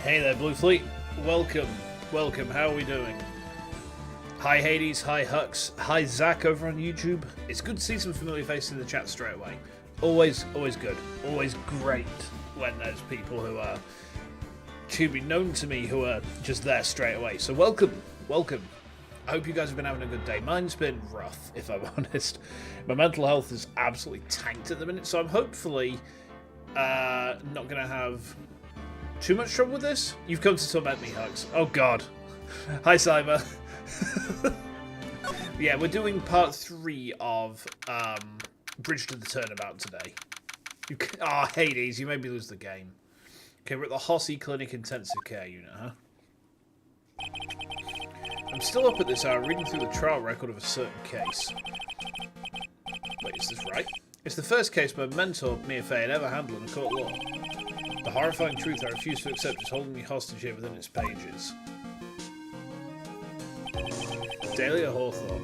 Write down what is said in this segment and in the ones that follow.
Hey there, Blue Fleet. Welcome. Welcome. How are we doing? Hi, Hades. Hi, Hux. Hi, Zach over on YouTube. It's good to see some familiar faces in the chat straight away. Always good. Always great when there's people who are to be known to me who are just there straight away. So welcome. Welcome. I hope you guys have been having a good day. Mine's been rough, if I'm honest. My mental health is absolutely tanked at the minute, so I'm hopefully not going to have too much trouble with this. You've come to torment me, Hugs. Oh, God. Hi, Cyber. Yeah, we're doing part 3 of Bridge to the Turnabout today. Oh, Hades, you made me lose the game. Okay, we're at the Hossy Clinic Intensive Care Unit, huh? I'm still up at this hour reading through the trial record of a certain case. Wait, is this right? It's the first case my mentor, Mia Fey, had ever handled in a court of law. The horrifying truth I refuse to accept is holding me hostage here within its pages. Dahlia Hawthorne.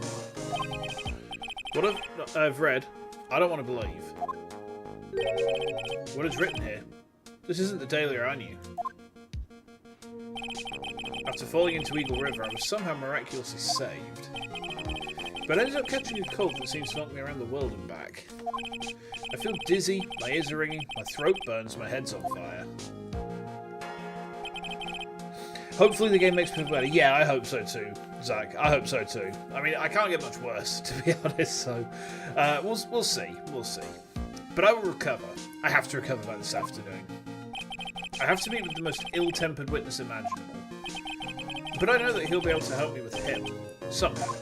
What I've read, I don't want to believe. What is written here? This isn't the Dahlia I knew. After falling into Eagle River, I was somehow miraculously saved. But I ended up catching a cold that seems to knock me around the world and back. I feel dizzy, my ears are ringing, my throat burns, my head's on fire. Hopefully the game makes me feel better. Yeah, I hope so too, Zach. I hope so too. I mean, I can't get much worse, to be honest, so we'll see. We'll see. But I will recover. I have to recover by this afternoon. I have to meet with the most ill-tempered witness imaginable. But I know that he'll be able to help me with him. Somehow.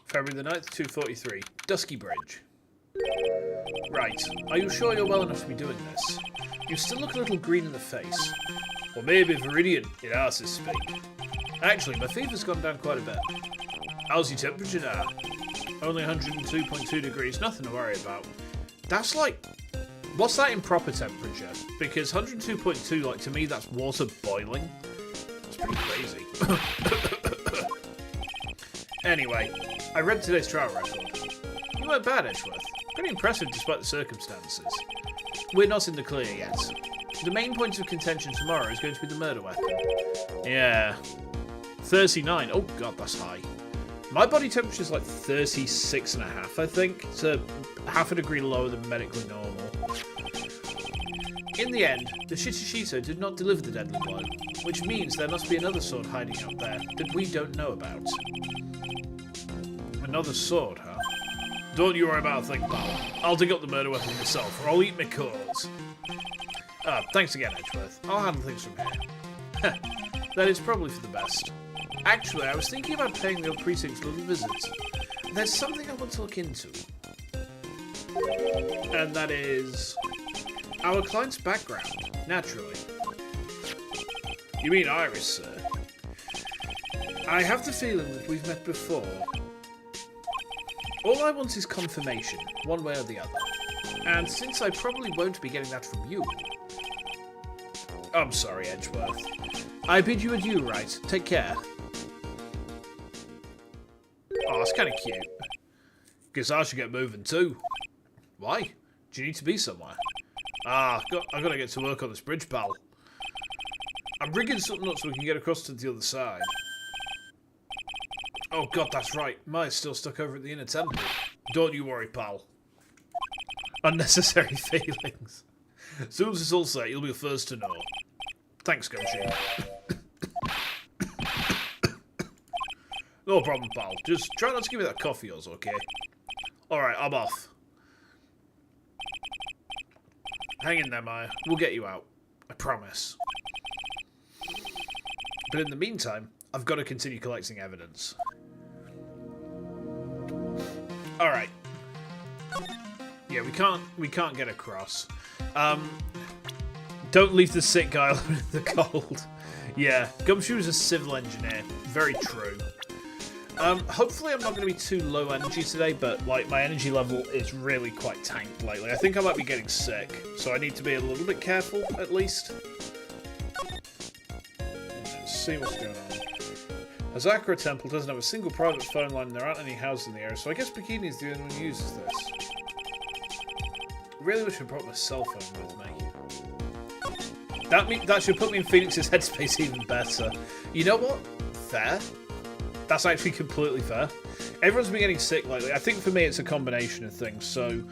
February the 9th, 2:43. Dusky Bridge. Right. Are you sure you're well enough to be doing this? You still look a little green in the face. Or maybe Viridian, in arses speak. Actually, my fever's gone down quite a bit. How's your temperature now? Only 102.2 degrees, nothing to worry about. That's like... What's that in proper temperature? Because 102.2, like, to me, that's water boiling. That's pretty crazy. Anyway, I read today's trial record. You weren't bad, Edgeworth. Pretty impressive despite the circumstances. We're not in the clear yet. The main point of contention tomorrow is going to be the murder weapon. Yeah. 39. Oh, God, that's high. My body temperature is like 36.5, I think. So half a degree lower than medically normal. In the end, the Shitishito did not deliver the deadly blow, which means there must be another sword hiding out there that we don't know about. Another sword, huh? Don't you worry about a thing, pal. I'll dig up the murder weapon myself, or I'll eat my cause. Thanks again, Edgeworth. I'll handle things from here. That is probably for the best. Actually, I was thinking about paying the old precinct's little visit. There's something I want to look into. And that is... our client's background, naturally. You mean Iris, sir? I have the feeling that we've met before. All I want is confirmation, one way or the other. And since I probably won't be getting that from you... I'm sorry, Edgeworth. I bid you adieu, right? Take care. Oh, that's kind of cute. Guess I should get moving too. Why? Do you need to be somewhere? I've got to get to work on this bridge, pal. I'm rigging something up so we can get across to the other side. Oh God, that's right. Maya's still stuck over at the inner temple. Don't you worry, pal. Unnecessary feelings. As soon as it's all set, you'll be the first to know. Thanks, Gumshoe. No problem, pal. Just try not to give me that cough of yours, okay? Alright, I'm off. Hang in there, Maya. We'll get you out. I promise. But in the meantime, I've got to continue collecting evidence. Alright. Yeah, we can't get across. Don't leave the sick guy alone in the cold. Yeah, Gumshoe is a civil engineer. Very true. Hopefully I'm not going to be too low energy today, but like my energy level is really quite tanked lately. I think I might be getting sick, so I need to be a little bit careful, at least. Let's see what's going on. Hazakura Temple doesn't have a single private phone line and there aren't any houses in the area, so I guess Bikini is the only one who uses this. really wish I brought my cell phone with me. That should put me in Phoenix's headspace even better. You know what? Fair. That's actually completely fair. Everyone's been getting sick lately. I think for me it's a combination of things. So,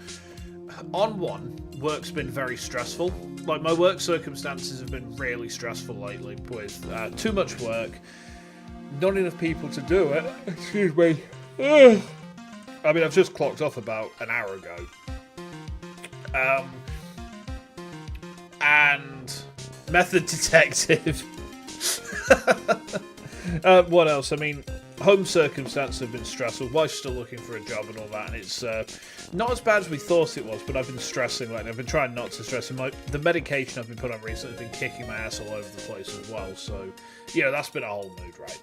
on one, work's been very stressful. Like, my work circumstances have been really stressful lately with too much work, not enough people to do it. Excuse me. I mean, I've just clocked off about an hour ago. And method detective. What else? I mean, home circumstances have been stressful. Wife's still looking for a job and all that, and it's not as bad as we thought it was, but I've been stressing lately. I've been trying not to stress, and the medication I've been put on recently has been kicking my ass all over the place as well, so, yeah, that's been a whole mood, right?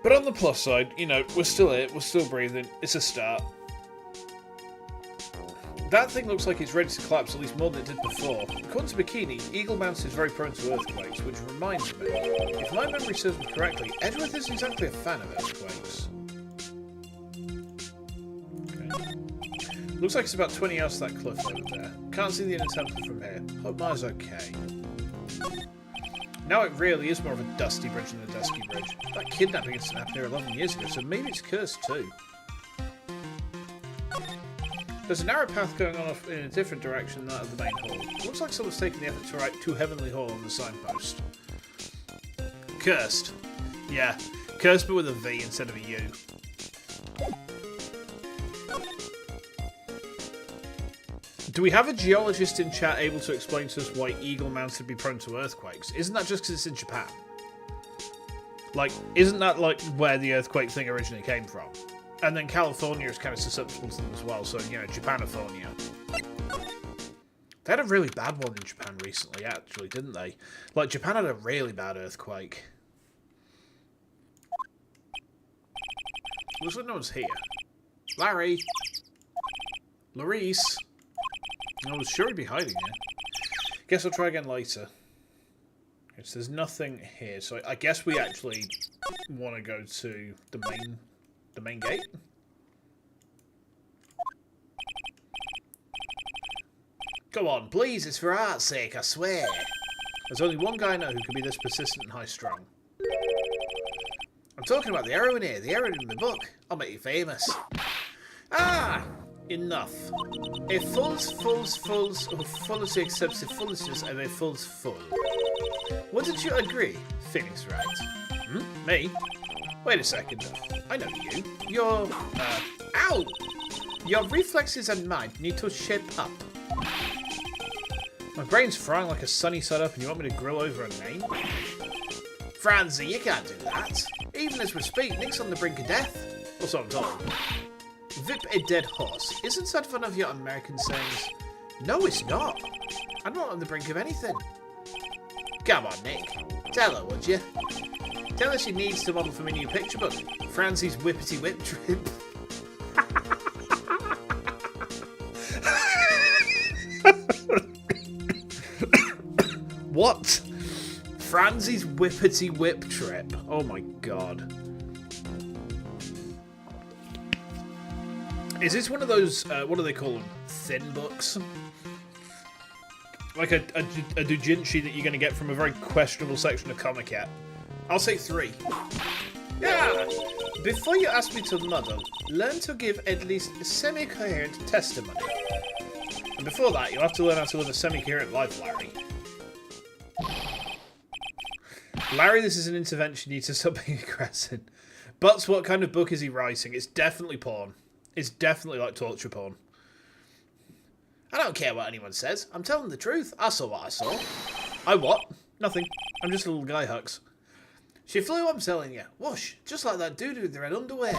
But on the plus side, you know, we're still here, we're still breathing, it's a start. That thing looks like it's ready to collapse at least more than it did before. According to Bikini, Eagle Mountain is very prone to earthquakes, which reminds me, if my memory serves me correctly, Edgeworth isn't exactly a fan of earthquakes. Okay. Looks like it's about 20 yards to that cliff over there. Can't see the inner temple from here. Hope mine's okay. Now it really is more of a dusty bridge than a dusky bridge. That kidnapping incident happened here 11 years ago, so maybe it's cursed too. There's a narrow path going on in a different direction than that of the main hall. Looks like someone's taken the effort to write "To Heavenly Hall" on the signpost. Cursed. Yeah, cursed but with a V instead of a U. Do we have a geologist in chat able to explain to us why Eagle Mountain would be prone to earthquakes? Isn't that just because it's in Japan? Like, isn't that like where the earthquake thing originally came from? And then California is kind of susceptible to them as well, so, you know, Japanifornia. They had a really bad one in Japan recently, actually, didn't they? Like, Japan had a really bad earthquake. Looks like no one's here. Larry! Larice! I was sure he'd be hiding here. Guess I'll try again later. Okay, so there's nothing here, so I guess we actually want to go to the main gate? Go on, please, it's for art's sake, I swear. There's only one guy I know who can be this persistent and high-strung. I'm talking about the heroine here, the heroine in the book. I'll make you famous. Ah! Enough. A fool's fallacy accepts the foolishness of a fool's fool. Wouldn't you agree? Phoenix, right? Hmm? Me? Wait a second. I know you. Your, ow! Your reflexes and mine need to shape up. My brain's frying like a sunny side up and you want me to grill over a name? Franzi, you can't do that. Even as we speak, Nick's on the brink of death. Or so I'm told. Vip a dead horse. Isn't that one of your American sayings? No, it's not. I'm not on the brink of anything. Come on, Nick. Tell her, would you? Tell her she needs to model for my new picture book. Francie's Whippity Whip Trip. What? Francie's Whippity Whip Trip. Oh my god. Is this one of those, what do they call them? Thin books? Like a doujinshi that you're going to get from a very questionable section of Comic Cat. I'll say 3. Yeah! Before you ask me to model, learn to give at least semi-coherent testimony. And before that, you'll have to learn how to live a semi-coherent life, Larry. Larry, this is an intervention. You need to stop being aggressive. But what kind of book is he writing? It's definitely porn. It's definitely like torture porn. I don't care what anyone says. I'm telling the truth. I saw what I saw. I what? Nothing. I'm just a little guy, Hux. She flew, I'm telling you. Whoosh. Just like that dude with the red underwear.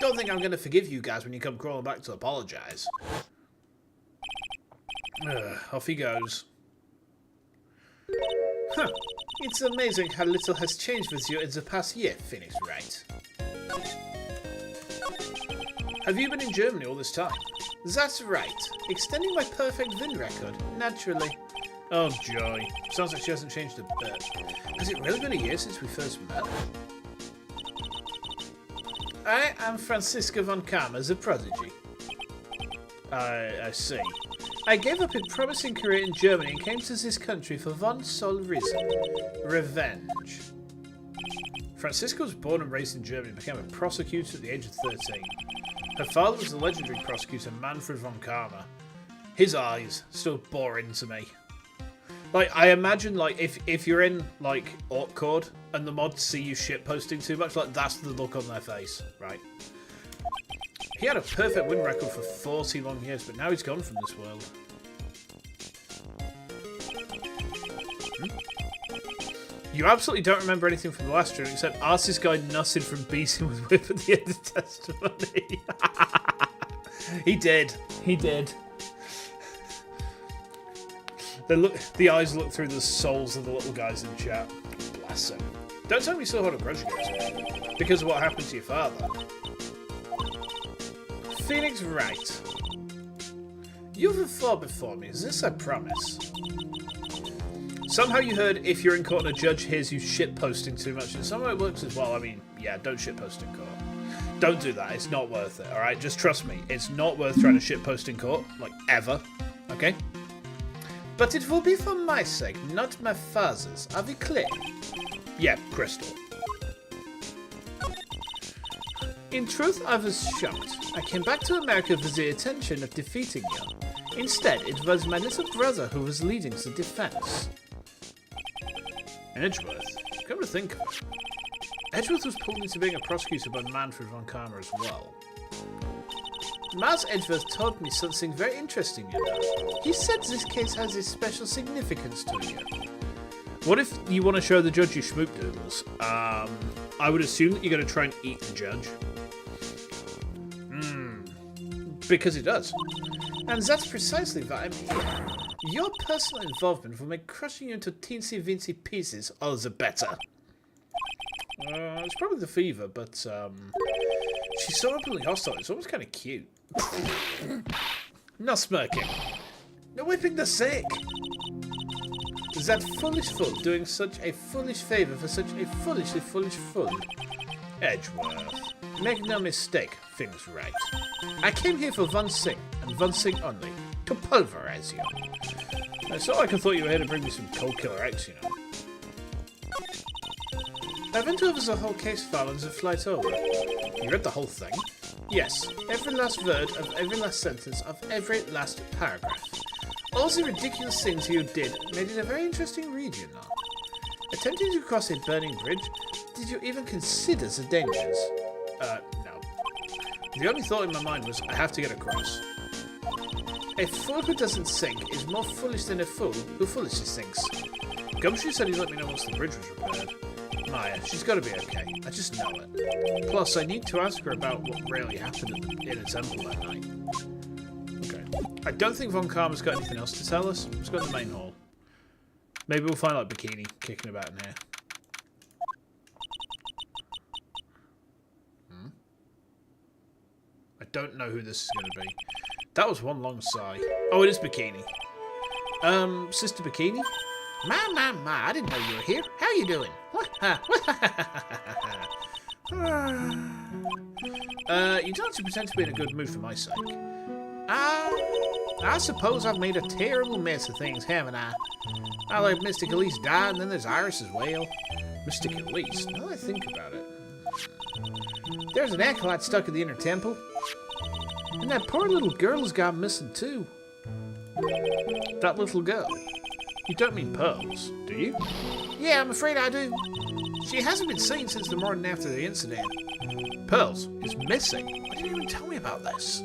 Don't think I'm going to forgive you guys when you come crawling back to apologise. Off he goes. Huh. It's amazing how little has changed with you in the past year, Phoenix, right? Have you been in Germany all this time? That's right. Extending my perfect VIN record, naturally. Oh, joy. Sounds like she hasn't changed a bit. Has it really been a year since we first met? I am Franziska von Kammer, the prodigy. I see. I gave up a promising career in Germany and came to this country for one sole reason. Revenge. Franziska was born and raised in Germany and became a prosecutor at the age of 13. Her father was the legendary prosecutor Manfred von Karma. His eyes, still boring to me. Like, I imagine, like, if you're in, like, Ortcord and the mods see you shitposting too much, like, that's the look on their face, right? He had a perfect win record for 40 long years, but now he's gone from this world. You absolutely don't remember anything from the last stream, except ask this guy nutted from beating with whip at the end of testimony. He did. He did. The eyes look through the souls of the little guys in chat. Bless him. Don't tell me you still hold a grudge against me. Because of what happened to your father. Phoenix Wright. You have fought before me, this I promise. Somehow you heard if you're in court and a judge hears you shitposting too much, and somehow it works as well. I mean, yeah, don't shitpost in court. Don't do that, it's not worth it, alright? Just trust me, it's not worth trying to shitpost in court, like, ever, okay? But it will be for my sake, not my father's. Are we clear? Yeah, Crystal. In truth, I was shocked. I came back to America with the intention of defeating you. Instead, it was my little brother who was leading the defense. Edgeworth? Come to think of it. Edgeworth was pulled into being a prosecutor by Manfred von Karma as well. Miles Edgeworth told me something very interesting, you know. He said this case has a special significance to you. What if you want to show the judge you schmoop doodles? I would assume that you're going to try and eat the judge. Because he does. And that's precisely why I'm here. Your personal involvement will make crushing you into teensy-weensy pieces all the better. It's probably the fever, but she's so openly hostile, it's almost kind of cute. No smirking. No whipping the sick. That foolish fool doing such a foolish favour for such a foolishly foolish fool. Edgeworth. Make no mistake, things right. I came here for one thing, and one thing only. To pulverize you. It's not like I thought you were here to bring me some cold killer eggs, you know. I went over the whole case file on the flight over. You read the whole thing? Yes, every last word of every last sentence of every last paragraph. All the ridiculous things you did made it a very interesting read, you know. Attempting to cross a burning bridge, did you even consider the dangers? No. The only thought in my mind was, I have to get across. A fool who doesn't sink is more foolish than a fool who foolishly sinks. Gumshoe said he'd let me know once the bridge was repaired. Maya, she's got to be okay. I just know it. Plus, I need to ask her about what really happened in the temple that night. Okay. I don't think Von Karma's got anything else to tell us. Let's go to the main hall. Maybe we'll find like Bikini kicking about in here. I don't know who this is going to be. That was one long sigh. Oh, it is Bikini. Sister Bikini? My, I didn't know you were here. How you doing? You don't have to pretend to be in a good mood for my sake. I suppose I've made a terrible mess of things, haven't I? I let Mystic Elise die, and then there's Iris as well. Mystic Elise? Now that I think about it. There's an acolyte stuck in the inner temple. And that poor little girl's gone missing too. That little girl? You don't mean Pearls, do you? Yeah, I'm afraid I do. She hasn't been seen since the morning after the incident. Pearls is missing? Why didn't you even tell me about this?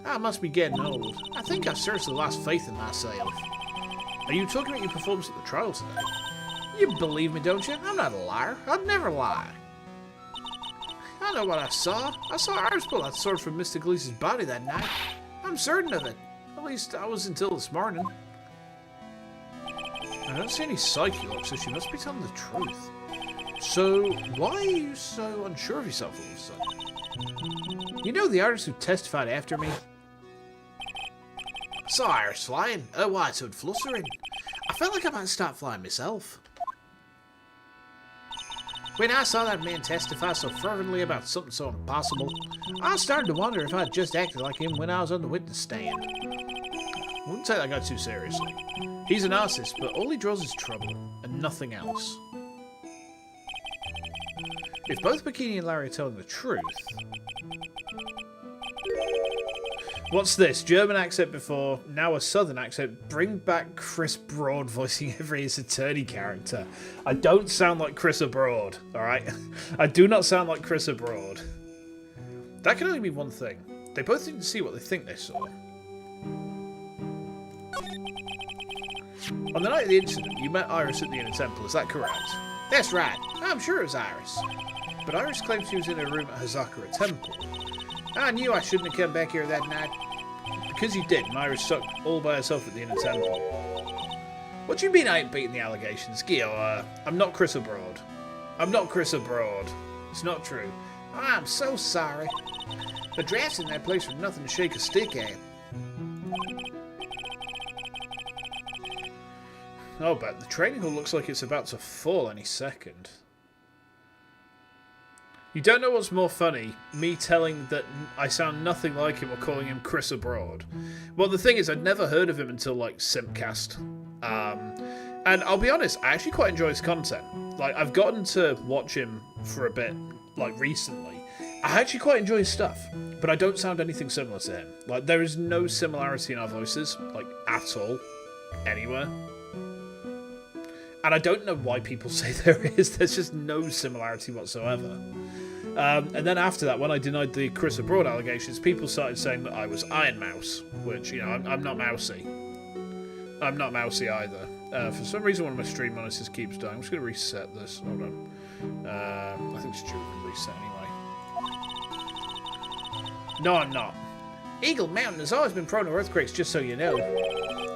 I must be getting old. I think I've seriously lost faith in myself. Are you talking about your performance at the trial today? You believe me, don't you? I'm not a liar. I'd never lie. I know what I saw. I saw Iris pull that sword from Mystic Elise's body that night. I'm certain of it. At least I was until this morning. I don't see any psyche look, so she must be telling the truth. So, why are you so unsure of yourself all of a sudden? You know the artist who testified after me? I saw Iris flying. Oh, why so flustering? I felt like I might start flying myself. When I saw that man testify so fervently about something so impossible, I started to wonder if I'd just acted like him when I was on the witness stand. I wouldn't take that guy too seriously. He's a narcissist, but all he draws is trouble, and nothing else. If both Bikini and Larry are telling the truth... What's this? German accent before, now a southern accent. Bring back Chris Broad voicing every Ace Attorney character. I don't sound like Chris Abroad, alright? I do not sound like Chris Abroad. That can only mean one thing. They both need to see what they think they saw. On the night of the incident, you met Iris at the Inner Temple, is that correct? That's right. I'm sure it was Iris. But Iris claims she was in her room at Hazakura Temple. I knew I shouldn't have come back here that night. Because you did, and Iris stuck all by herself at the Inner Temple. What do you mean I ain't beating the allegations? Gil, I'm not Chris Abroad. I'm not Chris Abroad. It's not true. I'm so sorry. The drafts in that place were nothing to shake a stick at. Oh, but the training hall looks like it's about to fall any second. You don't know what's more funny, me telling that I sound nothing like him or calling him Chris Abroad. Well, the thing is, I'd never heard of him until, like, Simpcast. And I'll be honest, I actually quite enjoy his content. Like, I've gotten to watch him for a bit, like, recently. I actually quite enjoy his stuff, but I don't sound anything similar to him. Like, there is no similarity in our voices, like, at all, anywhere. And I don't know why people say there is. There's just no similarity whatsoever. And then after that, when I denied the Chris Abroad allegations, people started saying that I was Iron Mouse, which, you know, I'm not mousy. I'm not mousy either. For some reason, one of my stream monitors keeps dying. I'm just going to reset this. Hold on. I think Stuart can reset anyway. No, I'm not. Eagle Mountain has always been prone to earthquakes, just so you know.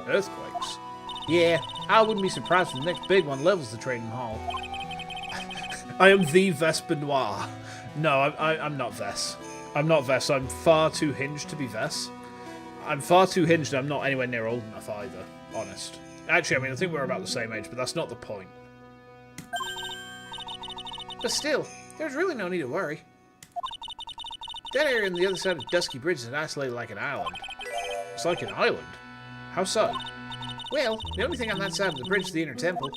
Earthquakes? Yeah, I wouldn't be surprised if the next big one levels the training hall. I am the Ves Benoit. No, I'm not Ves. I'm not Ves. I'm far too hinged to be Ves. I'm far too hinged and I'm not anywhere near old enough either, honest. Actually, I mean, I think we're about the same age, but that's not the point. But still, there's really no need to worry. That area on the other side of Dusky Bridge is isolated like an island. It's like an island? How so? Well, the only thing on that side of the bridge is the Inner Temple.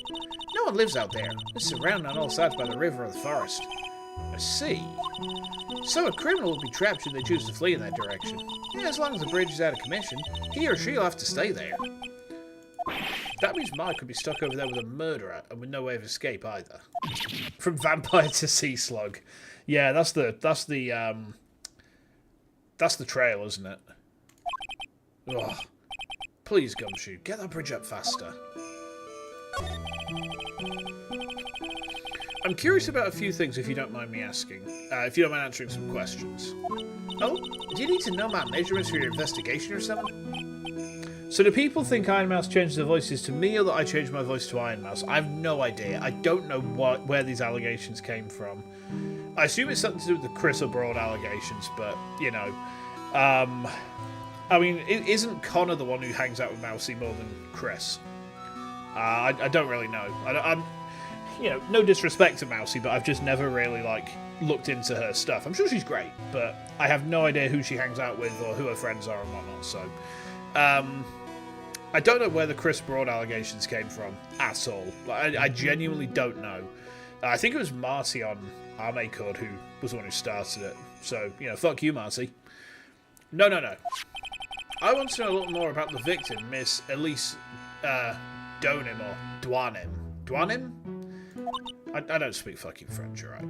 No one lives out there. It's surrounded on all sides by the river or the forest. I see. So a criminal will be trapped should they choose to flee in that direction. Yeah, as long as the bridge is out of commission, he or she will have to stay there. That means Mike could be stuck over there with a murderer and with no way of escape either. From vampire to sea slug. Yeah, that's the trail, isn't it? Ugh. Please, Gumshoe, get that bridge up faster. I'm curious about a few things, if you don't mind me asking. If you don't mind answering some questions. Oh, do you need to know my measurements for your investigation or something? So do people think Iron Mouse changes their voices to me, or that I change my voice to Iron Mouse? I have no idea. I don't know where these allegations came from. I assume it's something to do with the Chris Abroad allegations, but, you know. I mean, isn't Connor the one who hangs out with Mousy more than Chris? I don't really know. I'm, you know, no disrespect to Mousy, but I've just never really, like, looked into her stuff. I'm sure she's great, but I have no idea who she hangs out with or who her friends are and whatnot, so... I don't know where the Chris Broad allegations came from, at all. Like, I genuinely don't know. I think it was Marty on Armaycord who was the one who started it. So, you know, fuck you, Marty. No. I want to know a little more about the victim, Miss Elise Donim, or Dwanim. Dwanim? I don't speak fucking French, alright?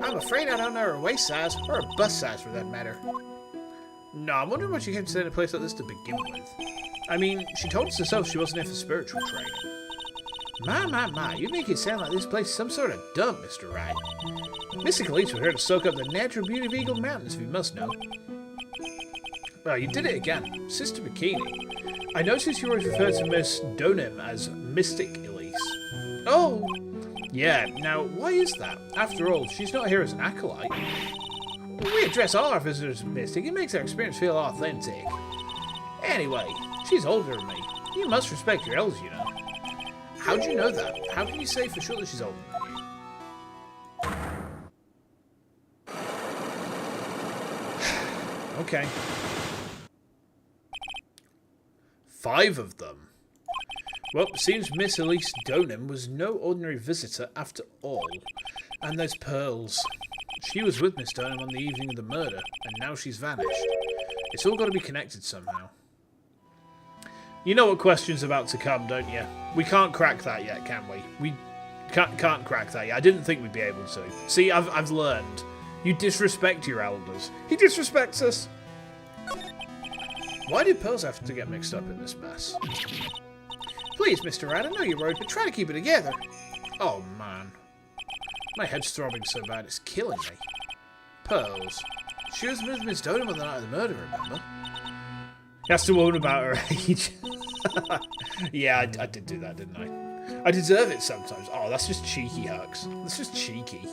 I'm afraid I don't know her waist size, or her bust size for that matter. No, I'm wondering what she came to say in a place like this to begin with. I mean, she told us herself she wasn't here for spiritual training. My, you make it sound like this place is some sort of dump, Mr. Wright. Mystic Elites were here to soak up the natural beauty of Eagle Mountains, if you must know. Well, you did it again. Sister Bikini. I noticed you always referred to Miss Donim as Mystic Elise. Oh! Yeah, now, why is that? After all, she's not here as an acolyte. When we address all our visitors as Mystic, it makes our experience feel authentic. Anyway, she's older than me. You must respect your elders, you know. How'd you know that? How can you say for sure that she's older than you? Okay. 5 of them. Well, seems Miss Elise Donham was no ordinary visitor after all. And those pearls. She was with Miss Donham on the evening of the murder, and now she's vanished. It's all got to be connected somehow. You know what question's about to come, don't you? We can't crack that yet, can we? We can't crack that yet. I didn't think we'd be able to. See, I've learned. You disrespect your elders. He disrespects us. Why did pearls have to get mixed up in this mess? Please, Mr. Rat, I know you're worried, but try to keep it together. Oh, man. My head's throbbing so bad it's killing me. Pearls. She was with Miss Donham on the night of the murder, remember? He has to warn about her age. Yeah, I did do that, didn't I? I deserve it sometimes. Oh, that's just cheeky, Hux. That's just cheeky.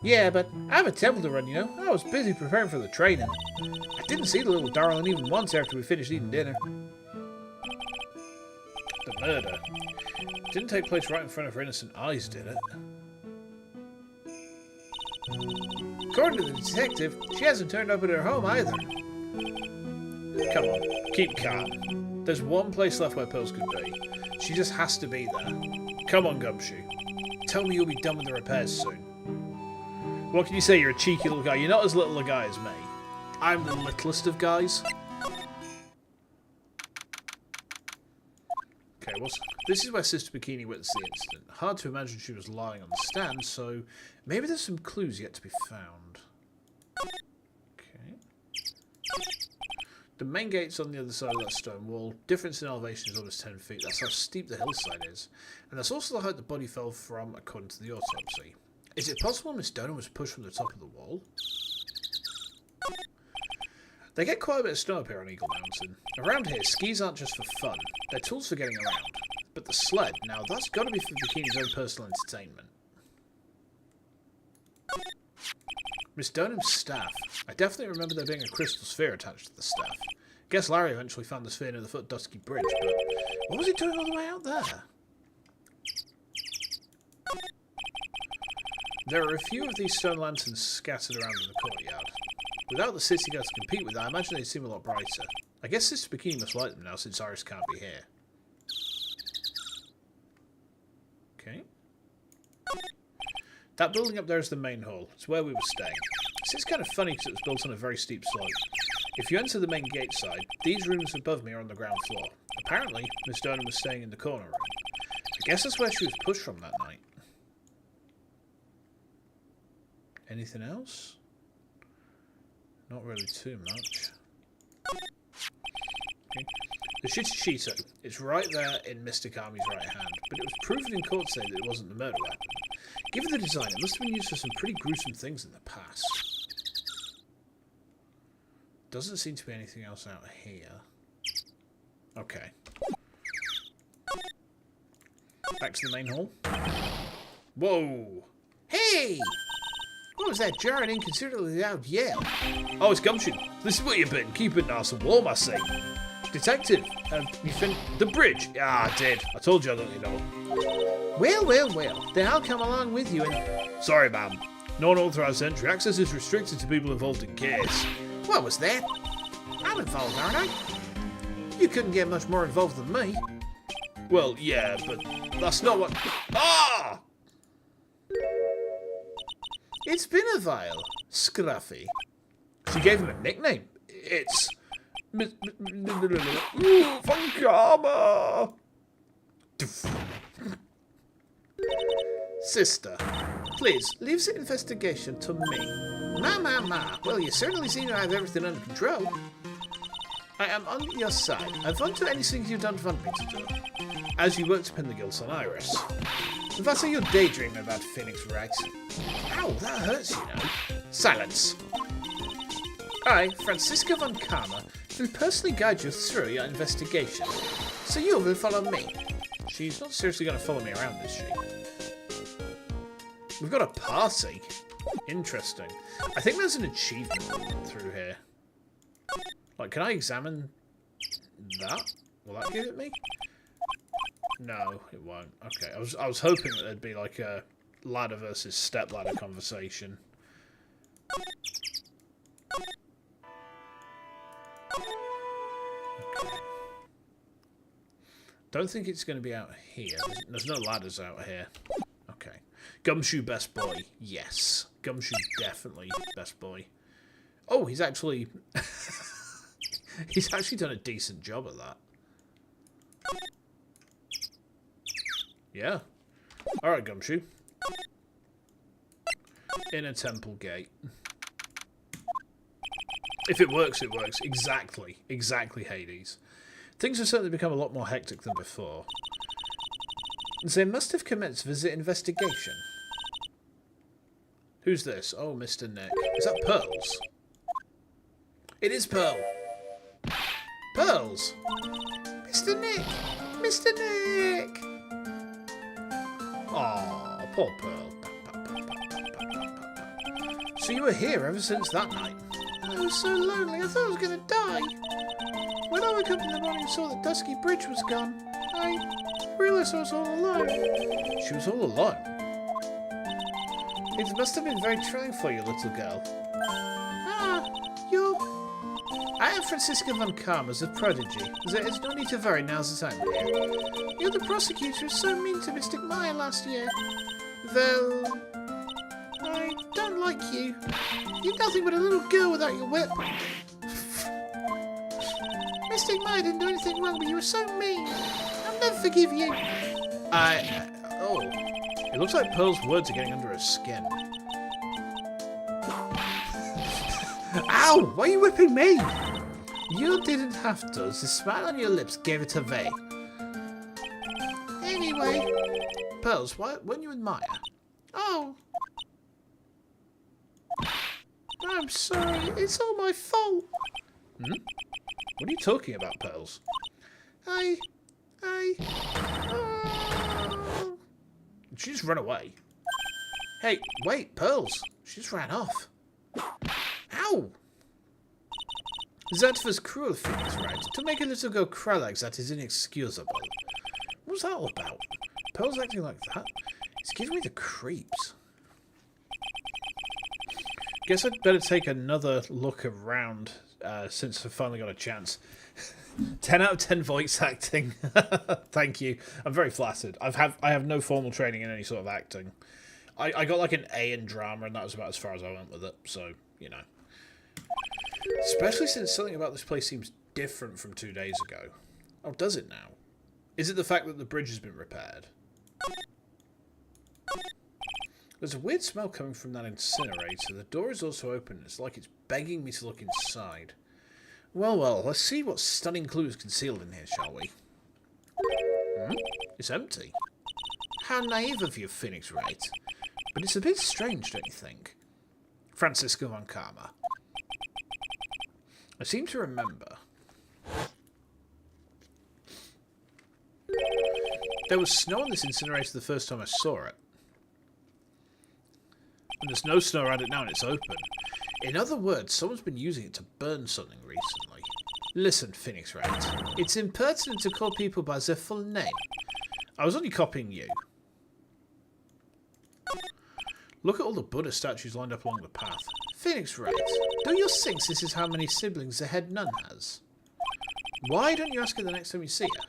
Yeah, but I have a temple to run, you know. I was busy preparing for the training. I didn't see the little darling even once after we finished eating dinner. The murder didn't take place right in front of her innocent eyes, did it? According to the detective, she hasn't turned up at her home either. Come on, keep calm. There's one place left where pearls could be. She just has to be there. Come on, Gumshoe. Tell me you'll be done with the repairs soon. What can you say? You're a cheeky little guy. You're not as little a guy as me. I'm the littlest of guys. Okay, this is where Sister Bikini witnessed the incident. Hard to imagine she was lying on the stand, so maybe there's some clues yet to be found. Okay. The main gate's on the other side of that stone wall. Difference in elevation is almost 10 feet. That's how steep the hillside is. And that's also the height the body fell from, according to the autopsy. Is it possible Miss Donham was pushed from the top of the wall? They get quite a bit of snow up here on Eagle Mountain. Around here, skis aren't just for fun. They're tools for getting around. But the sled, now that's got to be for Bikini's own personal entertainment. Miss Donham's staff. I definitely remember there being a crystal sphere attached to the staff. Guess Larry eventually found the sphere near the foot of Dusky Bridge, but what was it doing all the way out there? There are a few of these stone lanterns scattered around in the courtyard. Without the city guards to compete with, I imagine they seem a lot brighter. I guess Sister Bikini must like them now since Iris can't be here. Okay. That building up there is the main hall. It's where we were staying. This is kind of funny because it was built on a very steep slope. If you enter the main gate side, these rooms above me are on the ground floor. Apparently, Miss Donham was staying in the corner room. I guess that's where she was pushed from that night. Anything else? Not really too much. Okay. The Shitashito, it's right there in Mr. Kami's right hand, but it was proven in court today that it wasn't the murder weapon. Given the design, it must have been used for some pretty gruesome things in the past. Doesn't seem to be anything else out here. Okay. Back to the main hall. Whoa! Hey! What was that jarring, inconsiderately loud yell? Oh, it's Gumshoe. This is what you've been. Keep it nice and warm, I say. Detective, you finished the bridge? Ah, I did. I told you I'd let you know. Well, well, well. Then I'll come along with you and... Sorry, ma'am. Non-authorised entry. Access is restricted to people involved in case. What was that? I'm involved, aren't I? You couldn't get much more involved than me. Well, yeah, but that's not what... Ah! It's been a while, Scruffy. She gave him a nickname. It's... Von Karma! Sister, please, leave the investigation to me. Ma. Well, you certainly seem to have everything under control. I am on your side. I won't do anything you don't want me to do. As you work to pin the guilt on Iris. What are you daydreaming about, Phoenix Wright? Ow, that hurts, you know. Silence. I, Francisca von Karma, will personally guide you through your investigation. So you will follow me. She's not seriously going to follow me around, is she? We've got a party. Interesting. I think there's an achievement through here. Like, can I examine that? Will that give it me? No, it won't. Okay, I was hoping that there'd be like a ladder versus stepladder conversation. Don't think it's going to be out here. There's no ladders out here. Okay. Gumshoe best boy. Yes. Gumshoe definitely best boy. Oh, he's actually... he's actually done a decent job at that. Yeah. Alright, Gumshoe. Inner temple gate. If it works, it works. Exactly. Exactly, Hades. Things have certainly become a lot more hectic than before. They must have commenced visit investigation. Who's this? Oh, Mr. Nick. Is that Pearls? It is Pearl. Pearls! Mr. Nick! Mr. Nick! Aw, poor Pearl. So you were here ever since that night? I was so lonely, I thought I was going to die. When I woke up in the morning and saw that Dusky Bridge was gone, I realised I was all alone. She was all alone? It must have been very trying for you, little girl. Ah, you're... I am Francisco von Karma's a prodigy. There is no need to worry, now's the time. You're the prosecutor who was so mean to Mystic Maya last year. Well... I don't like you. You're nothing but a little girl without your whip. Mystic Maya didn't do anything wrong, but you were so mean. I'll never forgive you. Oh. It looks like Pearl's words are getting under her skin. Ow! Why are you whipping me? You didn't have to. The smile on your lips gave it away. Anyway. Pearls, why weren't you with Maya? Oh. I'm sorry. It's all my fault. Hmm? What are you talking about, Pearls? Oh. Did she just run away? Hey, wait, Pearls. She just ran off. Ow! That was cruel, Phoenix, right? To make a little girl cry like that is inexcusable. What was that all about? Pearls acting like that? It's giving me the creeps. Guess I'd better take another look around since I've finally got a chance. 10 out of 10 voice acting. Thank you. I'm very flattered. I have no formal training in any sort of acting. I got like an A in drama, and that was about as far as I went with it. So, you know. Especially since something about this place seems different from 2 days ago. Oh, does it now? Is it the fact that the bridge has been repaired? There's a weird smell coming from that incinerator. The door is also open. It's like it's begging me to look inside. Well, let's see what stunning clues concealed in here, shall we? Hmm? It's empty. How naive of you, Phoenix Wright. But it's a bit strange, don't you think? Francisco von Karma. I seem to remember. There was snow on this incinerator the first time I saw it. And there's no snow around it now and it's open. In other words, someone's been using it to burn something recently. Listen, Phoenix Wright. It's impertinent to call people by their full name. I was only copying you. Look at all the Buddha statues lined up along the path. Phoenix Wright, do you think this is how many siblings the head nun has? Why don't you ask her the next time you see her?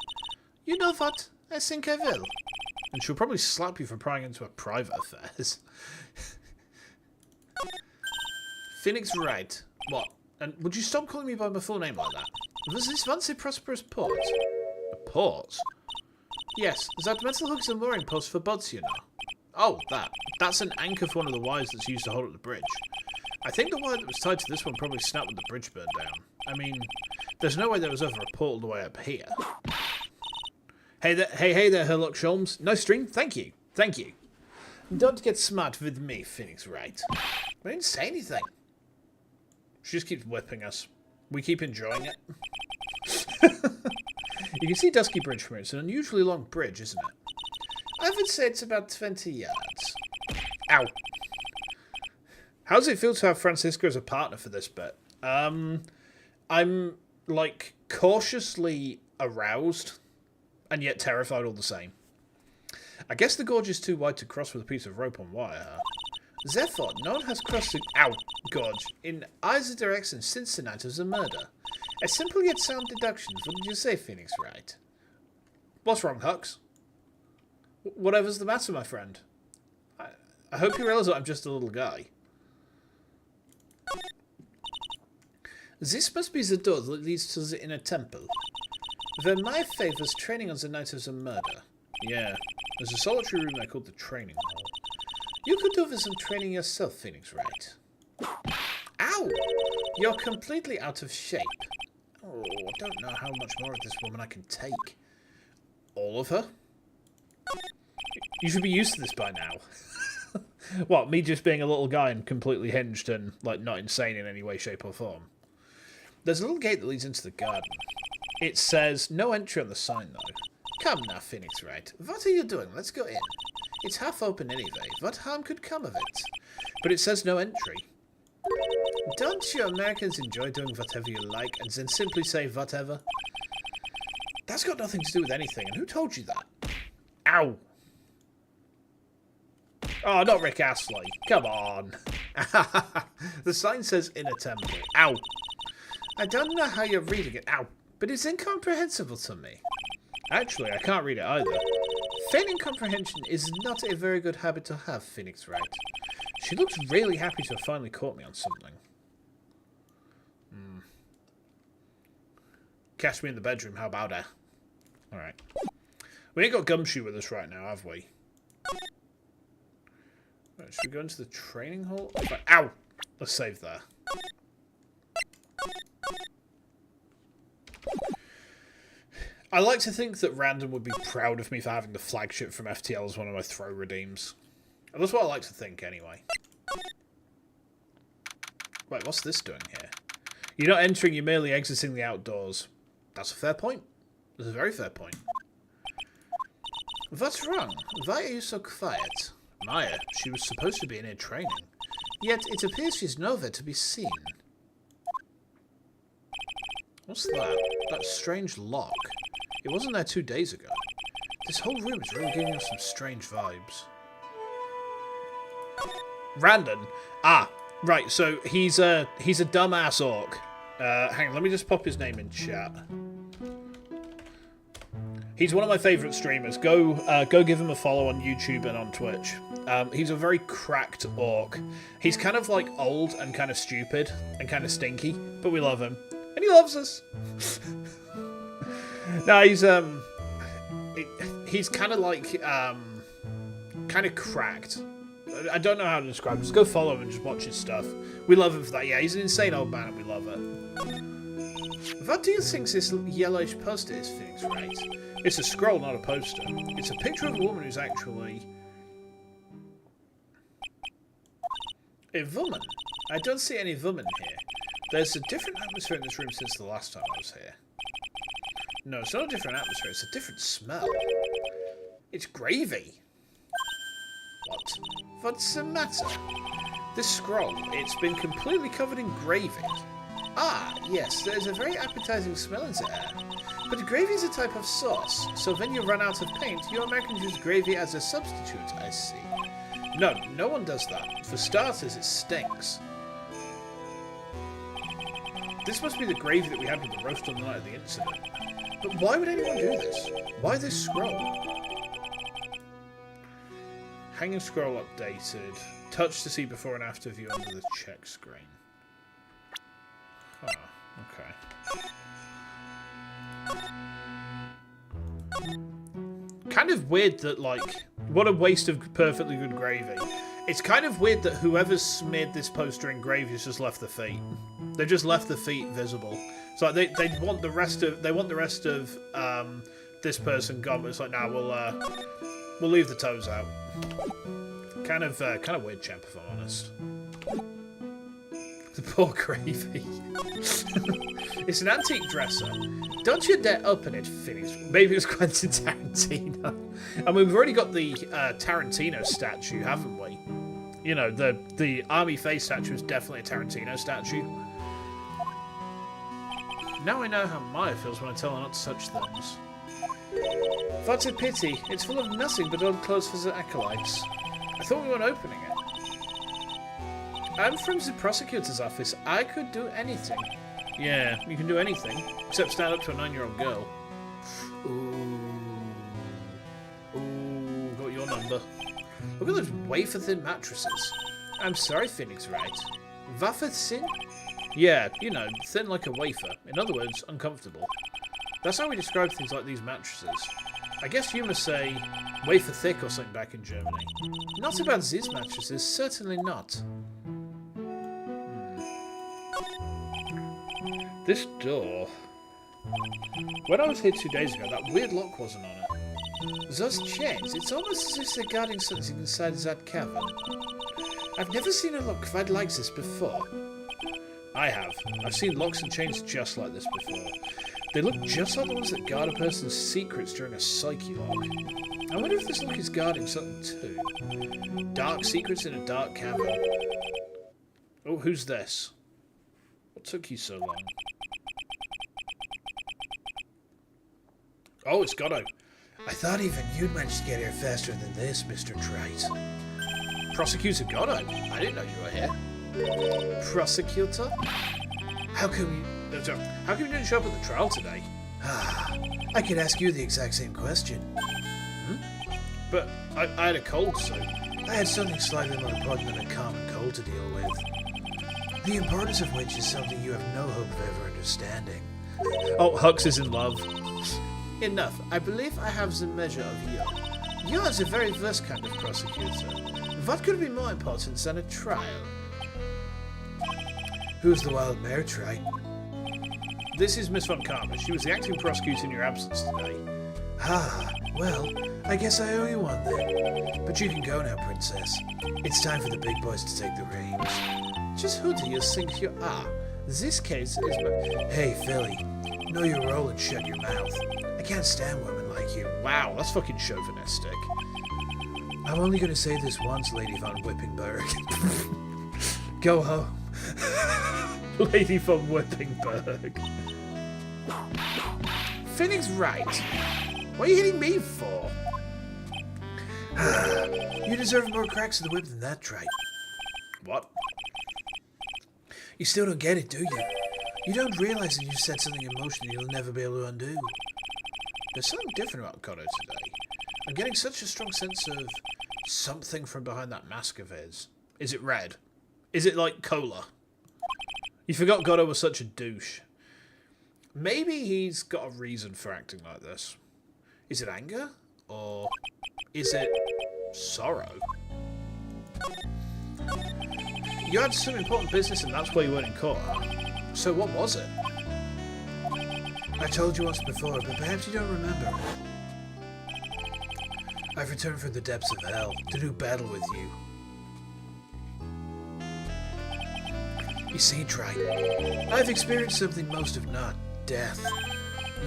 You know what? I think I will. And she'll probably slap you for prying into her private affairs. Phoenix Wright. What? And would you stop calling me by my full name like that? Was this once a prosperous port? A port? Yes, that metal hook's a mooring post for boats, you know. Oh, that. That's an anchor for one of the wires that's used to hold up the bridge. I think the wire that was tied to this one probably snapped when the bridge burned down. I mean, there's no way there was ever a port all the way up here. Hey there, Herlock Sholmes. Nice stream. Thank you. Thank you. Don't get smart with me, Phoenix Wright. I didn't say anything. She just keeps whipping us. We keep enjoying it. You can see Dusky Bridge from here. It's an unusually long bridge, isn't it? I would say it's about 20 yards. Ow. How does it feel to have Francisco as a partner for this bit? I'm, like, cautiously aroused, and yet terrified all the same. I guess the gorge is too wide to cross with a piece of rope on wire, huh? Therefore, no one has crossed the gorge in either direction since the night of the murder. A simple yet sound deduction. What did you say, Phoenix Wright? What's wrong, Hux? Whatever's the matter, my friend? I hope you realise that I'm just a little guy. This must be the door that leads to the inner temple. Where my favours training on the night of the murder. Yeah, there's a solitary room there called the training hall. You could do with some training yourself, Phoenix Wright. Ow! You're completely out of shape. Oh, I don't know how much more of this woman I can take. All of her? You should be used to this by now. What, me just being a little guy and completely hinged and, like, not insane in any way, shape or form? There's a little gate that leads into the garden. It says, no entry on the sign, though. Come now, Phoenix Wright. What are you doing? Let's go in. It's half open anyway. What harm could come of it? But it says no entry. Don't you Americans enjoy doing whatever you like and then simply say whatever? That's got nothing to do with anything, and who told you that? Ow! Oh, not Rick Astley. Come on. The sign says inner temple. Ow. I don't know how you're reading it. Ow. But it's incomprehensible to me. Actually, I can't read it either. Feigning comprehension is not a very good habit to have, Phoenix Wright. She looks really happy to have finally caught me on something. Catch me in the bedroom, how about it? Alright. We ain't got Gumshoe with us right now, have we? Right, should we go into the training hall? Right, ow! Let's save there. I like to think that Random would be proud of me for having the flagship from FTL as one of my throw redeems. That's what I like to think, anyway. Right, what's this doing here? You're not entering, you're merely exiting the outdoors. That's a fair point. That's a very fair point. What's wrong? Why are you so quiet? Maya, she was supposed to be in here training. Yet it appears she's nowhere to be seen. What's that? That strange lock. It wasn't there 2 days ago. This whole room is really giving us some strange vibes. Randon? Ah, right, so he's a dumbass orc. Hang on, let me just pop his name in chat. He's one of my favourite streamers. Go give him a follow on YouTube and on Twitch. He's a very cracked orc. He's kind of like old and kind of stupid and kind of stinky, but we love him. And he loves us. No, he's kind of like, kind of cracked. I don't know how to describe him. Just go follow him and just watch his stuff. We love him for that. Yeah, he's an insane old man and we love it. What do you think this yellowish poster is, Phoenix Wright? It's a scroll, not a poster. It's a picture of a woman who's actually... a woman? I don't see any woman here. There's a different atmosphere in this room since the last time I was here. No, it's not a different atmosphere, it's a different smell. It's gravy. What? What's the matter? This scroll, it's been completely covered in gravy. Ah, yes, there's a very appetizing smell in the air. But gravy is a type of sauce, so when you run out of paint, you Americans use gravy as a substitute, I see. No, no one does that. For starters, it stinks. This must be the gravy that we had with the roast on the night of the incident. But why would anyone do this? Why this scroll? Hanging scroll updated. Touch to see before and after view under the check screen. Huh, okay. Kind of weird that, like, what a waste of perfectly good gravy. It's kind of weird that whoever's smeared this poster in gravy has just left the feet. They've just left the feet visible. So like, they want the rest of this person gone, but it's like, nah, we'll leave the toes out. Kind of weird chap, if I'm honest. The poor gravy. It's an antique dresser. Don't you dare open it, Phoenix. Maybe it's Quentin Tarantino. I mean, we've already got the Tarantino statue, haven't we? You know, the army face statue is definitely a Tarantino statue. Now I know how Maya feels when I tell her not to touch things. What a pity. It's full of nothing but old clothes for the acolytes. I thought we weren't opening it. I'm from the prosecutor's office. I could do anything. Yeah, you can do anything. Except stand up to a 9-year-old girl. Ooh. Look at those wafer-thin mattresses. I'm sorry, Phoenix Wright. Wafer-thin? Yeah, you know, thin like a wafer. In other words, uncomfortable. That's how we describe things like these mattresses. I guess you must say wafer-thick or something back in Germany. Not about these mattresses, certainly not. This door... When I was here 2 days ago, that weird lock wasn't on it. Those chains, it's almost as if they're guarding something inside that cavern. I've never seen a lock quite like this before. I have. I've seen locks and chains just like this before. They look just like the ones that guard a person's secrets during a psyche lock. I wonder if this lock is guarding something too. Dark secrets in a dark cavern. Oh, who's this? What took you so long? Oh, it's Goddo. I thought even you'd manage to get here faster than this, Mr. Trite. Prosecutor Goddo? I didn't know you were here. Prosecutor? How come you didn't show up at the trial today? I could ask you the exact same question. But I had a cold, so... I had something slightly more important than a common cold to deal with. The importance of which is something you have no hope of ever understanding. Oh, Hux is in love. Enough. I believe I have the measure of you. You are the very worst kind of prosecutor. What could be more important than a trial? Who's the wild mare, Trite? This is Miss Von Karma. She was the acting prosecutor in your absence today. Ah, well, I guess I owe you one then. But you can go now, Princess. It's time for the big boys to take the reins. Just who do you think you are? This case is my... Hey, Philly. Know your role and shut your mouth. I can't stand women like you. Wow, that's fucking chauvinistic. I'm only going to say this once, Lady Von Whippingberg. Go home. Lady Von Whippingberg. Phoenix Wright. What are you hitting me for? You deserve more cracks of the whip than that, Trite. What? You still don't get it, do you? You don't realize that you've set something in motion that you'll never be able to undo. There's something different about Goddo today. I'm getting such a strong sense of something from behind that mask of his. Is it red? Is it like cola? You forgot Goddo was such a douche. Maybe he's got a reason for acting like this. Is it anger? Or is it sorrow? You had some important business and that's why you weren't in court, huh? So what was it? I told you once before, but perhaps you don't remember. I've returned from the depths of hell to do battle with you. You see, Trite, I've experienced something most if not death.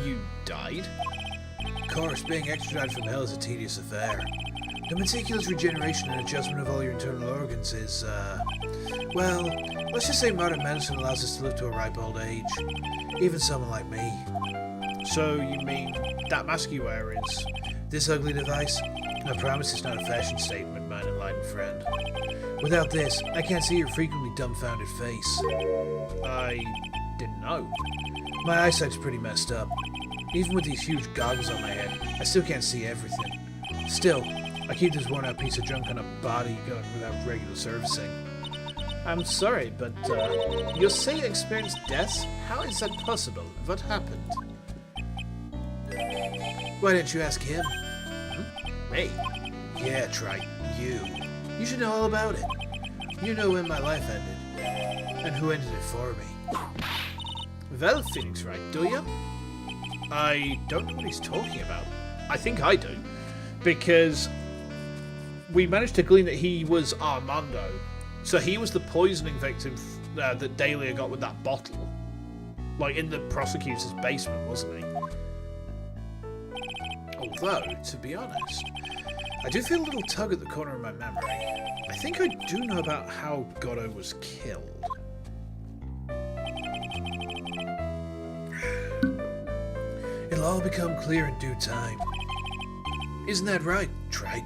You died? Of course, being extradited from hell is a tedious affair. The meticulous regeneration and adjustment of all your internal organs is, well, let's just say modern medicine allows us to live to a ripe old age. Even someone like me. So, you mean that mask you wear is... This ugly device? I promise it's not a fashion statement, my enlightened friend. Without this, I can't see your frequently dumbfounded face. I didn't know. My eyesight's pretty messed up. Even with these huge goggles on my head, I still can't see everything. Still, I keep this worn-out piece of junk on a body going without regular servicing. I'm sorry, but you say you experienced death? How is that possible? What happened? Why didn't you ask him? Me? Yeah, Trite. You. You should know all about it. You know when my life ended. And who ended it for me. Well, Phoenix Wright, do you? I don't know what he's talking about. I think I do. Because we managed to glean that he was Armando. So he was the poisoning victim that Dahlia got with that bottle. Like in the prosecutor's basement, wasn't he? Although, to be honest, I do feel a little tug at the corner of my memory. I think I do know about how Goddo was killed. It'll all become clear in due time. Isn't that right, Trite?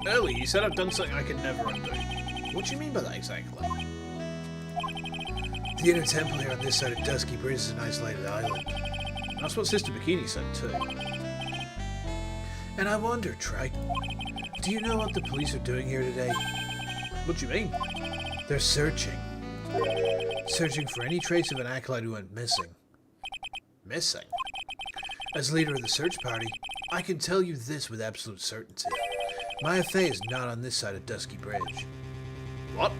Early, you said I've done something I can never undo. What do you mean by that exactly? The inner temple here on this side of Dusky Bridge is an isolated island. That's what Sister Bikini said too. And I wonder, Trite, do you know what the police are doing here today? What do you mean? They're searching. Searching for any trace of an acolyte who went missing. Missing? As leader of the search party, I can tell you this with absolute certainty. Maya Fey is not on this side of Dusky Bridge. What?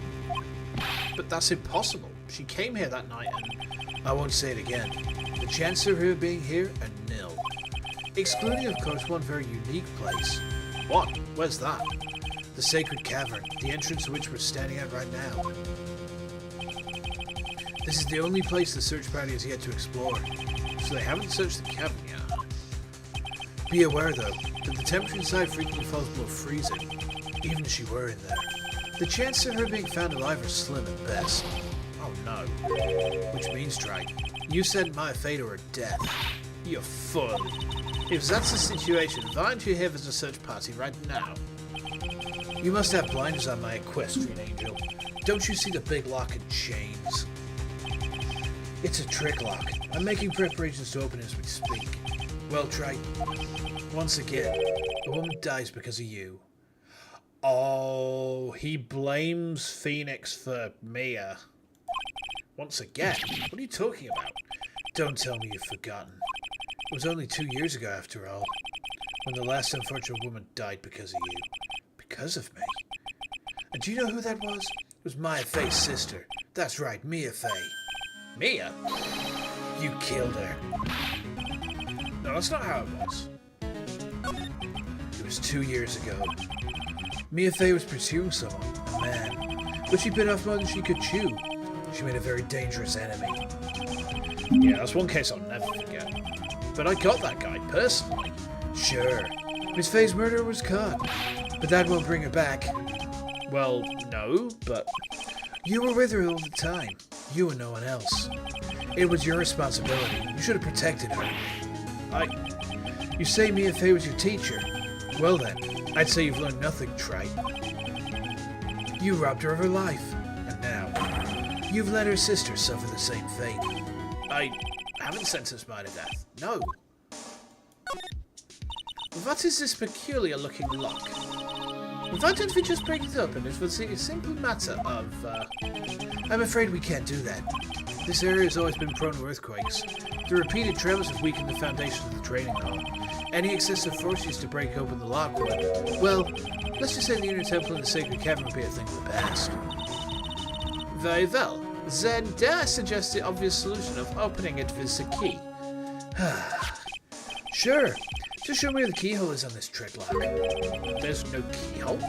But that's impossible. She came here that night and... I won't say it again. The chances of her being here are nil. Excluding, of course, one very unique place. What? Where's that? The Sacred Cavern, the entrance to which we're standing at right now. This is the only place the search party has yet to explore, so they haven't searched the cavern yet. Be aware, though, that the temperature inside frequently falls below freezing, even if she were in there. The chances of her being found alive are slim at best. Oh no. Which means, Trite, you sent Maya Fey to her death. You fool. If that's the situation, why aren't you here as a search party right now? You must have blinders on, my equestrian angel. Don't you see the big lock and chains? It's a trick lock. I'm making preparations to open it as we speak. Well, Trite, once again, a woman dies because of you. Oh, he blames Phoenix for Mia. Once again? What are you talking about? Don't tell me you've forgotten. It was only 2 years ago, after all, when the last unfortunate woman died because of you. Because of me? And do you know who that was? It was Maya Fey's sister. That's right, Mia Fey. Mia? You killed her. No, that's not how it was. It was 2 years ago. Mia Fey was pursuing someone, a man, but she bit off more than she could chew. She made a very dangerous enemy. Yeah, that's one case I'll never forget. But I got that guy, personally. Sure. Miss Fey's murderer was caught, but that won't bring her back. Well, no, but... You were with her all the time. You and no one else. It was your responsibility. You should have protected her. You say Mia Fey was your teacher. Well then, I'd say you've learned nothing, Trite. You robbed her of her life, and now, you've let her sister suffer the same fate. I haven't sentenced Maya to death. No. What is this peculiar-looking lock? Why don't we just break it open? It was a simple matter of, I'm afraid we can't do that. This area has always been prone to earthquakes. The repeated tremors have weakened the foundations of the training hall. Any excessive force used to break open the lock would, well, let's just say the inner temple in the Sacred Cavern would be a thing of the past. Very well. Then dare I suggest the obvious solution of opening it with the key? Sure. Just show me where the keyhole is on this trick lock. There's no keyhole?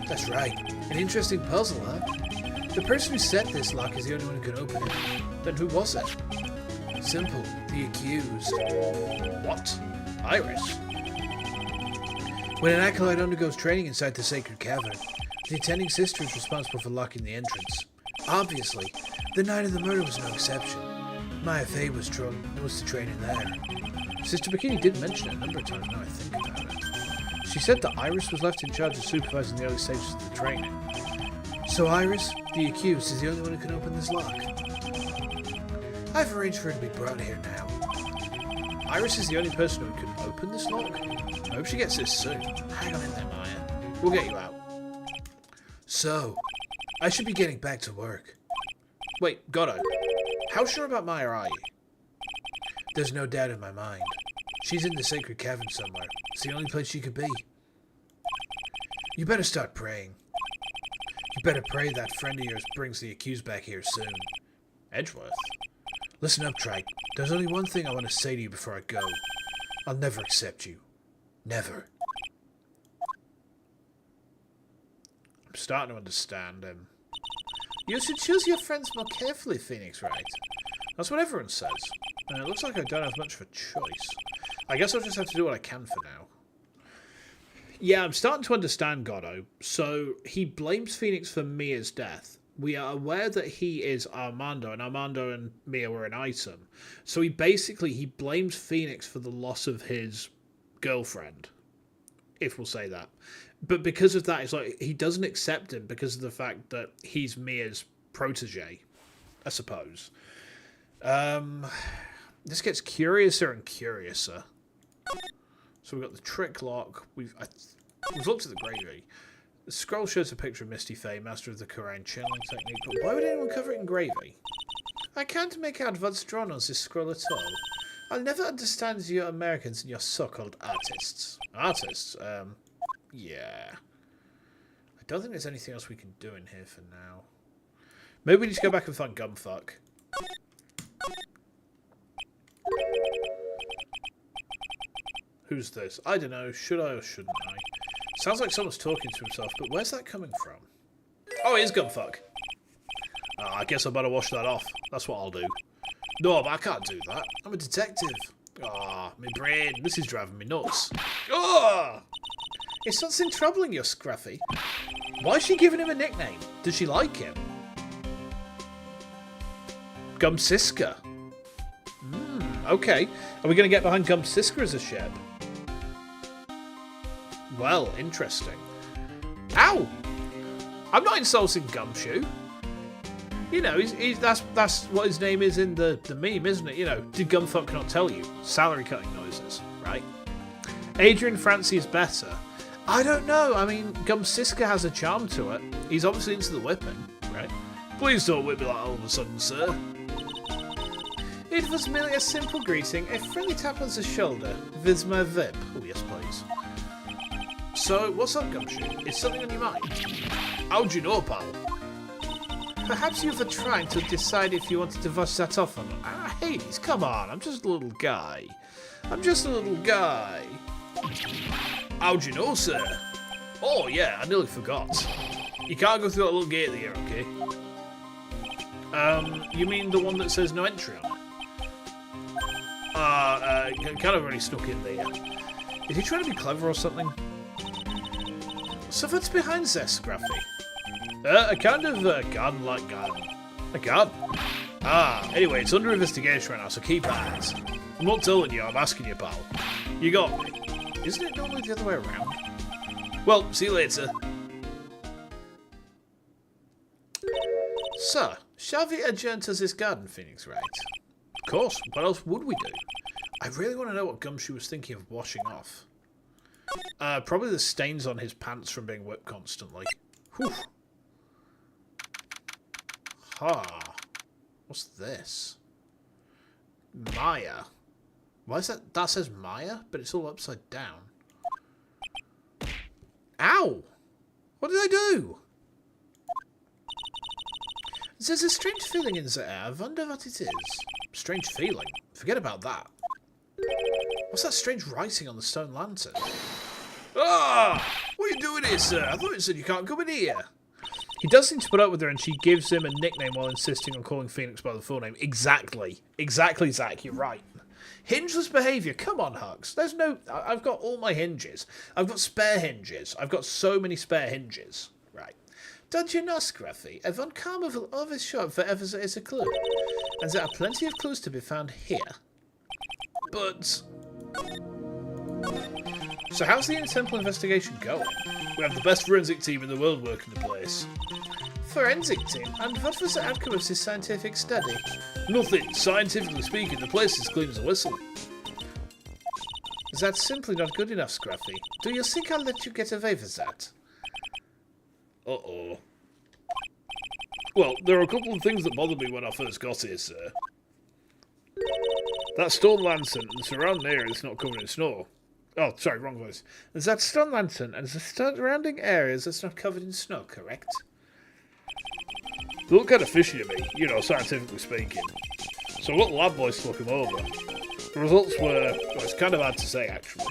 That's right. An interesting puzzle, huh? The person who set this lock is the only one who can open it. Then who was it? Simple. The accused. What? Iris? When an acolyte undergoes training inside the Sacred Cavern, the attending sister is responsible for locking the entrance. Obviously, the night of the murder was no exception. Maya Fey was to train in there. Sister Bikini did mention it a number of times now I think about it. She said that Iris was left in charge of supervising the early stages of the training. So Iris, the accused, is the only one who can open this lock. I've arranged for her to be brought here now. Iris is the only person who can open this lock? I hope she gets this soon. Hang on in there, Maya. We'll get you out. So, I should be getting back to work. Wait, Goddo. How sure about Maya are you? There's no doubt in my mind. She's in the Sacred Cavern somewhere. It's the only place she could be. You better start praying. You better pray that friend of yours brings the accused back here soon. Edgeworth? Listen up, Trite. There's only one thing I want to say to you before I go. I'll never accept you. Never. I'm starting to understand him. You should choose your friends more carefully, Phoenix, right? That's what everyone says. And it looks like I don't have much of a choice. I guess I'll just have to do what I can for now. Yeah, I'm starting to understand Goddo. So, he blames Phoenix for Mia's death. We are aware that he is Armando, and Armando and Mia were an item. So he blames Phoenix for the loss of his girlfriend. If we'll say that. But because of that, it's like, he doesn't accept him because of the fact that he's Mia's protege, I suppose. This gets curiouser and curiouser. So we've got the trick lock. We've looked at the gravy. The scroll shows a picture of Misty Faye, master of the Quran channeling technique, but why would anyone cover it in gravy? I can't make out what's drawn on this scroll at all. I'll never understand you Americans and your so-called artists. Artists? Yeah. I don't think there's anything else we can do in here for now. Maybe we need to go back and find Gumfuck. Who's this? I don't know. Should I or shouldn't I? Sounds like someone's talking to himself, but where's that coming from? Oh, it is Gumfuck. I guess I better wash that off. That's what I'll do. No, but I can't do that. I'm a detective. Ah, my brain. This is driving me nuts. Ah! Is something troubling you, Scruffy? Why is she giving him a nickname? Does she like him? Gumsiska. Okay. Are we going to get behind Gumsiska as a ship? Well, interesting. Ow! I'm not insulting Gumshoe. You know, that's what his name is in the meme, isn't it? You know, did Gumfuck not tell you? Salary cutting noises, right? Adrian Francie is better. I don't know. I mean, Gumsiska has a charm to it. He's obviously into the whipping, right? Please don't whip me like all of a sudden, sir. It was merely a simple greeting, a friendly tap on the shoulder. Viz my vip. Oh, yes, please. So, what's up, Gumshoe? Is something on your mind? How'd you know, pal? Perhaps you were trying to decide if you wanted to wash that off or not. Ah, Hades, come on. I'm just a little guy. I'm just a little guy. How'd you know, sir? Oh, yeah, I nearly forgot. You can't go through that little gate there, okay? You mean the one that says no entry on it? Kind of already snuck in there. Is he trying to be clever or something? So what's behind this, Scruffy? A kind of garden-like garden. A garden? Ah, anyway, it's under investigation right now, so keep at it. I'm not telling you, I'm asking you, pal. You got me. Isn't it normally the other way around? Well, see you later. So, shall we adjourn to this garden, Phoenix, right? Of course, what else would we do? I really want to know what Gumshoe was thinking of washing off. Probably the stains on his pants from being whipped constantly. Whew. Ha. What's this? Maya. Why is that? That says Maya, but it's all upside down. Ow! What did I do? There's a strange feeling in the air. I wonder what it is. Strange feeling? Forget about that. What's that strange writing on the stone lantern? Ah! What are you doing here, sir? I thought it said you can't come in here. He does seem to put up with her, and she gives him a nickname while insisting on calling Phoenix by the full name. Exactly. Exactly, Zach. You're right. Hingeless behaviour. Come on, Hux. There's no... I've got all my hinges. I've got spare hinges. I've got so many spare hinges. Right. Don't you know, Scruffy? A Von Karma will always show up wherever there is a clue. And there are plenty of clues to be found here. But... So how's the Temple investigation going? We have the best forensic team in the world working the place. Forensic team? And what was the outcome of this scientific study? Nothing. Scientifically speaking, the place is clean as a whistle. That's simply not good enough, Scruffy. Do you think I'll let you get away with that? Uh-oh. Well, there are a couple of things that bothered me when I first got here, sir. That stone lantern and the surrounding area is not covered in snow. Oh, sorry, wrong voice. There's that stone lantern and the surrounding areas that's not covered in snow, correct? They look kind of fishy to me, you know, scientifically speaking. So I got the lab boys to look them over. The results were... well, it's kind of hard to say, actually.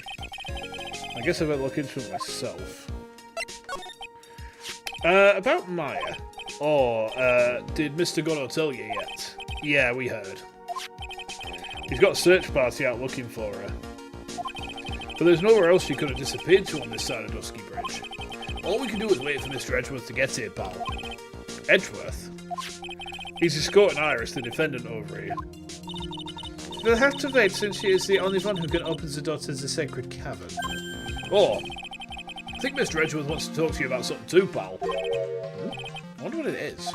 I guess I better look into it myself. About Maya. Oh, did Mr. Gunno tell you yet? Yeah, we heard. He's got a search party out looking for her. But there's nowhere else she could have disappeared to on this side of Dusky Bridge. All we can do is wait for Mr. Edgeworth to get here, pal. Edgeworth? He's escorting Iris, the defendant, over here. We'll have to wait since she is the only one who can open the door to the sacred cavern. Oh, I think Mr. Edgeworth wants to talk to you about something too, pal. I wonder what it is.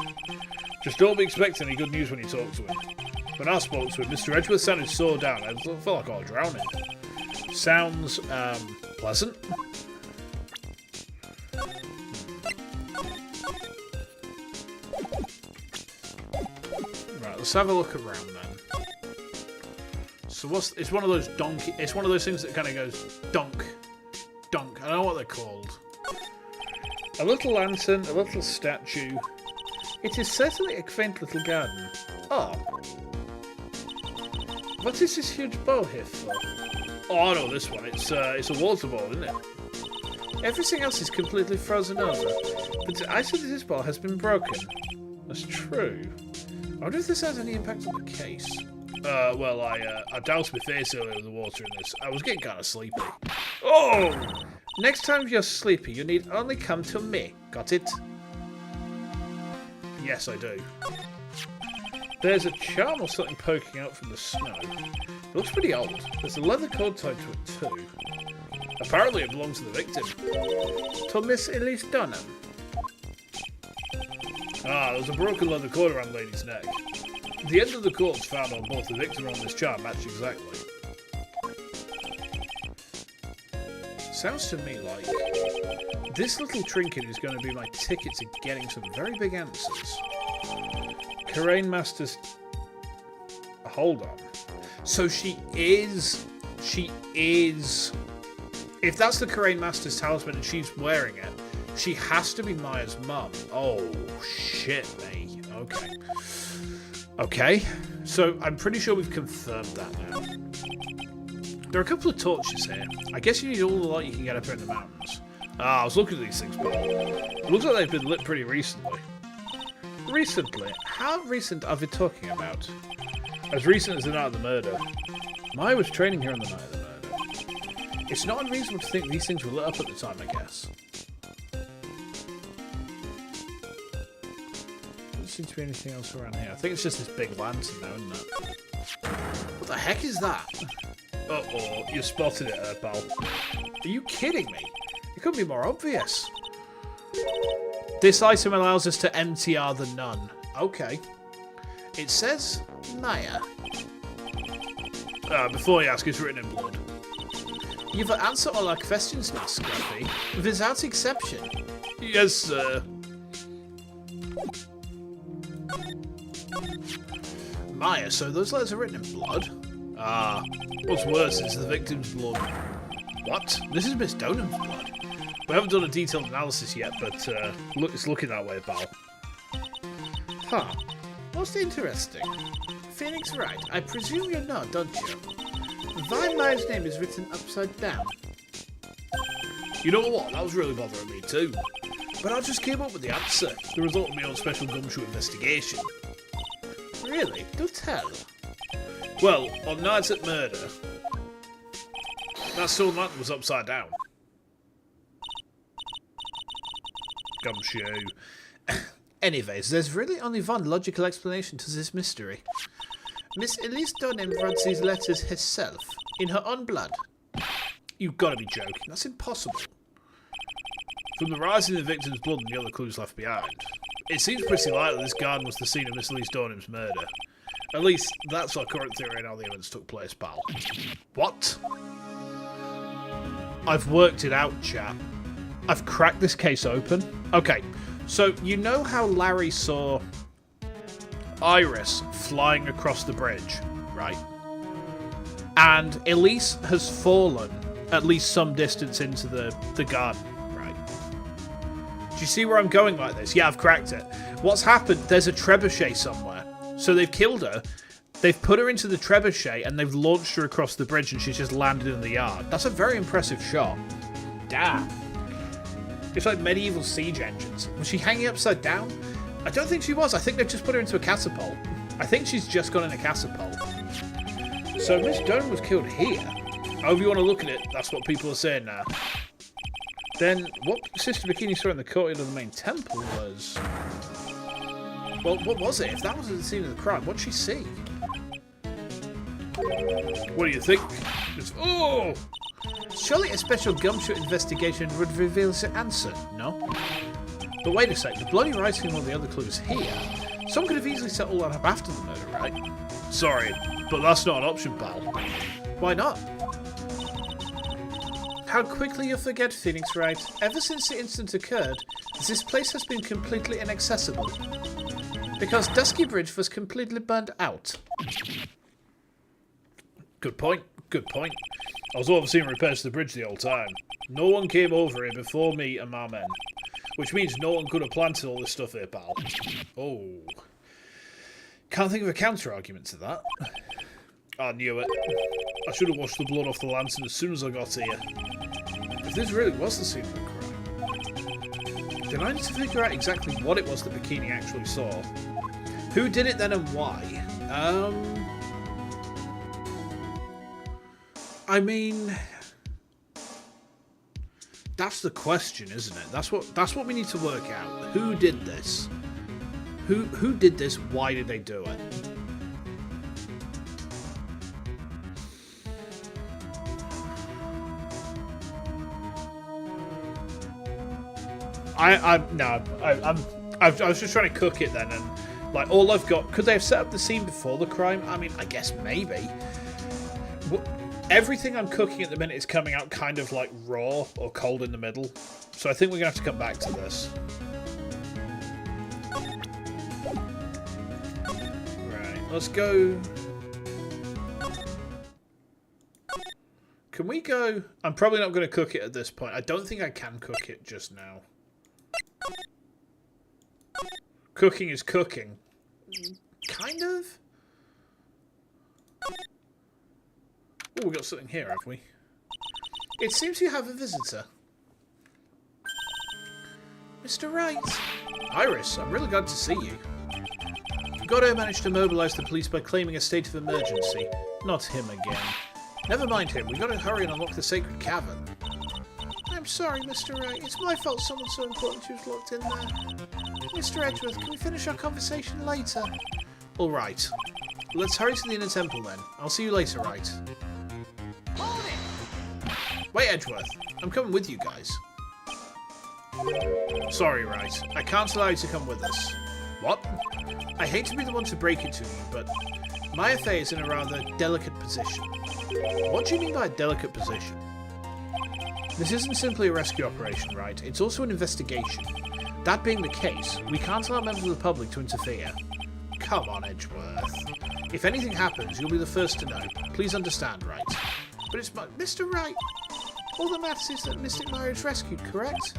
Just don't be expecting any good news when you talk to him. When I spoke to him, Mr. Edgeworth sounded so down, I felt like I was drowning. Sounds pleasant. Right, let's have a look around then. So it's one of those donkey, it's one of those things that kind of goes donk, donk. I don't know what they're called. A little lantern, a little statue. It is certainly a quaint little garden. Oh. What is this huge bowl here for? Oh, I know this one. It's a water ball, isn't it? Everything else is completely frozen over, but the ice of this ball has been broken. That's true. I wonder if this has any impact on the case. Well, I doused my face earlier with the water in this. I was getting kind of sleepy. Oh! Next time you're sleepy, you need only come to me. Got it? Yes, I do. There's a charm or something poking out from the snow. It looks pretty old. There's a leather cord tied to it too. Apparently it belongs to the victim. To Miss Elise Dunham. Ah, there's a broken leather cord around the lady's neck. The end of the cord's found on both the victim and on this charm match exactly. Sounds to me like this little trinket is going to be my ticket to getting some very big answers. Karain Masters... Hold on. So she is... If that's the Karain Masters talisman and she's wearing it, she has to be Maya's mum. Oh, shit, me. Okay. Okay. So I'm pretty sure we've confirmed that now. There are a couple of torches here. I guess you need all the light you can get up here in the mountains. Ah, I was looking at these things, but it looks like they've been lit pretty recently. Recently? How recent are we talking about? As recent as the night of the murder. Maya was training here on the night of the murder. It's not unreasonable to think these things were lit up at the time, I guess. Doesn't seem to be anything else around here. I think it's just this big lantern now, isn't it? What the heck is that? Uh-oh, you spotted it, pal. Are you kidding me? It couldn't be more obvious. This item allows us to MTR the nun. Okay. It says Maya. Before you ask, it's written in blood. You've answered all our questions now, Scruffy. Without exception. Yes, sir. Maya, so those letters are written in blood? Ah, what's worse is the victim's blood. What? This is Miss Donham's blood. We haven't done a detailed analysis yet, but look, it's looking that way, pal. Huh. Most interesting. Phoenix right. I presume you know, don't you? Why Maya's name is written upside down. You know what? That was really bothering me too. But I just came up with the answer. The result of my own special gumshoe investigation. Really? Do tell. Well, on nights at murder, that stone lantern was upside down. Gumshoe. Anyways, there's really only one logical explanation to this mystery. Miss Elise Dunham wrote these letters herself, in her own blood. You've got to be joking. That's impossible. From the rise in the victim's blood and the other clues left behind, it seems pretty likely this garden was the scene of Miss Elise Dunham's murder. At least, that's our current theory on how the events took place, pal. What? I've worked it out, chat. I've cracked this case open. Okay, so you know how Larry saw Iris flying across the bridge, right? And Elise has fallen at least some distance into the garden, right? Do you see where I'm going like this? Yeah, I've cracked it. What's happened, there's a trebuchet somewhere. So they've killed her, they've put her into the trebuchet, and they've launched her across the bridge, and she's just landed in the yard. That's a very impressive shot. Damn. It's like medieval siege engines. Was she hanging upside down? I don't think she was. I think they've just put her into a catapult. I think she's just gone in a catapult. So Miss Dunham was killed here. However you want to look at it, that's what people are saying now. Then what Sister Bikini saw in the courtyard of the main temple was... Well, what was it? If that was the scene of the crime, what'd she see? What do you think? Oh! Surely a special gumshoe investigation would reveal the answer, no? But wait a sec, the bloody writing and all the other clues here. Someone could have easily set all that up after the murder, right? Sorry, but that's not an option, pal. Why not? How quickly you forget, Phoenix Wright. Ever since the incident occurred, this place has been completely inaccessible. Because Dusky Bridge was completely burned out. Good point, good point. I was overseeing repairs to the bridge the whole time. No one came over here before me and my men. Which means no one could have planted all this stuff here, pal. Oh. Can't think of a counter-argument to that. I knew it. I should have washed the blood off the lantern as soon as I got here. If this really was the scene of the crime, then I need to figure out exactly what it was that Bikini actually saw. Who did it then and why? I mean, that's the question, isn't it? That's what we need to work out. Who did this? Who did this? Why did they do it? I was just trying to cook it then, and like all I've got. Could they have set up the scene before the crime? I mean, I guess maybe. Everything I'm cooking at the minute is coming out kind of like raw or cold in the middle, so I think we're gonna have to come back to this. Right, let's go. Can we go? I'm probably not going to cook it at this point. I don't think I can cook it just now. Cooking is cooking. Kind of? Oh, we got something here, have we? It seems you have a visitor. Mr. Wright. Iris, I'm really glad to see you. Godot managed to mobilize the police by claiming a state of emergency. Not him again. Never mind him, we gotta hurry and unlock the sacred cavern. I'm sorry, Mr. Wright. It's my fault someone so important was locked in there. Mr. Edgeworth, can we finish our conversation later? Alright. Let's hurry to the inner temple then. I'll see you later, Wright. Wait, Edgeworth. I'm coming with you guys. Sorry, Wright. I can't allow you to come with us. What? I hate to be the one to break it to you, but my affair is in a rather delicate position. What do you mean by a delicate position? This isn't simply a rescue operation, right? It's also an investigation. That being the case, we can't allow members of the public to interfere. Come on, Edgeworth. If anything happens, you'll be the first to know. Please understand, right? But it's my... Mr. Wright! All that matters is that Mystic Mario is rescued, correct?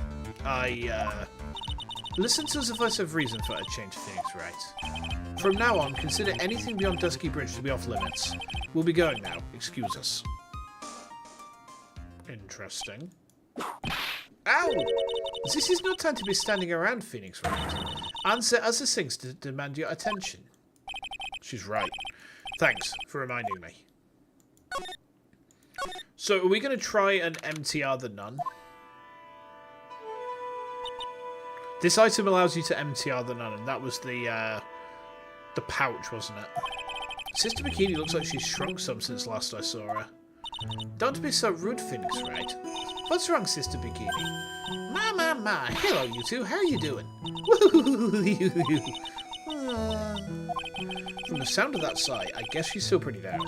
Listen to us if I have reason for a change of Phoenix, right? From now on, consider anything beyond Dusky Bridge to be off limits. We'll be going now. Excuse us. Interesting. Ow! This is no time to be standing around, Phoenix Wright. Answer as the things to demand your attention. She's right. Thanks for reminding me. So, are we going to try and MTR the nun? This item allows you to MTR the nun, and that was the pouch, wasn't it? Sister Bikini looks like she's shrunk some since last I saw her. Don't be so rude, Phoenix Wright. What's wrong, Sister Bikini? My. Hello, you two. How are you doing? From the sound of that sigh, I guess she's still pretty down.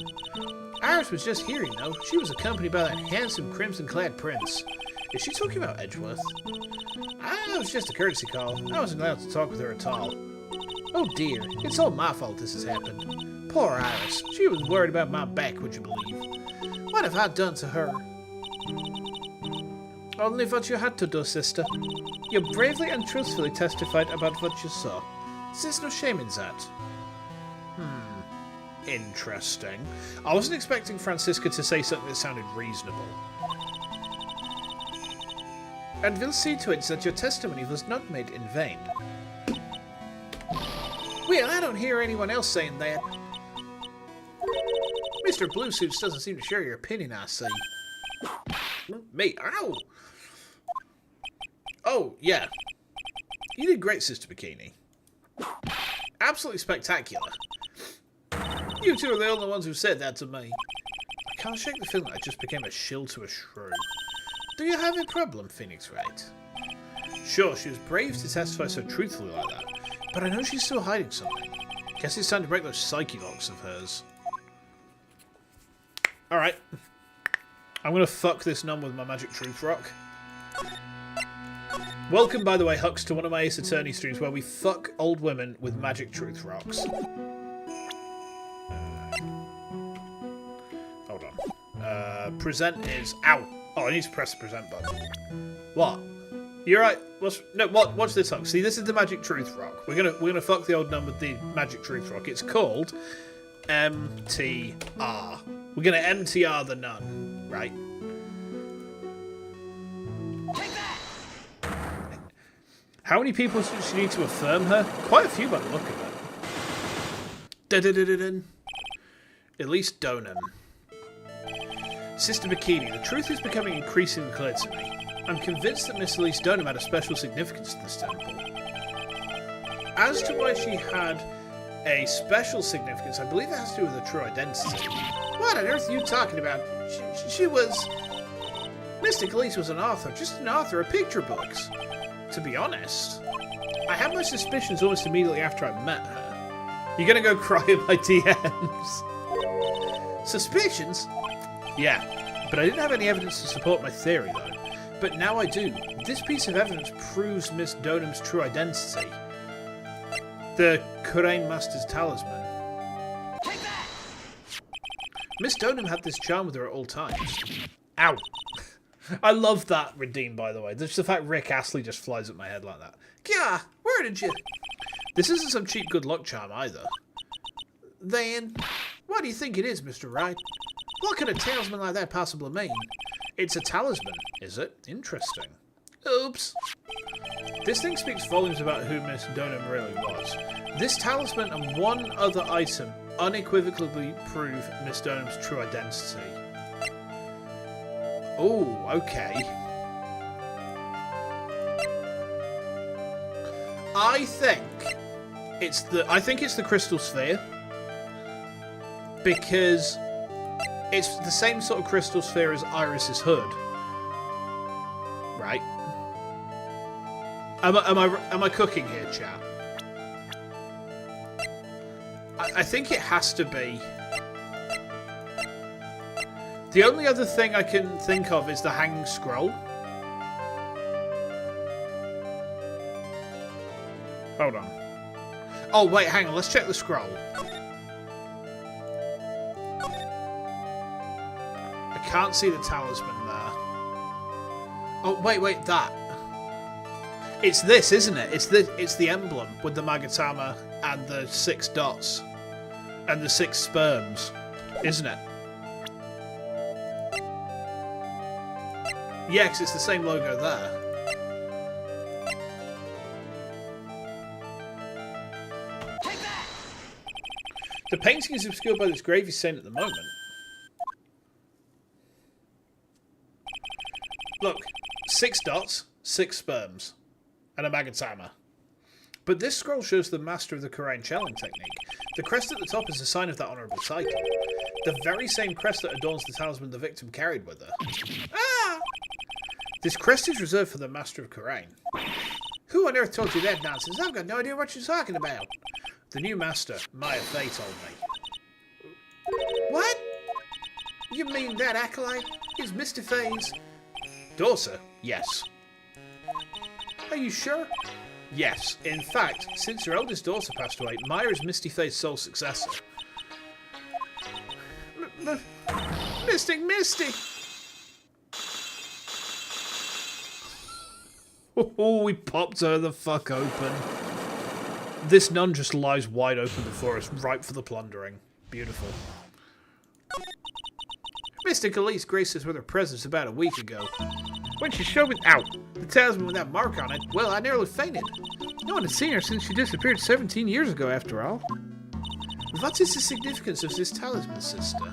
Iris was just here, you know. She was accompanied by that handsome crimson-clad prince. Is she talking about Edgeworth? It was just a courtesy call. I wasn't allowed to talk with her at all. Oh dear, it's all my fault this has happened. Poor Iris. She was worried about my back, would you believe? What have I done to her? Only what you had to do, sister. You bravely and truthfully testified about what you saw. There's no shame in that. Interesting. I wasn't expecting Francisca to say something that sounded reasonable. And we'll see to it that your testimony was not made in vain. Well, I don't hear anyone else saying that. Mr. Bluesuits doesn't seem to share your opinion, I see. Me? Ow! Oh, yeah. You did great, Sister Bikini. Absolutely spectacular. You two are the only ones who said that to me. I can't shake the feeling I just became a shill to a shrew. Do you have a problem, Phoenix Wright? Sure, she was brave to testify so truthfully like that, but I know she's still hiding something. Guess it's time to break those psyche locks of hers. Alright. I'm going to fuck this nun with my magic truth rock. Welcome, by the way, Hux, to one of my Ace Attorney streams where we fuck old women with magic truth rocks. Hold on. Present is... Ow! Oh, I need to press the present button. What? You're right. Watch this, Hux. See, this is the magic truth rock. We're gonna fuck the old nun with the magic truth rock. It's called MTR. We're gonna MTR the nun, right? Take that! How many people does she need to affirm her? Quite a few by the look of it. Elise Donham. Sister Bikini, the truth is becoming increasingly clear to me. I'm convinced that Miss Elise Donham had a special significance to this temple. As to why she had a special significance, I believe it has to do with her true identity. What on earth are you talking about? She was... Mystic Elise was an author, just an author of picture books. To be honest, I had my suspicions almost immediately after I met her. You're gonna go cry in my DMs. Suspicions? Yeah, but I didn't have any evidence to support my theory, though. But now I do. This piece of evidence proves Miss Donham's true identity. The Kurain Master's talisman. Take that! Miss Donham had this charm with her at all times. Ow! I love that redeem, by the way. Just the fact Rick Astley just flies at my head like that. Yeah, where did you... This isn't some cheap good luck charm, either. Then, what do you think it is, Mr. Wright? What could a talisman like that possibly mean? It's a talisman, is it? Interesting. Oops. This thing speaks volumes about who Miss Donham really was. This talisman and one other item unequivocally prove Miss Donham's true identity. Oh, okay. I think it's the crystal sphere, because it's the same sort of crystal sphere as Iris's hood, right? Am I cooking here, chat? I think it has to be. The only other thing I can think of is the Hanging Scroll. Hold on. Oh, wait, hang on. Let's check the scroll. I can't see the talisman there. Oh, wait, that. It's this, isn't it? It's the emblem with the Magatama and the 6 dots. And the 6 sperms. Isn't it? Yeah, 'cause it's the same logo there. Take that! The painting is obscured by this gravy stain at the moment. Look, 6 dots, 6 sperms, and a Magatama. But this scroll shows the master of the Kurain channeling technique. The crest at the top is a sign of that honourable cycle. The very same crest that adorns the talisman the victim carried with her. Ah! This crest is reserved for the master of Kurain. Who on earth told you that nonsense? I've got no idea what you're talking about. The new master, Maya Fey, told me. What? You mean that acolyte is Mr. Fey's daughter? Yes. Are you sure? Yes. In fact, since her eldest daughter passed away, Maya is Misty Fey's sole successor. Mystic Misty! Oh, we popped her the fuck open. This nun just lies wide open before us, ripe for the plundering. Beautiful. Mystic Elise graced us with her presence about a week ago. When she showed me the talisman with that mark on it, well, I nearly fainted. No one had seen her since she disappeared 17 years ago, after all. What is the significance of this talisman, sister?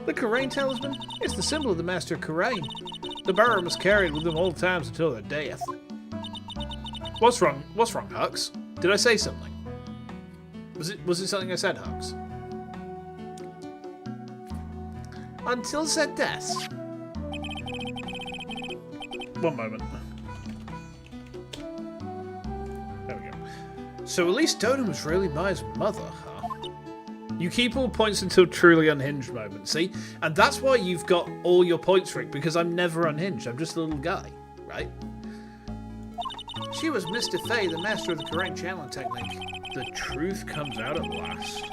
The Kurain talisman? It's the symbol of the master Kurain. The bearer must carry it with them all times until their death. What's wrong? What's wrong, Hux? Did I say something? Was it something I said, Hux? Until their death. One moment. There we go. So Elise Donham was really Maya's mother, huh? You keep all points until truly unhinged moment, see? And that's why you've got all your points, Rick, because I'm never unhinged. I'm just a little guy, right? She was Mr. Fay, the master of the correct channeling technique. The truth comes out at last.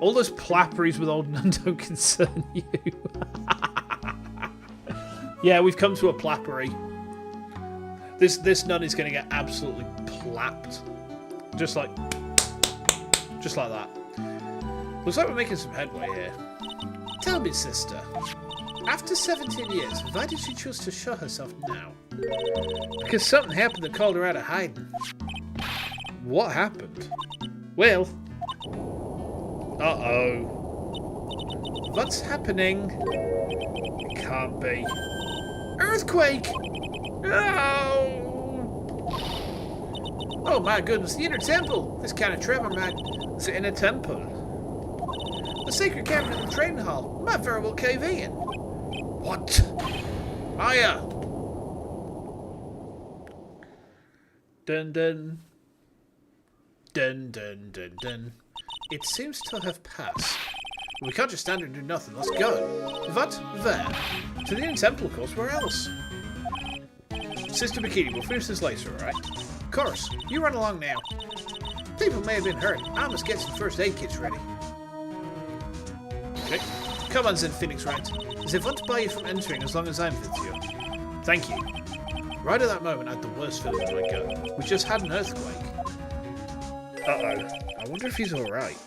All those plapperies with old nun don't concern you. Yeah, we've come to a plappery. This nun is going to get absolutely plapped. Just like that. Looks like we're making some headway here. Tell me, sister. After 17 years, why did she choose to show herself now? Because something happened that called her out of hiding. What happened? Well... Uh-oh. What's happening? It can't be. Earthquake! Oh! Oh my goodness, the inner temple! This kind of tremor might... The inner temple? The sacred cavern in the training hall might very well cave in. What? Maya! Dun dun. Dun dun dun dun. It seems to have passed. We can't just stand here and do nothing. Let's go. What? Where? To the inner temple, of course. Where else? Sister Bikini, we'll finish this later, alright? Of course. You run along now. People may have been hurt. I must get some first aid kits ready. Okay. Come on, Zen Phoenix, right? As if I want to buy you from entering as long as I'm with you. Thank you. Right at that moment, I had the worst feeling in my gut. We just had an earthquake. Uh-oh. I wonder if he's alright.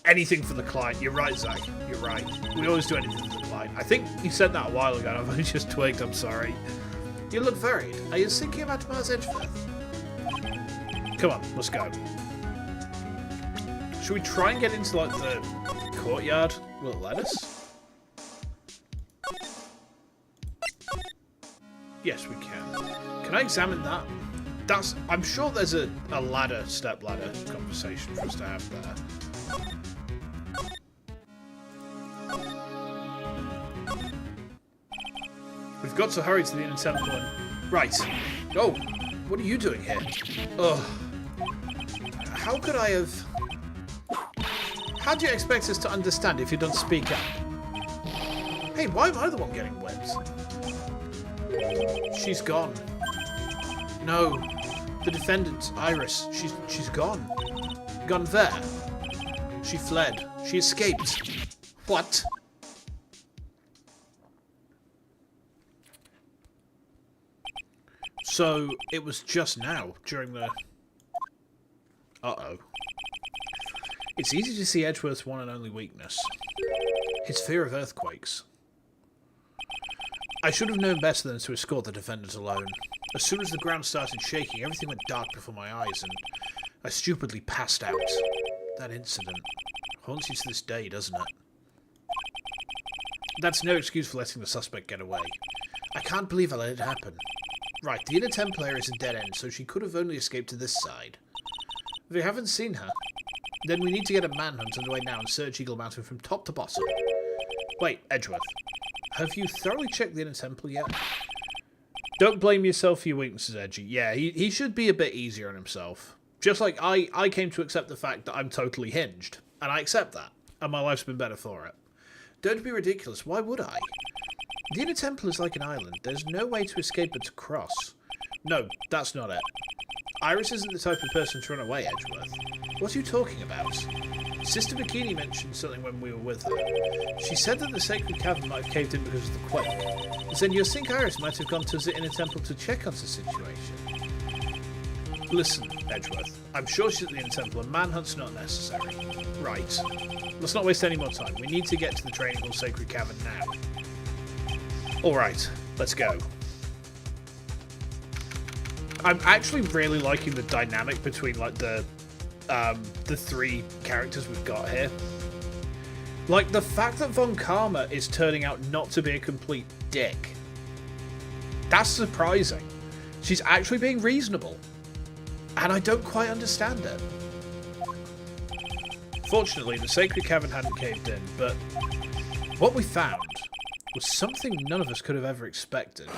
Anything for the client. You're right, Zach. You're right. We always do anything for the client. I think you said that a while ago. I've only just twigged. I'm sorry. You look worried. Are you thinking about Mars Edgeworth? Come on, let's go. Should we try and get into, like, the courtyard? Will it let us? Yes, we can. Can I examine that? I'm sure there's a ladder, step ladder conversation for us to have there. We've got to hurry to the inner temple and... Right. Oh, what are you doing here? Ugh. How could I have... How do you expect us to understand if you don't speak up? Hey, why am I the one getting whipped? She's gone. No. The defendant, Iris, she's gone. Gone there. She fled. She escaped. What? So, it was just now, during the... Uh-oh. It's easy to see Edgeworth's one and only weakness. His fear of earthquakes. I should have known better than to escort the defendant alone. As soon as the ground started shaking, everything went dark before my eyes, and I stupidly passed out. That incident haunts you to this day, doesn't it? That's no excuse for letting the suspect get away. I can't believe I let it happen. Right, the inner temple area is a dead end, so she could have only escaped to this side. If we haven't seen her, then we need to get a manhunt underway now and search Eagle Mountain from top to bottom. Wait, Edgeworth. Have you thoroughly checked the inner temple yet? Don't blame yourself for your weaknesses, Edgy. Yeah, he should be a bit easier on himself. Just like I came to accept the fact that I'm totally hinged. And I accept that. And my life's been better for it. Don't be ridiculous. Why would I? The inner temple is like an island. There's no way to escape but to cross. No, that's not it. Iris isn't the type of person to run away, Edgeworth. What are you talking about? Sister Bikini mentioned something when we were with her. She said that the sacred cavern might have caved in because of the quake. Then you think Iris might have gone to the inner temple to check on the situation. Listen, Edgeworth. I'm sure she's at the inner temple and manhunt's not necessary. Right. Let's not waste any more time. We need to get to the training hall sacred cavern now. Alright, let's go. I'm actually really liking the dynamic between, like, the three characters we've got here. Like, the fact that Von Karma is turning out not to be a complete dick. That's surprising. She's actually being reasonable. And I don't quite understand it. Fortunately, the sacred cavern hadn't caved in, but what we found was something none of us could have ever expected.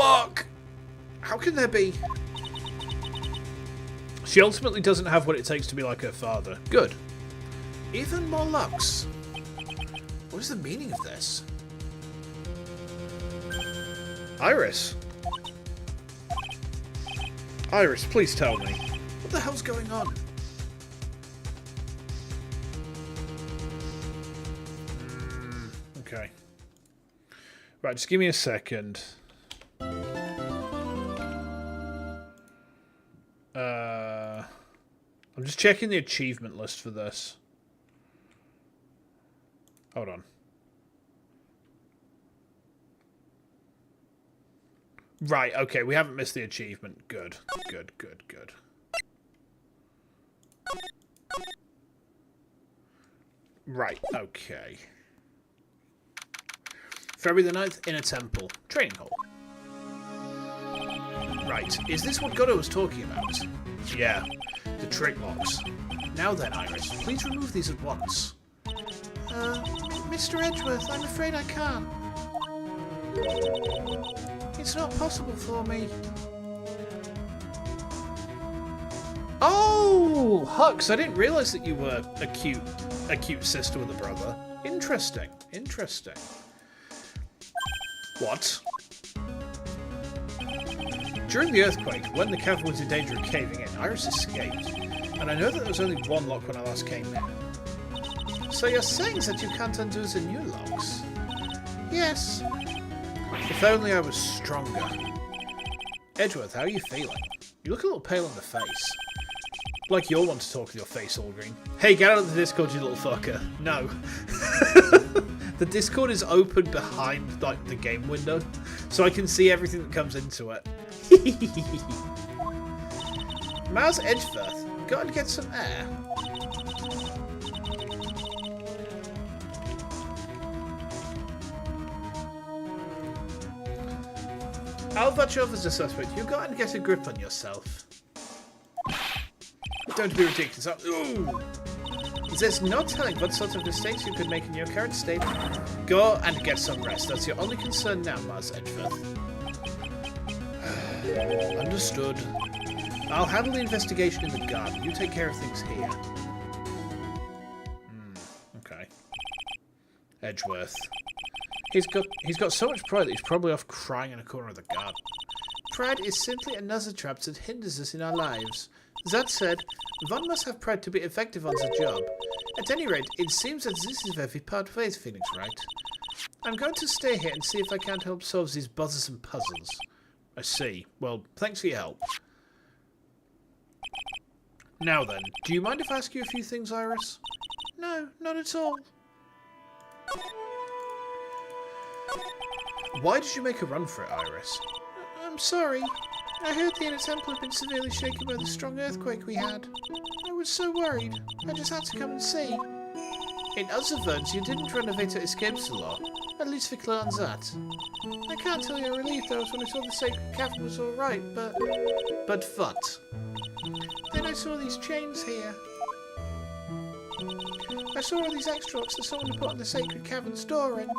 luck! How can there be... She ultimately doesn't have what it takes to be like her father. Good. Even more lucks. What is the meaning of this? Iris? Iris, please tell me. What the hell's going on? Okay. Right, just give me a second. I'm just checking the achievement list for this. Hold on. Right, okay, we haven't missed the achievement. Good, good, good, good. Right, okay. February the 9th, in a temple. Training hall. Right, is this what Goddo was talking about? Yeah, the trick locks. Now then, Iris, please remove these at once. Mr. Edgeworth, I'm afraid I can't. It's not possible for me. Oh, Hux, I didn't realise that you were a cute sister with a brother. Interesting, interesting. What? During the earthquake, when the cavern was in danger of caving in, Iris escaped. And I know that there was only one lock when I last came here. So you're saying that you can't undo the new locks? Yes. If only I was stronger. Edgeworth, how are you feeling? You look a little pale in the face. Like you'll want to talk with your face all green. Hey, get out of the Discord, you little fucker. No. The Discord is open behind like the game window, so I can see everything that comes into it. Miles Edgeworth, go and get some air. I'll watch over the suspect. You go and get a grip on yourself. Don't be ridiculous. Ooh. There's no telling what sort of mistakes you could make in your current state. Go and get some rest. That's your only concern now, Mars Edgeworth. Understood. I'll handle the investigation in the garden. You take care of things here. Okay. Edgeworth. He's got so much pride that he's probably off crying in a corner of the garden. Pride is simply another trap that hinders us in our lives. That said, one must have pride to be effective on the job. At any rate, it seems that this is where we part ways, Phoenix, right? I'm going to stay here and see if I can't help solve these bothersome puzzles. I see. Well, thanks for your help. Now then, do you mind if I ask you a few things, Iris? No, not at all. Why did you make a run for it, Iris? I'm sorry. I heard the inner temple had been severely shaken by the strong earthquake we had. I was so worried. I just had to come and see. In other words, you didn't renovate or escape the law. At least we're clear on that. I can't tell you how relieved I was when I saw the sacred cavern was alright, but... But what? Then I saw these chains here. I saw all these extra locks that someone had put on the sacred cavern's door and...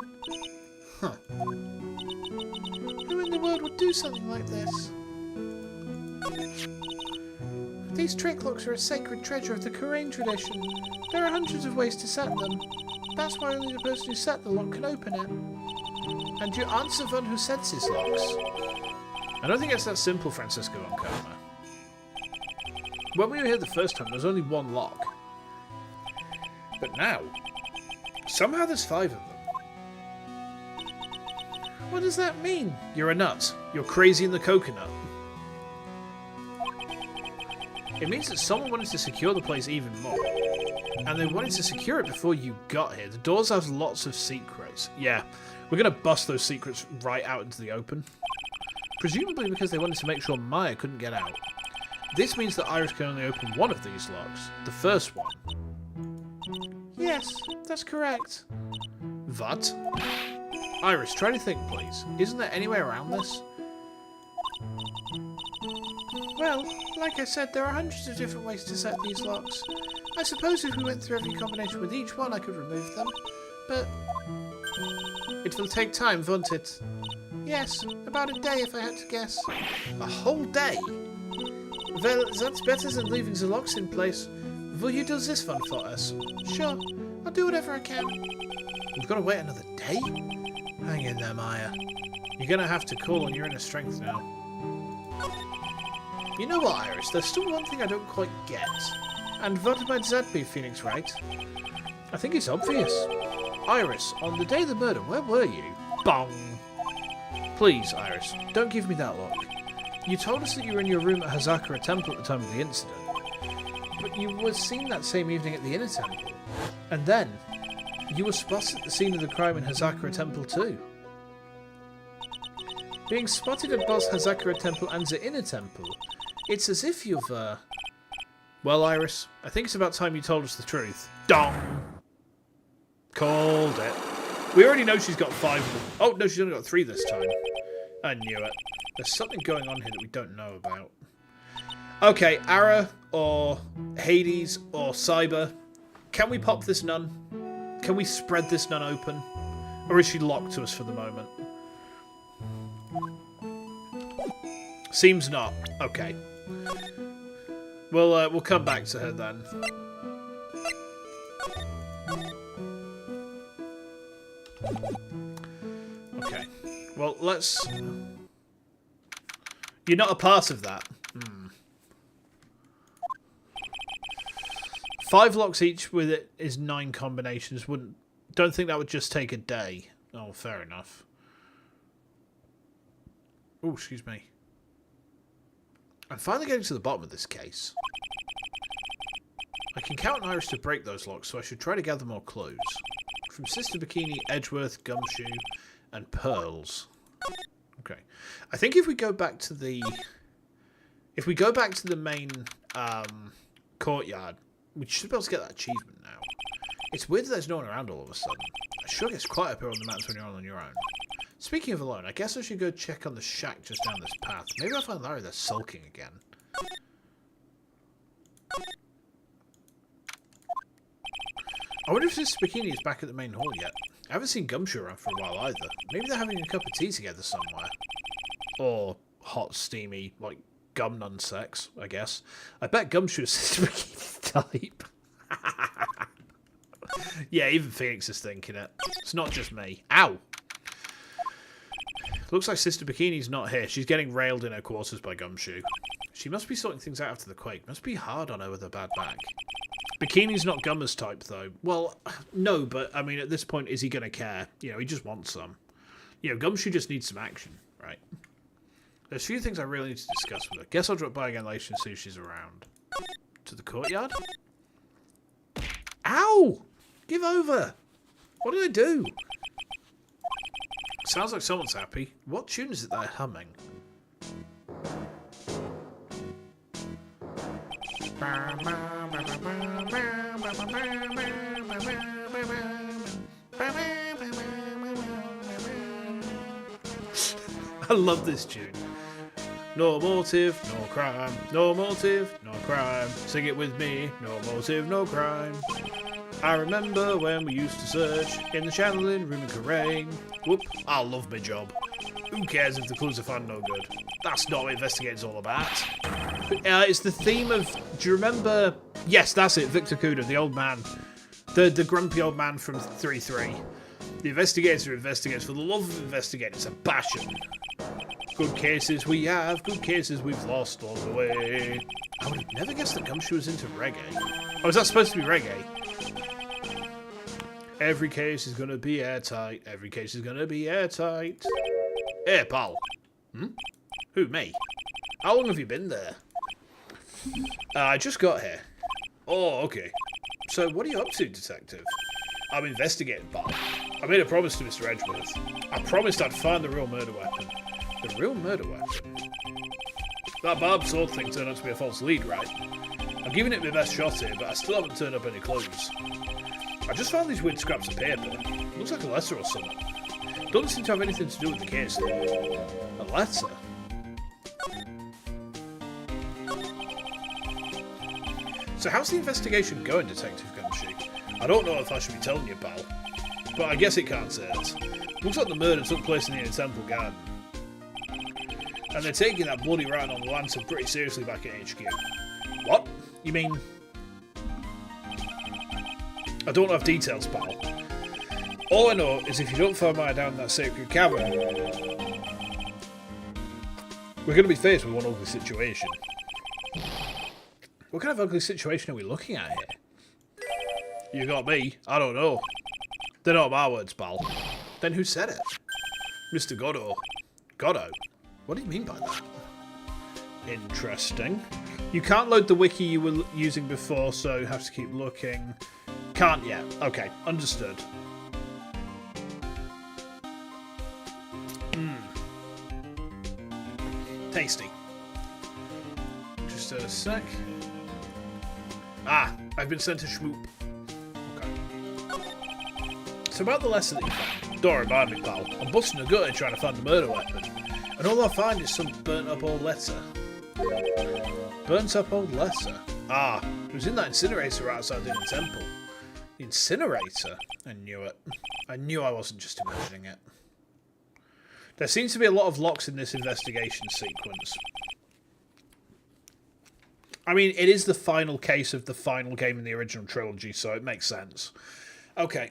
Huh. Who in the world would do something like this? These trick locks are a sacred treasure of the Kurumi tradition. There are hundreds of ways to set them. That's why only the person who set the lock can open it. And you aren't the one who sets these locks. I don't think it's that simple, Francisco von Karma. When we were here the first time, there was only one lock. But now, somehow there's 5 of them. What does that mean? You're a nut. You're crazy in the coconut. It means that someone wanted to secure the place even more. And they wanted to secure it before you got here. The doors have lots of secrets. Yeah, we're going to bust those secrets right out into the open. Presumably because they wanted to make sure Maya couldn't get out. This means that Iris can only open one of these locks. The first one. Yes, that's correct. What? Iris, try to think, please. Isn't there any way around this? Well, like I said, there are hundreds of different ways to set these locks. I suppose if we went through every combination with each one, I could remove them. But... it will take time, won't it? Yes, about a day if I had to guess. A whole day? Well, that's better than leaving the locks in place. Will you do this one for us? Sure, I'll do whatever I can. We've got to wait another day? Hang in there, Maya. You're going to have to call on your inner strength now. You know what, Iris? There's still one thing I don't quite get. And what might that be, Phoenix Wright? I think it's obvious. Iris, on the day of the murder, where were you? Bong! Please, Iris, don't give me that look. You told us that you were in your room at Hazakura Temple at the time of the incident. But you were seen that same evening at the Inner Temple. And then, you were spotted at the scene of the crime in Hazakura Temple too. Being spotted at both Hazakura Temple and the Inner Temple, it's as if you've, Well, Iris, I think it's about time you told us the truth. Dong! Called it. We already know she's got 5 of them. Oh, no, she's only got 3 this time. I knew it. There's something going on here that we don't know about. Okay, Ara, or Hades, or Cyber. Can we pop this nun? Can we spread this nun open? Or is she locked to us for the moment? Seems not. Okay. We'll come back to her then. Okay. Well, let's... You're not a part of that. 5 locks each with it is 9 combinations. Don't think that would just take a day. Oh, fair enough. Oh, excuse me. I'm finally getting to the bottom of this case. I can count on Iris to break those locks, so I should try to gather more clues. From Sister Bikini, Edgeworth, Gumshoe, and Pearls. Okay. I think if we go back to the... If we go back to the main courtyard, we should be able to get that achievement now. It's weird that there's no one around all of a sudden. I sure gets quiet up here on the mountains when you're on your own. Speaking of alone, I guess I should go check on the shack just down this path. Maybe I'll find Larry there sulking again. I wonder if Sister Bikini is back at the main hall yet. I haven't seen Gumshoe around for a while either. Maybe they're having a cup of tea together somewhere. Or hot, steamy, like, gum nun sex, I guess. I bet Gumshoe is Sister Bikini's type. Yeah, even Phoenix is thinking it. It's not just me. Ow! Looks like Sister Bikini's not here. She's getting railed in her quarters by Gumshoe. She must be sorting things out after the quake. Must be hard on her with her bad back. Bikini's not Gummer's type, though. Well, no, but, I mean, at this point, is he going to care? You know, he just wants some. You know, Gumshoe just needs some action, right? There's a few things I really need to discuss with her. Guess I'll drop by again later and see if she's around. To the courtyard? Ow! Give over! What did I do? Sounds like someone's happy. What tune is it they're humming? I love this tune. No motive, no crime. No motive, no crime. Sing it with me. No motive, no crime. I remember when we used to search in the channeling room in Karain. Whoop, I love my job. Who cares if the clues are found no good? That's not what investigating's all about. It's the theme of... Do you remember... Yes, that's it, Victor Kuda, the old man. The grumpy old man from 3-3. The investigator investigates for the love of investigating. It's a passion. Good cases we have, good cases we've lost along the way. I would have never guessed that Gumshoe was into reggae. Oh, is that supposed to be reggae? Every case is going to be airtight. Every case is going to be airtight. Hey, pal. Who, me? How long have you been there? I just got here. Oh, okay. So, what are you up to, detective? I'm investigating, pal. I made a promise to Mr. Edgeworth. I promised I'd find the real murder weapon. The real murder weapon? That barbed sword thing turned out to be a false lead, right? I'm giving it my best shot here, but I still haven't turned up any clues. I just found these weird scraps of paper. Looks like a letter or something. Doesn't seem to have anything to do with the case, though. A letter? So how's the investigation going, Detective Gumshoe? I don't know if I should be telling you, pal. But I guess it can't hurt. Looks like the murder took place in the Inner Temple Garden. And they're taking that bloody rat on the lantern pretty seriously back at HQ. What? You mean... I don't have details, pal. All I know is if you don't find Maya down in that sacred cavern, we're going to be faced with one ugly situation. What kind of ugly situation are we looking at here? You got me. I don't know. They're not my words, pal. Then who said it? Mr. Godot. Godot? What do you mean by that? Interesting. You can't load the wiki you were using before, so you have to keep looking. Can't yet. Okay, understood. Tasty. Just a sec. Ah, I've been sent to Schmoop. Okay. So about the lesson that you found. Don't remind me, pal. I'm busting a gut in trying to find the murder weapon. And all I find is some burnt up old letter. Burnt up old letter? Ah, it was in that incinerator outside the inner temple. The incinerator? I knew it. I knew I wasn't just imagining it. There seems to be a lot of locks in this investigation sequence. I mean, it is the final case of the final game in the original trilogy, so it makes sense. Okay.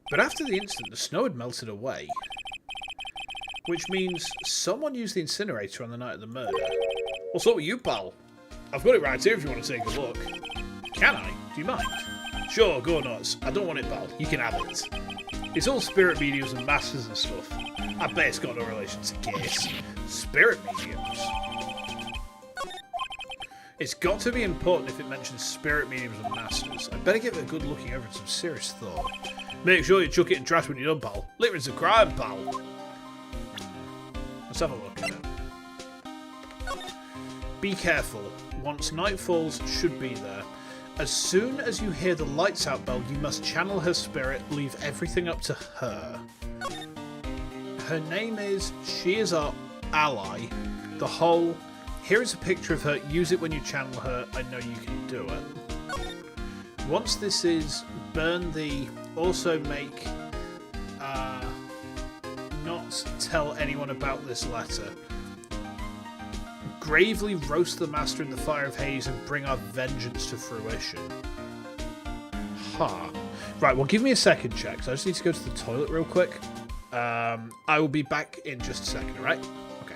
But after the incident, the snow had melted away. Which means someone used the incinerator on the night of the murder. What's up with you, pal? I've got it right here if you want to take a look. Can I? Do you mind? Sure, go nuts. I don't want it, pal. You can have it. It's all spirit mediums and masters and stuff. I bet it's got no relation to Case. Spirit mediums? It's got to be important if it mentions spirit mediums and masters. I better give it a good looking over and some serious thought. Make sure you chuck it in trash when you're done, pal. Littering's a crime, pal. Let's have a look at it. Be careful. Once night falls, should be there. As soon as you hear the lights out bell, you must channel her spirit, leave everything up to her. Her name is, she is our ally. The whole, here is a picture of her, use it when you channel her, I know you can do it. Once this is, burn the, also make, not tell anyone about this letter. Gravely roast the master in the fire of Hades and bring our vengeance to fruition. Ha. Right, well, give me a second, check. So I just need to go to the toilet real quick. I will be back in just a second, alright? Okay.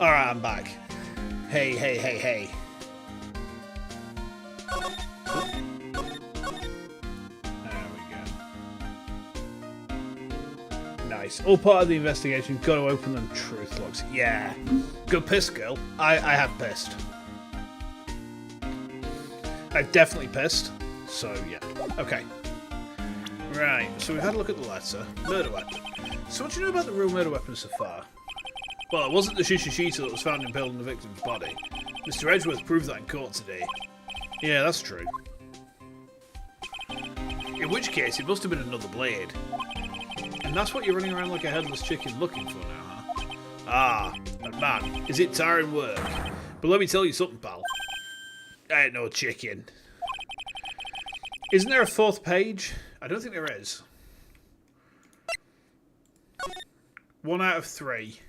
Alright, I'm back. Hey, hey, hey, hey. There we go. Nice. All part of the investigation. Got to open them truth looks. Yeah. Good piss, girl. I have pissed. I've definitely pissed. So, yeah. Okay. Right. So we've had a look at the letter. Murder weapon. So what do you know about the real murder weapon so far? Well, it wasn't the Shishishita that was found impaled on the victim's body. Mr. Edgeworth proved that in court today. Yeah, that's true. In which case, it must have been another blade. And that's what you're running around like a headless chicken looking for now, huh? Ah, and man, is it tiring work? But let me tell you something, pal. I ain't no chicken. Isn't there a fourth page? I don't think there is. 1 out of 3.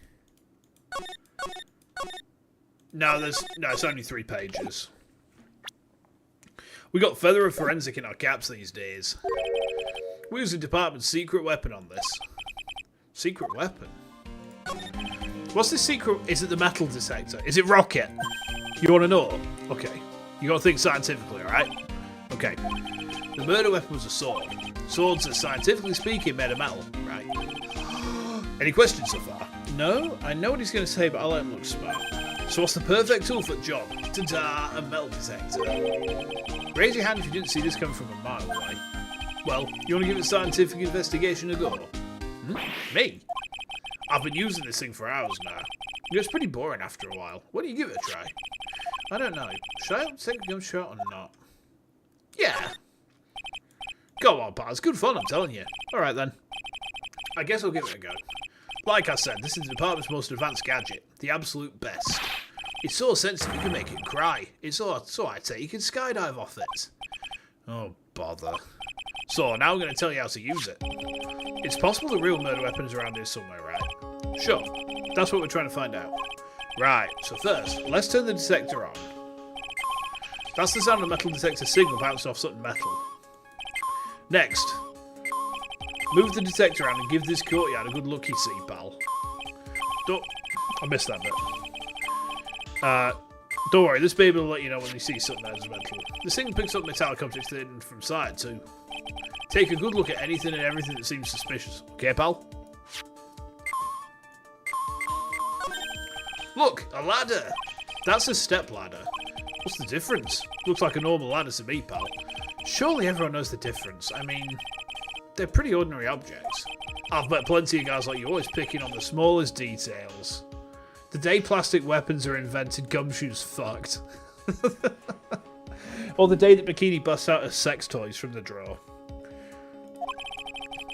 No, it's only 3 pages. We got Feather of Forensic in our caps these days. We use a department's secret weapon on this. Secret weapon? What's the secret? Is it the metal detector? Is it rocket? You want to know? Okay. You got to think scientifically, alright? Okay. The murder weapon was a sword. Swords are, scientifically speaking, made of metal, right? Any questions so far? No? I know what he's going to say, but I'll let him look smart. So what's the perfect tool for the job? Ta-da! A metal detector. Raise your hand if you didn't see this coming from a mile away. Well, you want to give a scientific investigation a go? Me? I've been using this thing for hours now. It's pretty boring after a while. Why don't you give it a try? I don't know. Should I take a gunshot or not? Yeah. Go on, pal. It's good fun, I'm telling you. Alright then. I guess I'll give it a go. Like I said, this is the department's most advanced gadget. The absolute best. It's so sensitive you can make it cry. It's so I'd say you can skydive off it. Oh, bother. So, now I'm going to tell you how to use it. It's possible the real murder weapon is around here somewhere, right? Sure. That's what we're trying to find out. Right, so first, let's turn the detector on. That's the sound of metal detector signal bouncing off something metal. Next, move the detector around and give this courtyard a good look, you see, pal. I missed that bit. Don't worry, this baby will let you know when you see something that's metal. This thing picks up metallic objects hidden from sight, too. Take a good look at anything and everything that seems suspicious. Okay, pal? Look, a ladder! That's a stepladder. What's the difference? Looks like a normal ladder to me, pal. Surely everyone knows the difference. I mean, they're pretty ordinary objects. I've met plenty of guys like you always picking on the smallest details. The day plastic weapons are invented, Gumshoe's fucked. Or the day that Bikini busts out her sex toys from the drawer.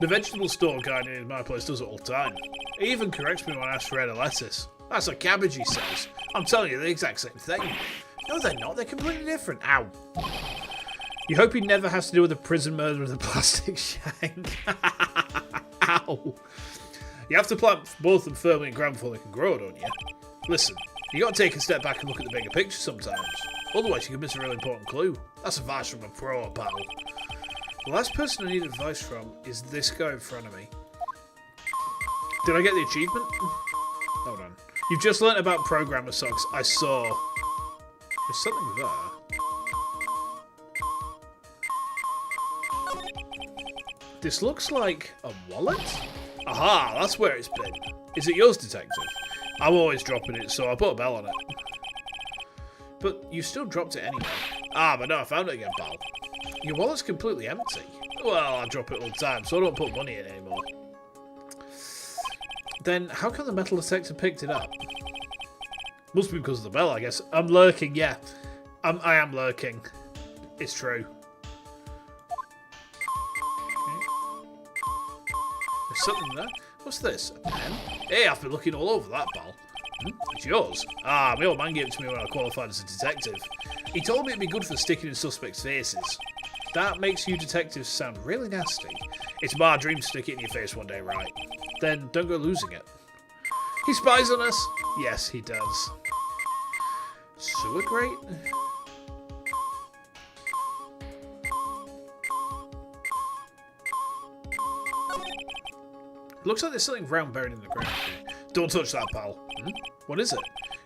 The vegetable store guy in my place does it all the time. He even corrects me when I ask for red lettuce. That's a cabbage, he says. I'm telling you, the exact same thing. No, they're not. They're completely different. Ow. You hope he never has to deal with a prison murder with a plastic shank. Ow. You have to plant both of them firmly in ground before they can grow, don't you? Listen, you got to take a step back and look at the bigger picture sometimes. Otherwise, you could miss a really important clue. That's advice from a pro, pal. The last person I need advice from is this guy in front of me. Did I get the achievement? Hold on. You've just learnt about programmer socks. I saw. There's something there. This looks like a wallet? Aha, that's where it's been. Is it yours, detective? I'm always dropping it, so I put a bell on it. But you still dropped it anyway. Ah, but no, I found it again, pal. Your wallet's completely empty. Well, I drop it all the time, so I don't put money in it anymore. Then, how come the metal detector picked it up? Must be because of the bell, I guess. I'm lurking, yeah. I am lurking. It's true. Okay. There's something there. What's this? A pen? Hey, I've been looking all over that, pal. It's yours. Ah, my old man gave it to me when I qualified as a detective. He told me it'd be good for sticking in suspects' faces. That makes you detectives sound really nasty. It's my dream to stick it in your face one day, right? Then don't go losing it. He spies on us? Yes, he does. Sewer grate? Looks like there's something brown buried in the ground here. Don't touch that, pal. What is it?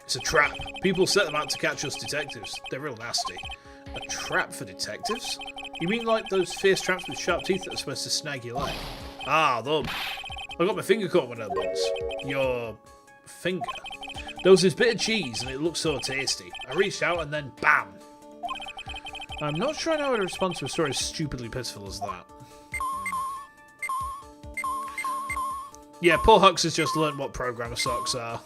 It's a trap. People set them out to catch us detectives. They're real nasty. A trap for detectives? You mean like those fierce traps with sharp teeth that are supposed to snag your leg? Ah, them. I got my finger caught one of them once. Your finger? There was this bit of cheese and it looked so tasty. I reached out and then BAM! I'm not sure I know how to respond to a story as stupidly pitiful as that. Yeah, poor Hux has just learned what programmer socks are.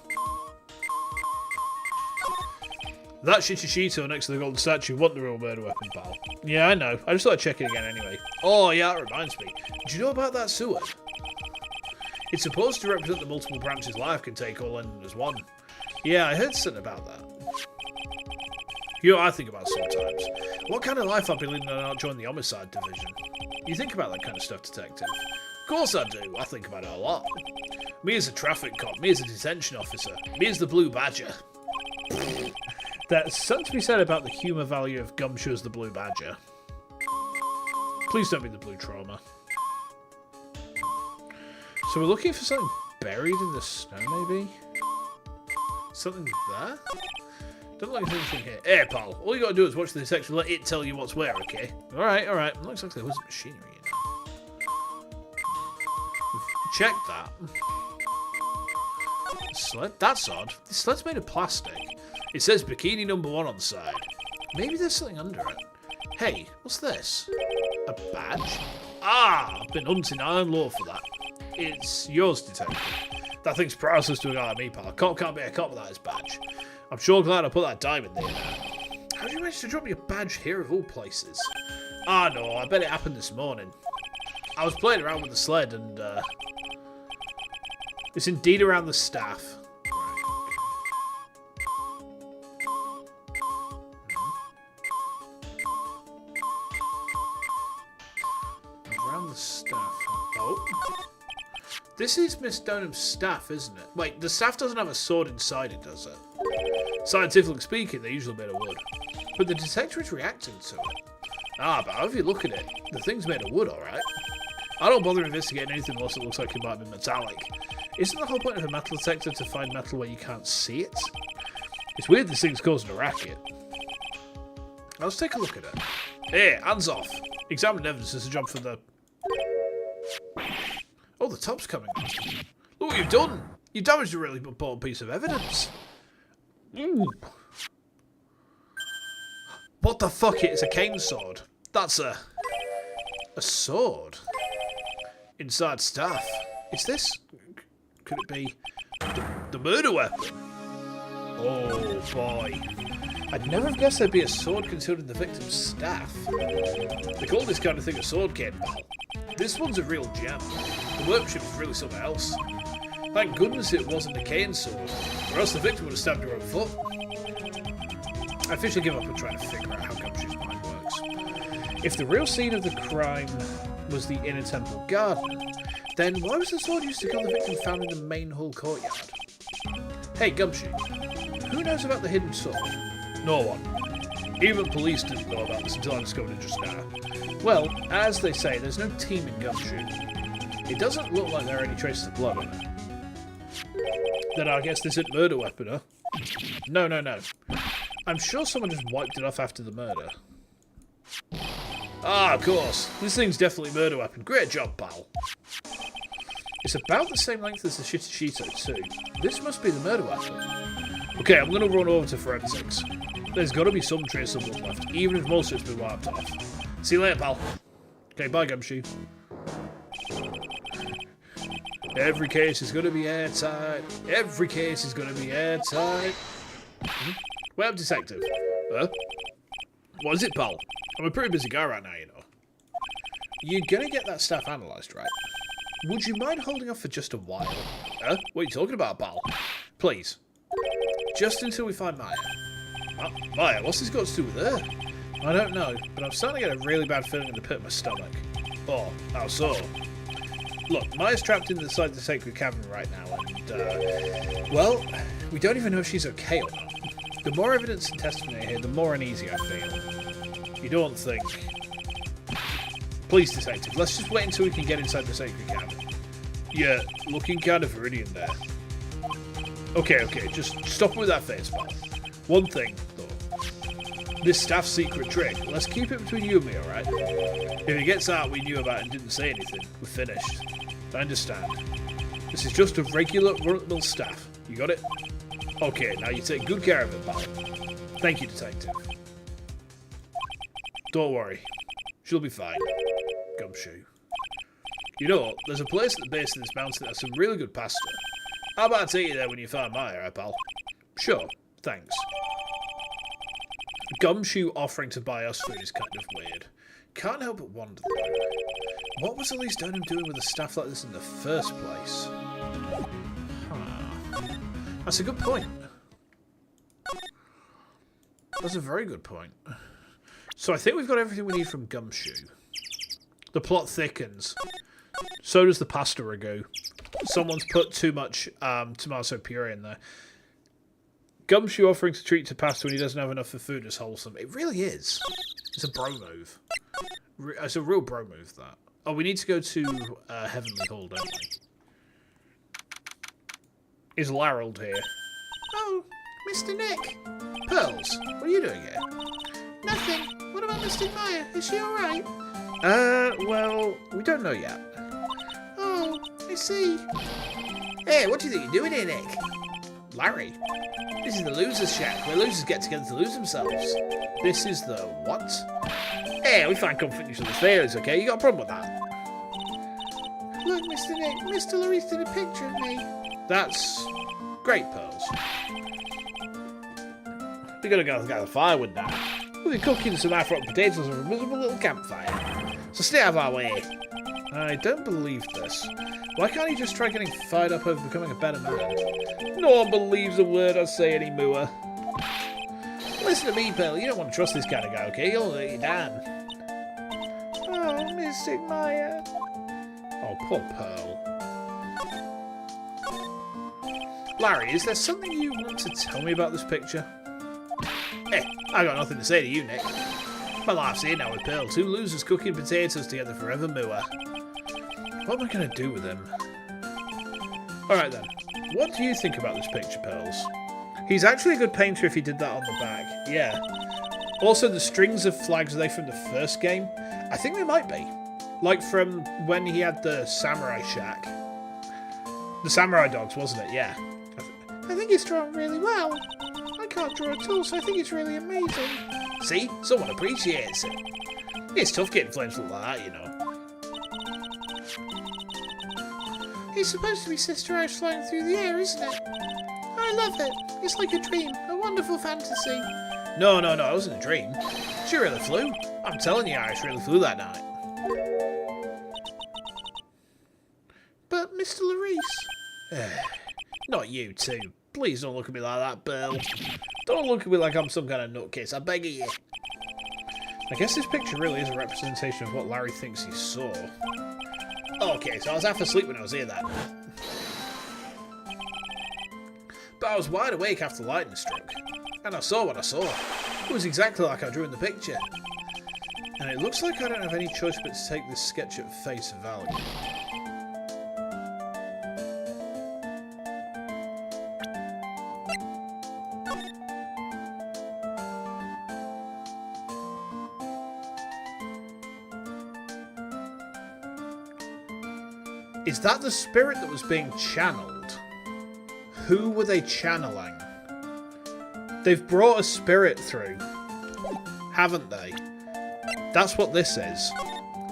That Shichishito next to the golden statue wasn't the real murder weapon, pal. Yeah, I know. I just thought I'd check it again anyway. Oh, yeah, that reminds me. Did you know about that sewer? It's supposed to represent the multiple branches life can take all ending as one. Yeah, I heard something about that. You know what I think about sometimes? What kind of life I'd be leading and not join the homicide division? You think about that kind of stuff, detective? Of course I do. I think about it a lot. Me as a traffic cop, me as a detention officer, me as the Blue Badger. There's something to be said about the humour value of Gumshoe as the Blue Badger. Please don't be the Blue Trauma. So we're looking for something buried in the snow, maybe? Something there? Don't look like there's anything here. Hey, pal. All you gotta do is watch the detection and let it tell you what's where, okay? Alright, alright. Looks like there was machinery in there. We've checked that. Sled? That's odd. This sled's made of plastic. It says Bikini #1 on the side. Maybe there's something under it. Hey, what's this? A badge? Ah! I've been hunting iron law for that. It's yours, detective. That thing's priceless to a guy like me, pal. A cop can't be a cop without his badge. I'm sure glad I put that diamond there now. How did you manage to drop me a badge here of all places? Ah, no, I bet it happened this morning. I was playing around with the sled and, it's indeed around the staff. Around the staff. Oh. This is Miss Donham's staff, isn't it? Wait, the staff doesn't have a sword inside it, does it? Scientifically speaking, they're usually made of wood. But the detector is reacting to it. Ah, but however you look at it, the thing's made of wood, alright? I don't bother investigating anything unless it looks like it might be metallic. Isn't the whole point of a metal detector to find metal where you can't see it? It's weird this thing's causing a racket. Let's take a look at it. Hey, hands off. Examine evidence is a job for the... Oh, the top's coming off. Look what you've done! You damaged a really important piece of evidence. Ooh. What the fuck? It's a cane sword. That's a sword. Inside staff. Is this... Could it be... the murder weapon? Oh, boy. I'd never have guessed there'd be a sword concealed in the victim's staff. They call this kind of thing a sword cane, pal. This one's a real gem. The workmanship is really something else. Thank goodness it wasn't a cane sword, or else the victim would have stabbed her own foot. I officially give up on trying to figure out how Gumshoe's mind works. If the real scene of the crime was the inner temple garden, then why was the sword used to kill the victim found in the main hall courtyard? Hey, Gumshoe, who knows about the hidden sword? No one. Even police didn't know about this until I discovered it just now. Well, as they say, there's no team in Gumshoe. It doesn't look like there are any traces of blood on it. Then I guess this isn't murder weapon, huh? No. I'm sure someone just wiped it off after the murder. Ah, of course. This thing's definitely a murder weapon. Great job, pal. It's about the same length as the Shitashito, too. This must be the murder weapon. Okay, I'm going to run over to forensics. There's got to be some trace of blood left, even if most of it's been wiped off. See you later, pal. Okay, bye, Gumshoe. Every case is going to be airtight. Every case is going to be airtight. Wait up, detective. Huh? What is it, pal? I'm a pretty busy guy right now, you know. You're going to get that stuff analysed, right? Would you mind holding off for just a while? Huh? What are you talking about, pal? Please. Just until we find Maya. Maya, what's this got to do with her? I don't know, but I'm starting to get a really bad feeling in the pit of my stomach. Oh, how so? Look, Maya's trapped inside the sacred cavern right now, and, well, we don't even know if she's okay or not. The more evidence and testimony I hear, the more uneasy I feel. You don't think... Please, detective, let's just wait until we can get inside the sacred cavern. Yeah, looking kind of viridian there. Okay, just stop with that face, pal. One thing, though. This staff's secret trick, let's keep it between you and me, alright? If it gets out we knew about it and didn't say anything, we're finished. I understand. This is just a regular run-of-the-mill staff. You got it? Okay, now you take good care of it, pal. Thank you, Detective. Don't worry. She'll be fine. Gumshoe. You know, there's a place at the base of this mountain that has some really good pasta. How about I take you there when you find my area, pal? Sure, thanks. Gumshoe offering to buy us food is kind of weird. Can't help but wonder, though. What was Elise Dunham doing with a staff like this in the first place? Huh. That's a good point. That's a very good point. So I think we've got everything we need from Gumshoe. The plot thickens. So does the pasta ragu. Someone's put too much tomato puree in there. Gumshoe offering to treat to pasta when he doesn't have enough for food is wholesome. It really is. It's a bro move. It's a real bro move, that. Oh, we need to go to Heavenly Hall, don't we? Is Larold here? Oh, Mr. Nick. Pearls, what are you doing here? Nothing. What about Mr. Maya? Is she alright? Well, we don't know yet. Oh, I see. Hey, what do you think you're doing here, Nick? Larry. This is the Losers' Shack, where losers get together to lose themselves. This is the what? Hey, we find comfort in each other's failures, okay? You got a problem with that? Look, Mr. Nick, Mr. Larice did a picture of me. That's great, Pearls. We're gonna go gather firewood now. We'll be cooking some half-rotten potatoes over a miserable little campfire. So stay out of our way. I don't believe this. Why can't he just try getting fired up over becoming a better man? No one believes a word I say anymore. Listen to me, Pearl. You don't want to trust this kind of guy, okay? He'll let you down. Oh, Mystic Maya. Oh, poor Pearl. Larry, is there something you want to tell me about this picture? Hey, I got nothing to say to you, Nick. My life's here now with Pearl. Two losers cooking potatoes together forevermore. What am I going to do with him? Alright then. What do you think about this picture, Pearls? He's actually a good painter if he did that on the back. Yeah. Also, the strings of flags, are they from the first game? I think they might be. Like from when he had the Samurai Shack. The Samurai Dogs, wasn't it? Yeah. I think it's drawn really well. I can't draw at all, so I think it's really amazing. See? Someone appreciates it. It's tough getting flames to look like that, you know. It's supposed to be Sister Ice flying through the air, isn't it? I love it. It's like a dream, a wonderful fantasy. No, it wasn't a dream. She really flew. I'm telling you, Iris really flew that night. But, Mr. Larice... Not you, too. Please don't look at me like that, Bill. Don't look at me like I'm some kind of nutcase, I beg of you. I guess this picture really is a representation of what Larry thinks he saw. Okay, so I was half asleep when I was here that night. But I was wide awake after the lightning struck. And I saw what I saw. It was exactly like I drew in the picture. And it looks like I don't have any choice but to take this sketch at face value. Is that the spirit that was being channeled? Who were they channeling? They've brought a spirit through, haven't they? That's what this is.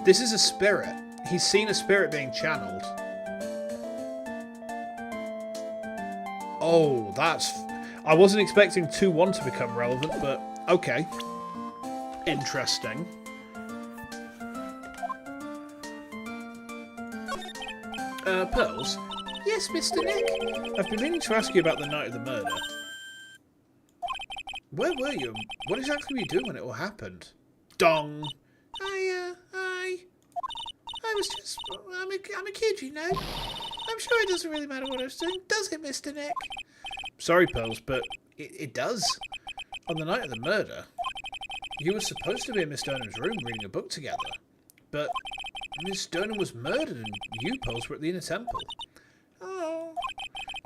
This is a spirit. He's seen a spirit being channeled. Oh, that's... I wasn't expecting 2-1 to become relevant, but okay. Interesting. Pearls? Yes, Mr. Nick? I've been meaning to ask you about the night of the murder. Where were you? What exactly were you doing when it all happened? Dong! I was just... I'm a kid, you know? I'm sure it doesn't really matter what I was doing, does it, Mr. Nick? Sorry, Pearls, but it does. On the night of the murder, you were supposed to be in Miss Donham's room reading a book together. But Miss Donham was murdered and you, Pearls, were at the inner temple. Oh.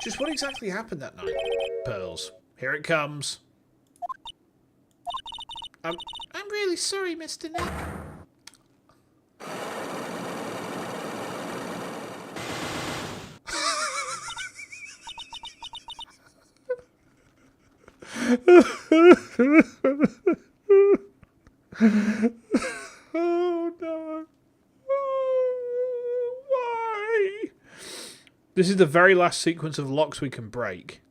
Just what exactly happened that night? Pearls. Here it comes. I'm really sorry, Mr. Nick. Oh no. Why? This is the very last sequence of locks we can break.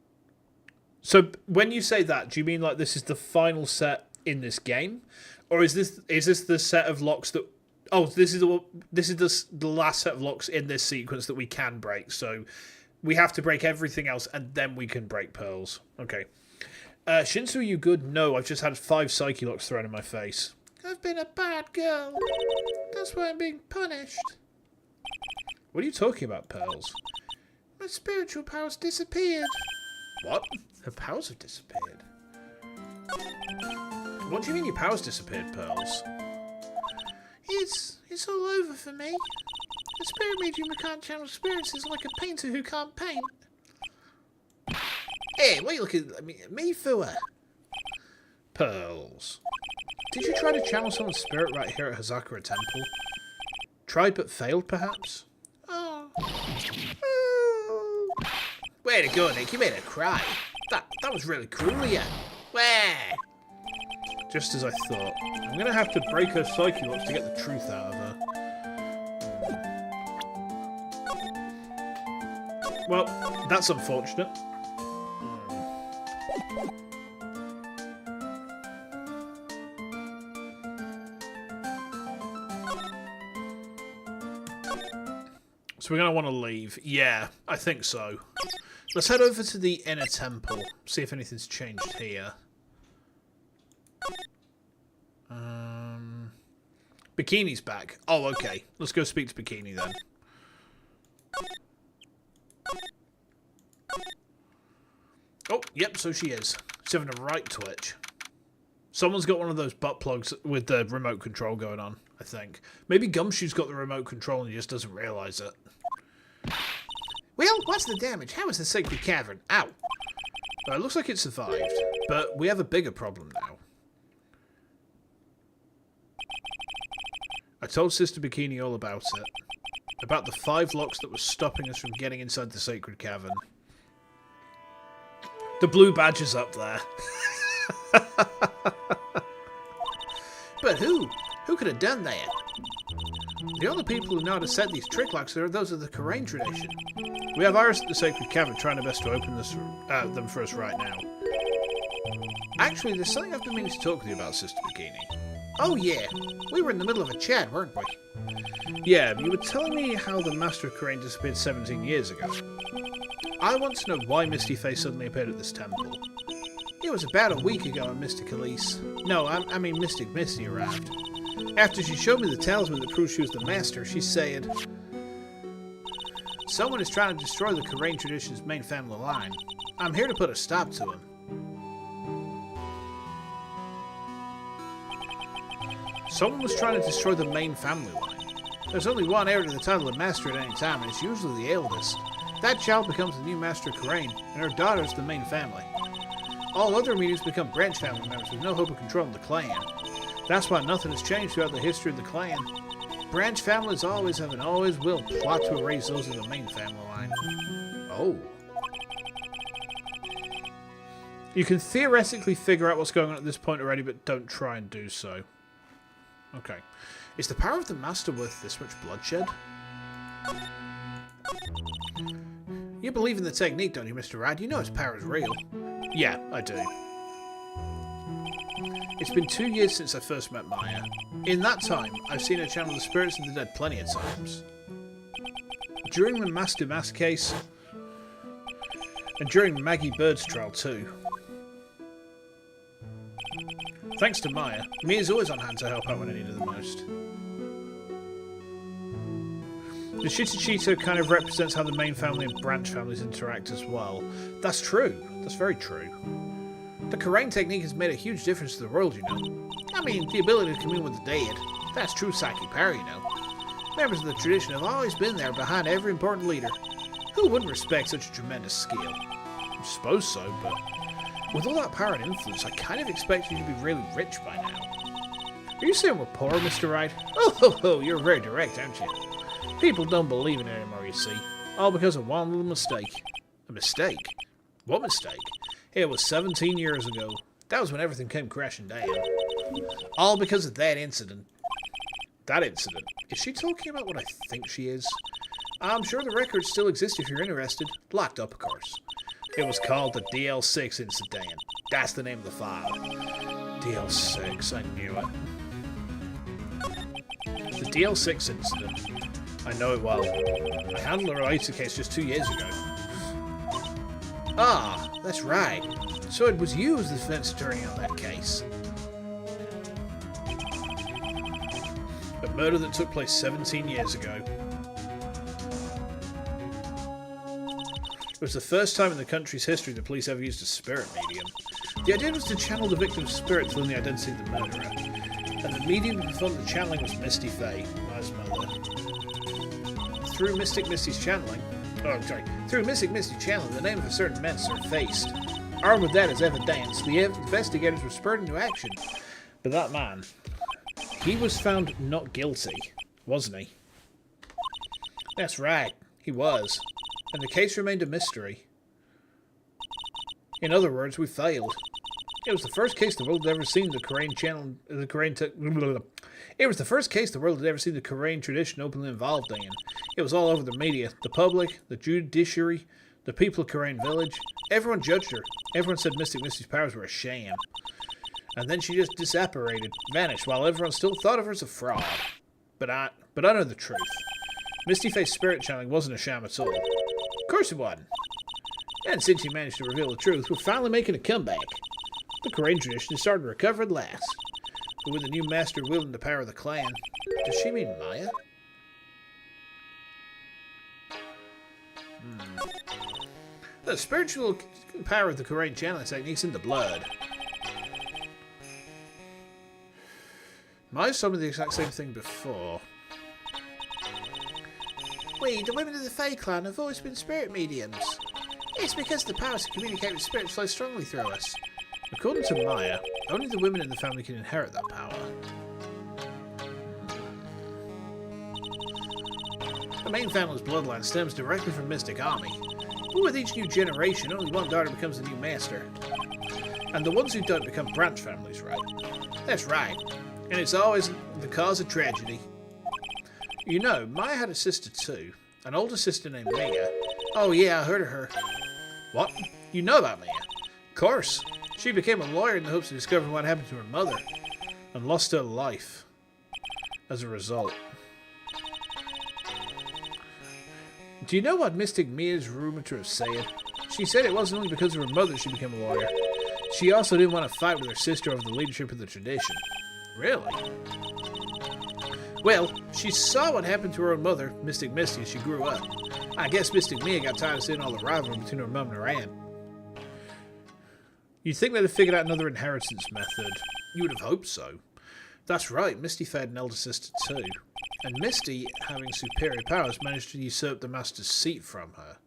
So when you say that, do you mean like this is the final set in this game? Or is this the set of locks that... Oh, this is the last set of locks in this sequence that we can break. So we have to break everything else and then we can break pearls. Okay. Shinsu, are you good? No, I've just had 5 psyche locks thrown in my face. I've been a bad girl. That's why I'm being punished. What are you talking about, Pearls? My spiritual powers disappeared. What? Her powers have disappeared? What do you mean your powers disappeared, Pearls? It's all over for me. A spirit medium who can't channel spirits is like a painter who can't paint. Hey, what are you looking at me for? Pearls. Did you try to channel someone's spirit right here at Hazakura Temple? Tried but failed, perhaps? Oh. Way to go, Nick. You made her cry. That was really cool of you. Where? Just as I thought. I'm going to have to break her psyche locks to get the truth out of her. Well, that's unfortunate. So we're going to want to leave. Yeah, I think so. Let's head over to the inner temple. See if anything's changed here. Bikini's back. Oh, okay. Let's go speak to Bikini then. Oh, yep, so she is. She's having a right twitch. Someone's got one of those butt plugs with the remote control going on, I think. Maybe Gumshoe's got the remote control and he just doesn't realise it. Well, what's the damage? How is the sacred cavern? Ow! It looks like it survived, but we have a bigger problem now. I told Sister Bikini all about it. About the 5 locks that were stopping us from getting inside the sacred cavern. The blue badge is up there. But who? Who could have done that? The only people who know how to set these trick locks are those of the Karain tradition. We have Iris at the sacred cavern trying our best to open them for us right now. Actually, there's something I've been meaning to talk with you about, Sister Bikini. Oh yeah, we were in the middle of a chat, weren't we? Yeah, you were telling me how the Master of Karain disappeared 17 years ago. I want to know why Misty Face suddenly appeared at this temple. It was about a week ago when Mystic Elise... No, I mean Mystic Misty arrived. After she showed me the talisman that proved she was the Master, she said... Someone is trying to destroy the Karain tradition's main family line. I'm here to put a stop to him. Someone was trying to destroy the main family line. There's only one heir to the title of Master at any time, and it's usually the eldest. That child becomes the new Master of Karain, and her daughter is the main family. All other mediums become branch family members with no hope of controlling the clan. That's why nothing has changed throughout the history of the clan. Branch families always have and always will plot to erase those of the main family line. Oh. You can theoretically figure out what's going on at this point already, but don't try and do so. Okay. Is the power of the Master worth this much bloodshed? You believe in the technique, don't you, Mr. Rad? You know its power is real. Yeah, I do. It's been 2 years since I first met Maya. In that time, I've seen her channel the spirits of the dead plenty of times. During the Master Mass case, and during Maggie Bird's trial too. Thanks to Maya, Mia's always on hand to help out when I need her the most. The Shitachito kind of represents how the main family and branch families interact as well. That's true. That's very true. The Karain technique has made a huge difference to the world, you know. I mean, the ability to commune with the dead. That's true psychic power, you know. Members of the tradition have always been there behind every important leader. Who wouldn't respect such a tremendous skill? I suppose so, but with all that power and influence, I kind of expect you to be really rich by now. Are you saying we're poor, Mr. Wright? Oh, you're very direct, aren't you? People don't believe in it anymore, you see. All because of one little mistake. A mistake? What mistake? It was 17 years ago. That was when everything came crashing down. All because of that incident. That incident? Is she talking about what I think she is? I'm sure the records still exist if you're interested. Locked up, of course. It was called the DL6 incident. That's the name of the file. DL6, I knew it. The DL6 incident. I know it well. I handled a related case just 2 years ago. Ah, that's right. So it was you as the defense attorney on that case. A murder that took place 17 years ago. It was the first time in the country's history the police ever used a spirit medium. The idea was to channel the victim's spirit to learn the identity of the murderer. And the medium who performed the channeling was Misty Faye, Maya's mother. Through Mystic Misty's channeling, the name of a certain man surfaced. Armed with that as evidence, the investigators were spurred into action. But that man, he was found not guilty, wasn't he? That's right, he was. And the case remained a mystery. In other words, we failed. It was the first case the world had ever seen the Korean channel. It was the first case the world had ever seen the Korean tradition openly involved in. It was all over the media, the public, the judiciary, the people of Korean village. Everyone judged her. Everyone said Mystic Misty's powers were a sham. And then she just disapparated, vanished, while everyone still thought of her as a fraud. But I know the truth. Misty Faye's spirit channeling wasn't a sham at all. Of course it wasn't. And since she managed to reveal the truth, we're finally making a comeback. The Korean tradition is starting to recover at last. But with the new master wielding the power of the clan, does she mean Maya? The spiritual power of the Korean channeling techniques in the blood. Maya told me the exact same thing before. We, the women of the Fae clan, have always been spirit mediums. It's because the powers to communicate with spirits flow strongly through us. According to Maya, only the women in the family can inherit that power. The main family's bloodline stems directly from Mystic Army, but with each new generation, only one daughter becomes the new master. And the ones who don't become branch families, right? That's right, and it's always the cause of tragedy. You know, Maya had a sister too, an older sister named Mia. Oh yeah, I heard of her. What? You know about Mia? Of course. She became a lawyer in the hopes of discovering what happened to her mother, and lost her life as a result. Do you know what Mystic Mia is rumored to have said? She said it wasn't only because of her mother she became a lawyer. She also didn't want to fight with her sister over the leadership of the tradition. Really? Well, she saw what happened to her own mother, Mystic Misty, as she grew up. I guess Mystic Mia got tired of seeing all the rivalry between her mum and her aunt. You'd think they'd have figured out another inheritance method. You would have hoped so. That's right, Misty had an elder sister too. And Misty, having superior powers, managed to usurp the Master's seat from her.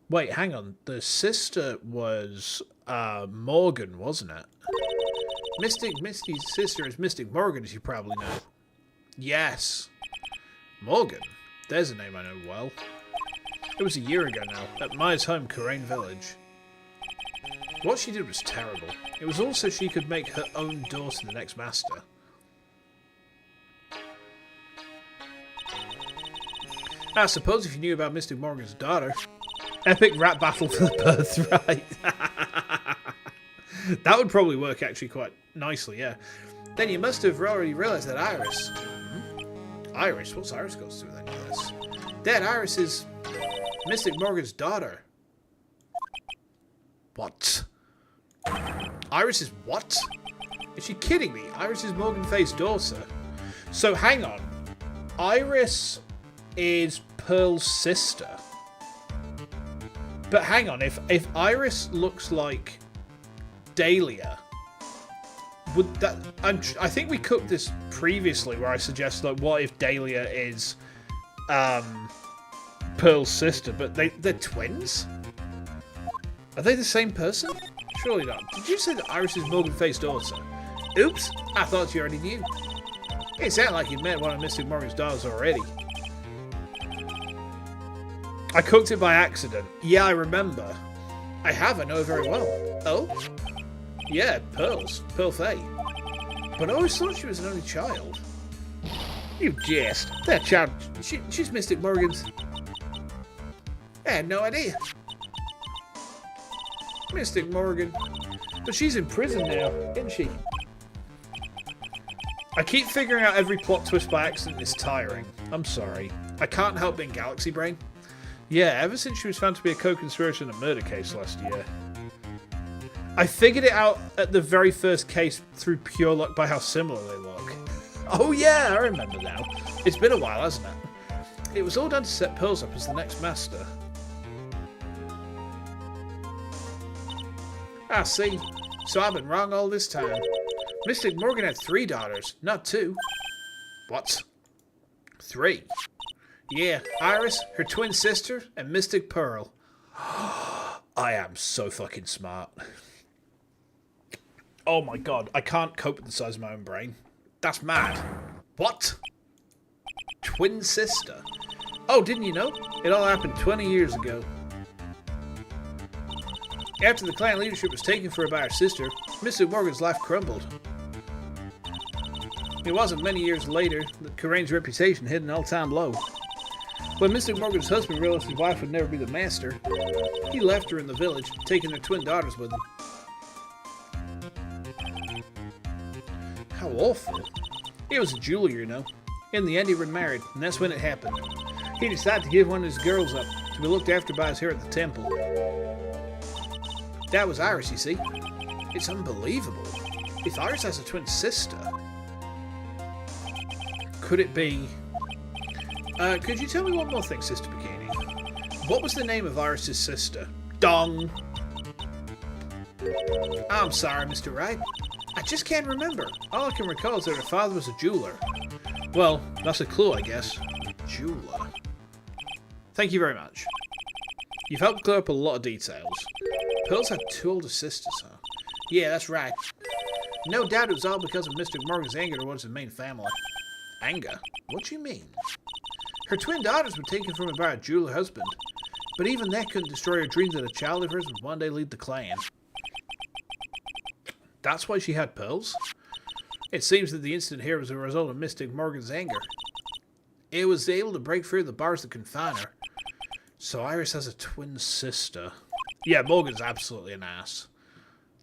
Wait, hang on. The sister was Morgan, wasn't it? Misty's sister is Mystic Morgan, as you probably know. Yes. Morgan? There's a name I know well. It was a year ago now, at Maya's home, Korean village. What she did was terrible. It was also she could make her own daughter the next master. I suppose if you knew about Mystic Morgan's daughter. Epic rap battle for the birthright. That would probably work actually quite nicely, yeah. Then you must have already realised that Iris... Iris? What's Iris got to do with any of this? That Iris is Mystic Morgan's daughter. What? Iris is what? Is she kidding me? Iris is Morgan Faye's daughter. So hang on. Iris is Pearl's sister. But hang on, if Iris looks like Dahlia, would that... I think we cooked this previously where I suggested, like, what if Dahlia is Pearl's sister, but they're twins? Are they the same person? Surely not. Did you say that Iris is Morgan-Face's daughter? Oops, I thought you already knew. It sounded like you'd met one of Mystic Morgan's daughters already. I cooked it by accident. Yeah, I remember. I have, I know her very well. Oh? Yeah, Pearl Faye. But I always thought she was an only child. You jest. That child, she's Mystic Morgan's. I had no idea. Mystic Morgan. But she's in prison now, isn't she? I keep figuring out every plot twist by accident. It's tiring. I'm sorry. I can't help being Galaxy Brain. Yeah, ever since she was found to be a co-conspirator in a murder case last year. I figured it out at the very first case through pure luck by how similar they look. Oh yeah, I remember now. It's been a while, hasn't it? It was all done to set Pearls up as the next master. I see. So I've been wrong all this time. Mystic Morgan had 3 daughters, not 2. What? 3? Yeah, Iris, her twin sister, and Mystic Pearl. I am so fucking smart. Oh my god, I can't cope with the size of my own brain. That's mad. What? Twin sister? Oh, didn't you know? It all happened 20 years ago. After the clan leadership was taken from her by her sister, Mystic Morgan's life crumbled. It wasn't many years later that Karain's reputation hit an all-time low. When Mystic Morgan's husband realized his wife would never be the master, he left her in the village, taking their twin daughters with him. How awful. He was a jeweler, you know. In the end, he remarried, and that's when it happened. He decided to give one of his girls up, to be looked after by us here at the temple. That was Iris, you see. It's unbelievable. If Iris has a twin sister... Could it be... could you tell me one more thing, Sister Bikini? What was the name of Iris' sister? Dong! I'm sorry, Mr. Wright. I just can't remember. All I can recall is that her father was a jeweler. Well, that's a clue, I guess. Jeweler. Thank you very much. You've helped clear up a lot of details. Pearls had 2 older sisters, huh? Yeah, that's right. No doubt it was all because of Mystic Morgan's anger towards the main family. Anger? What do you mean? Her twin daughters were taken from her by a jeweler husband, but even that couldn't destroy her dream that a child of hers would one day lead the clan. That's why she had pearls? It seems that the incident here was a result of Mystic Morgan's anger. It was able to break free of the bars that confine her. So Iris has a twin sister. Yeah, Morgan's absolutely an ass.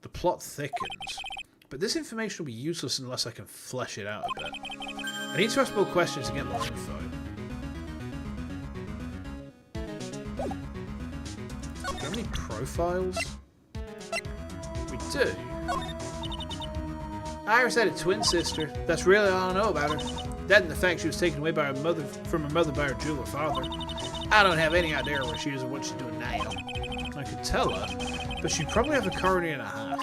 The plot thickens. But this information will be useless unless I can flesh it out a bit. I need to ask more questions to get more info. Do we have any profiles? We do. Iris had a twin sister. That's really all I know about her. That and the fact she was taken away by her mother from her mother by her jeweler father. I don't have any idea where she is or what she's doing now. I could tell her, but she'd probably have a colony and a half.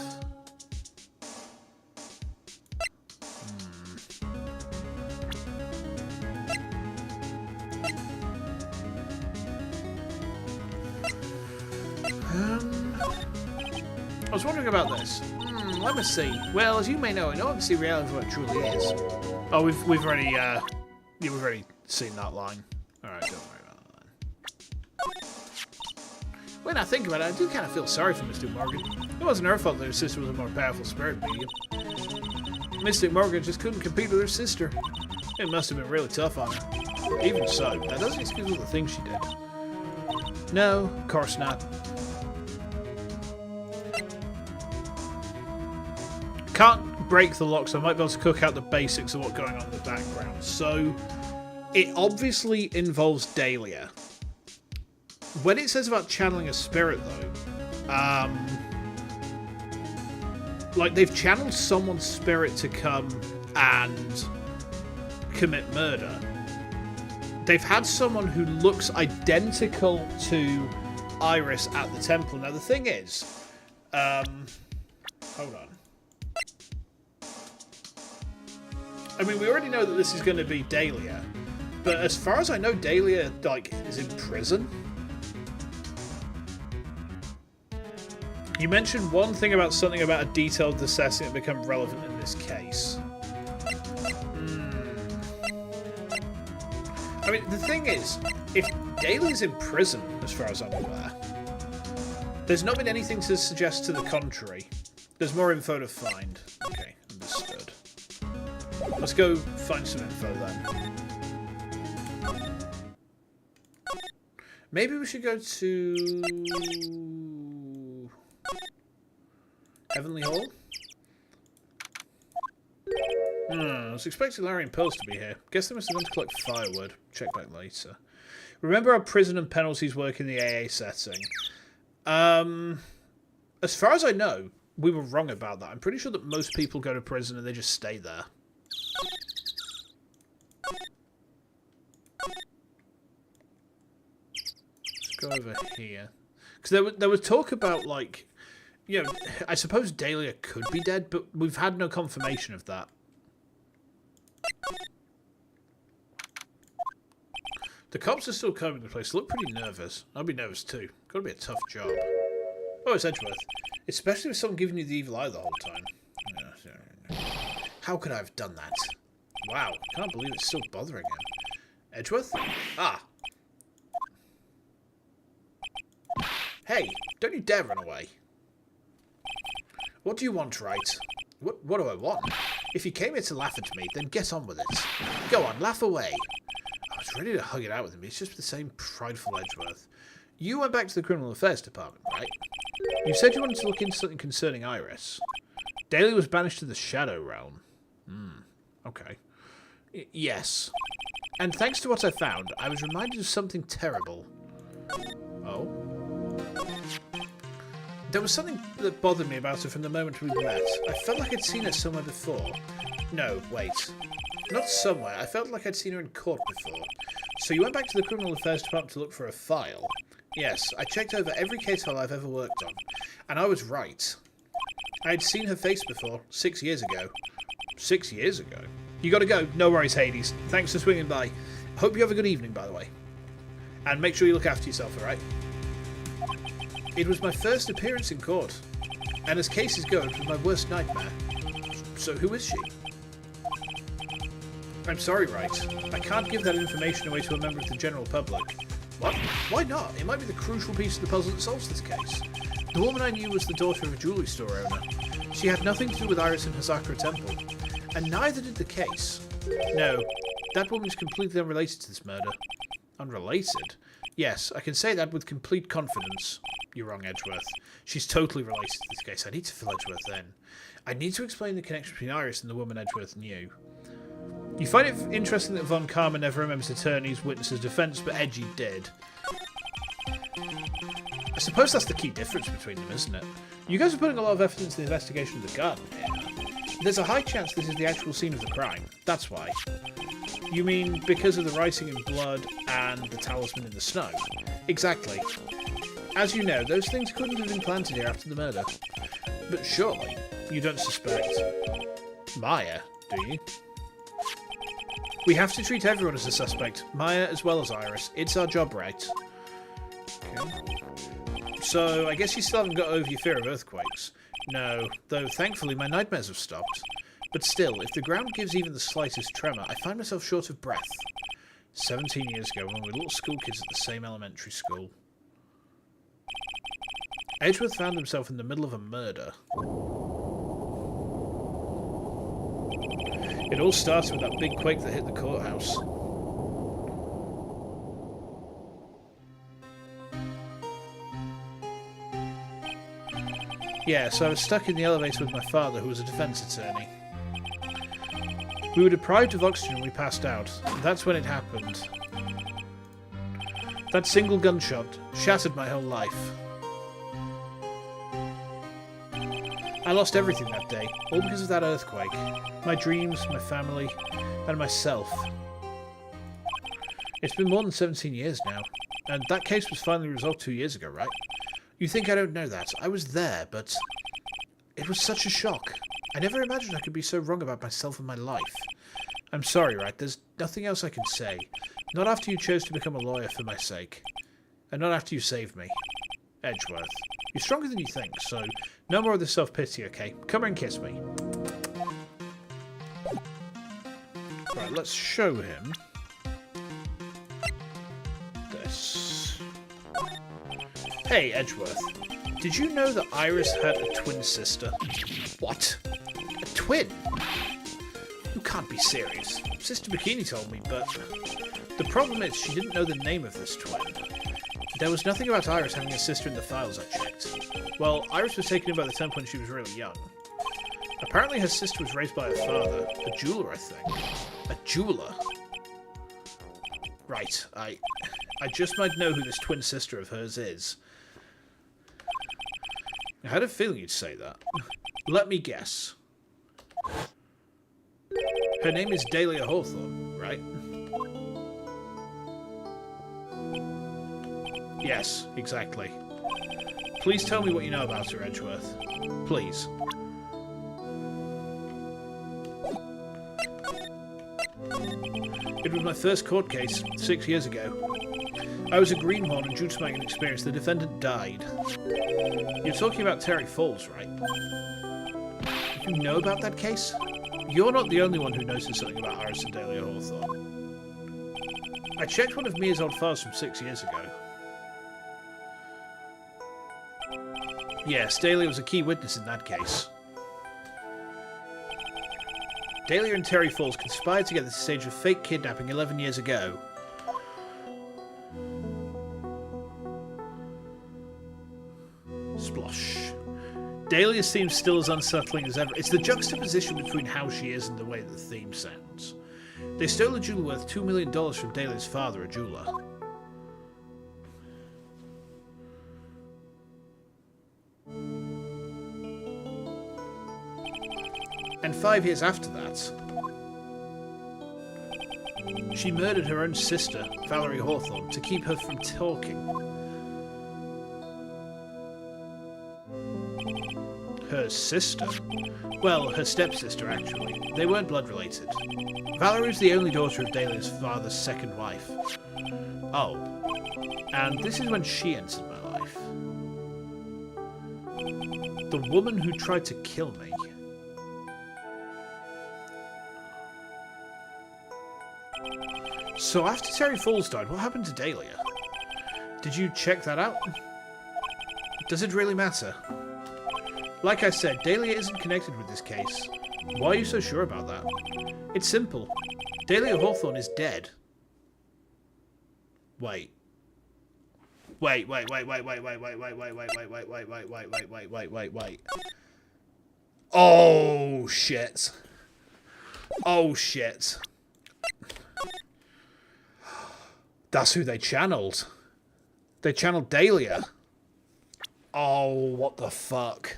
I was wondering about this. Let me see. Well, as you may know, no one can see reality for what it truly is. Oh, we've already we've already seen that line. All right, don't worry about that. When I think about it, I do kind of feel sorry for Mystic Morgan. It wasn't her fault that her sister was a more powerful spirit medium. Mystic Morgan just couldn't compete with her sister. It must have been really tough on her. Even so, that doesn't excuse all the things she did. No, of course not. Can't break the lock, so I might be able to cook out the basics of what's going on in the background. So, it obviously involves Dahlia. When it says about channeling a spirit, though, like they've channeled someone's spirit to come and commit murder. They've had someone who looks identical to Iris at the temple. Now, the thing is, hold on. I mean, we already know that this is going to be Dahlia. But as far as I know, Dahlia, like, is in prison. You mentioned one thing about something about a detailed assessing that become relevant in this case. I mean, the thing is, if Dahlia's in prison, as far as I'm aware, there's not been anything to suggest to the contrary. There's more info to find. Okay, understood. Let's go find some info then. Maybe we should go to Heavenly Hall? I was expecting Larry and Pearls to be here. Guess they must have gone to collect firewood. Check back later. Remember how prison and penalties work in the AA setting? As far as I know, we were wrong about that. I'm pretty sure that most people go to prison and they just stay there. Let's go over here. Because there was talk about, like, you know, I suppose Dahlia could be dead, but we've had no confirmation of that. The cops are still combing the place. They look pretty nervous. I'd be nervous too. Gotta be a tough job. Oh, it's Edgeworth. Especially with someone giving you the evil eye the whole time. How could I have done that? Wow, can't believe it's still bothering him. Edgeworth? Ah. Hey, don't you dare run away. What do you want, right? What do I want? If you came here to laugh at me, then get on with it. Go on, laugh away. I was ready to hug it out with him. He's just the same prideful Edgeworth. You went back to the Criminal Affairs Department, right? You said you wanted to look into something concerning Iris. Dahlia was banished to the Shadow Realm. Okay. Yes. And thanks to what I found, I was reminded of something terrible. Oh? There was something that bothered me about her from the moment we met. I felt like I'd seen her somewhere before. No, wait. Not somewhere. I felt like I'd seen her in court before. So you went back to the Criminal Affairs Department to look for a file? Yes, I checked over every case file I've ever worked on. And I was right. I had seen her face before, 6 years ago. 6 years ago? You gotta go. No worries, Hades. Thanks for swinging by. Hope you have a good evening, by the way. And make sure you look after yourself, alright? It was my first appearance in court. And as cases go, it was my worst nightmare. So who is she? I'm sorry, Wright. I can't give that information away to a member of the general public. What? Why not? It might be the crucial piece of the puzzle that solves this case. The woman I knew was the daughter of a jewellery store owner. She had nothing to do with Iris and Hazakura Temple. And neither did the case. No, that woman's completely unrelated to this murder. Unrelated? Yes, I can say that with complete confidence. You're wrong, Edgeworth. She's totally related to this case. I need to fill Edgeworth in. I need to explain the connection between Iris and the woman Edgeworth knew. You find it interesting that Von Karma never remembers attorneys, witnesses' defence, but Edgy did. I suppose that's the key difference between them, isn't it? You guys are putting a lot of effort into the investigation of the garden here. There's a high chance this is the actual scene of the crime. That's why. You mean because of the writing in blood and the talisman in the snow? Exactly. As you know, those things couldn't have been planted here after the murder. But surely, you don't suspect Maya, do you? We have to treat everyone as a suspect, Maya as well as Iris. It's our job, right? Okay. So, I guess you still haven't got over your fear of earthquakes. No, though thankfully my nightmares have stopped. But still, if the ground gives even the slightest tremor, I find myself short of breath. 17 years ago, when we were little school kids at the same elementary school. Edgeworth found himself in the middle of a murder. It all started with that big quake that hit the courthouse. Yeah, so I was stuck in the elevator with my father, who was a defence attorney. We were deprived of oxygen and we passed out. That's when it happened. That single gunshot shattered my whole life. I lost everything that day, all because of that earthquake. My dreams, my family, and myself. It's been more than 17 years now, and that case was finally resolved 2 years ago, right? You think I don't know that? I was there, but it was such a shock. I never imagined I could be so wrong about myself and my life. I'm sorry, right? There's nothing else I can say. Not after you chose to become a lawyer for my sake. And not after you saved me. Edgeworth. You're stronger than you think, so no more of the self-pity, okay? Come here and kiss me. Right, let's show him this. Hey, Edgeworth. Did you know that Iris had a twin sister? What? A twin? You can't be serious. Sister Bikini told me, but the problem is she didn't know the name of this twin. There was nothing about Iris having a sister in the files I checked. Well, Iris was taken in by the temple when she was really young. Apparently her sister was raised by her father, a jeweler, I think. A jeweler? Right, I just might know who this twin sister of hers is. I had a feeling you'd say that. Let me guess. Her name is Dahlia Hawthorne, right? Yes, exactly. Please tell me what you know about her, Edgeworth. Please. It was my first court case, 6 years ago. I was a greenhorn, and due to my inexperience, the defendant died. You're talking about Terry Falls, right? You know about that case? You're not the only one who noticed something about Iris and Dahlia Hawthorne. I checked one of Mia's old files from 6 years ago. Yes, Dahlia was a key witness in that case. Dahlia and Terry Falls conspired together to stage a fake kidnapping 11 years ago. Splosh. Dahlia seems still as unsettling as ever. It's the juxtaposition between how she is and the way the theme sounds. They stole a jewel worth $2 million from Dahlia's father, a jeweler. And 5 years after that, she murdered her own sister, Valerie Hawthorne, to keep her from talking. Her sister? Well, her stepsister, actually. They weren't blood related. Valerie was the only daughter of Dahlia's father's second wife. Oh. And this is when she entered my life. The woman who tried to kill me. So after Terry Falls died, what happened to Dahlia? Did you check that out? Does it really matter? Like I said, Dahlia isn't connected with this case. Why are you so sure about that? It's simple. Dahlia Hawthorne is dead. Wait. Wait. Oh shit. Oh shit. That's who they channeled. They channeled Dahlia. Oh, what the fuck?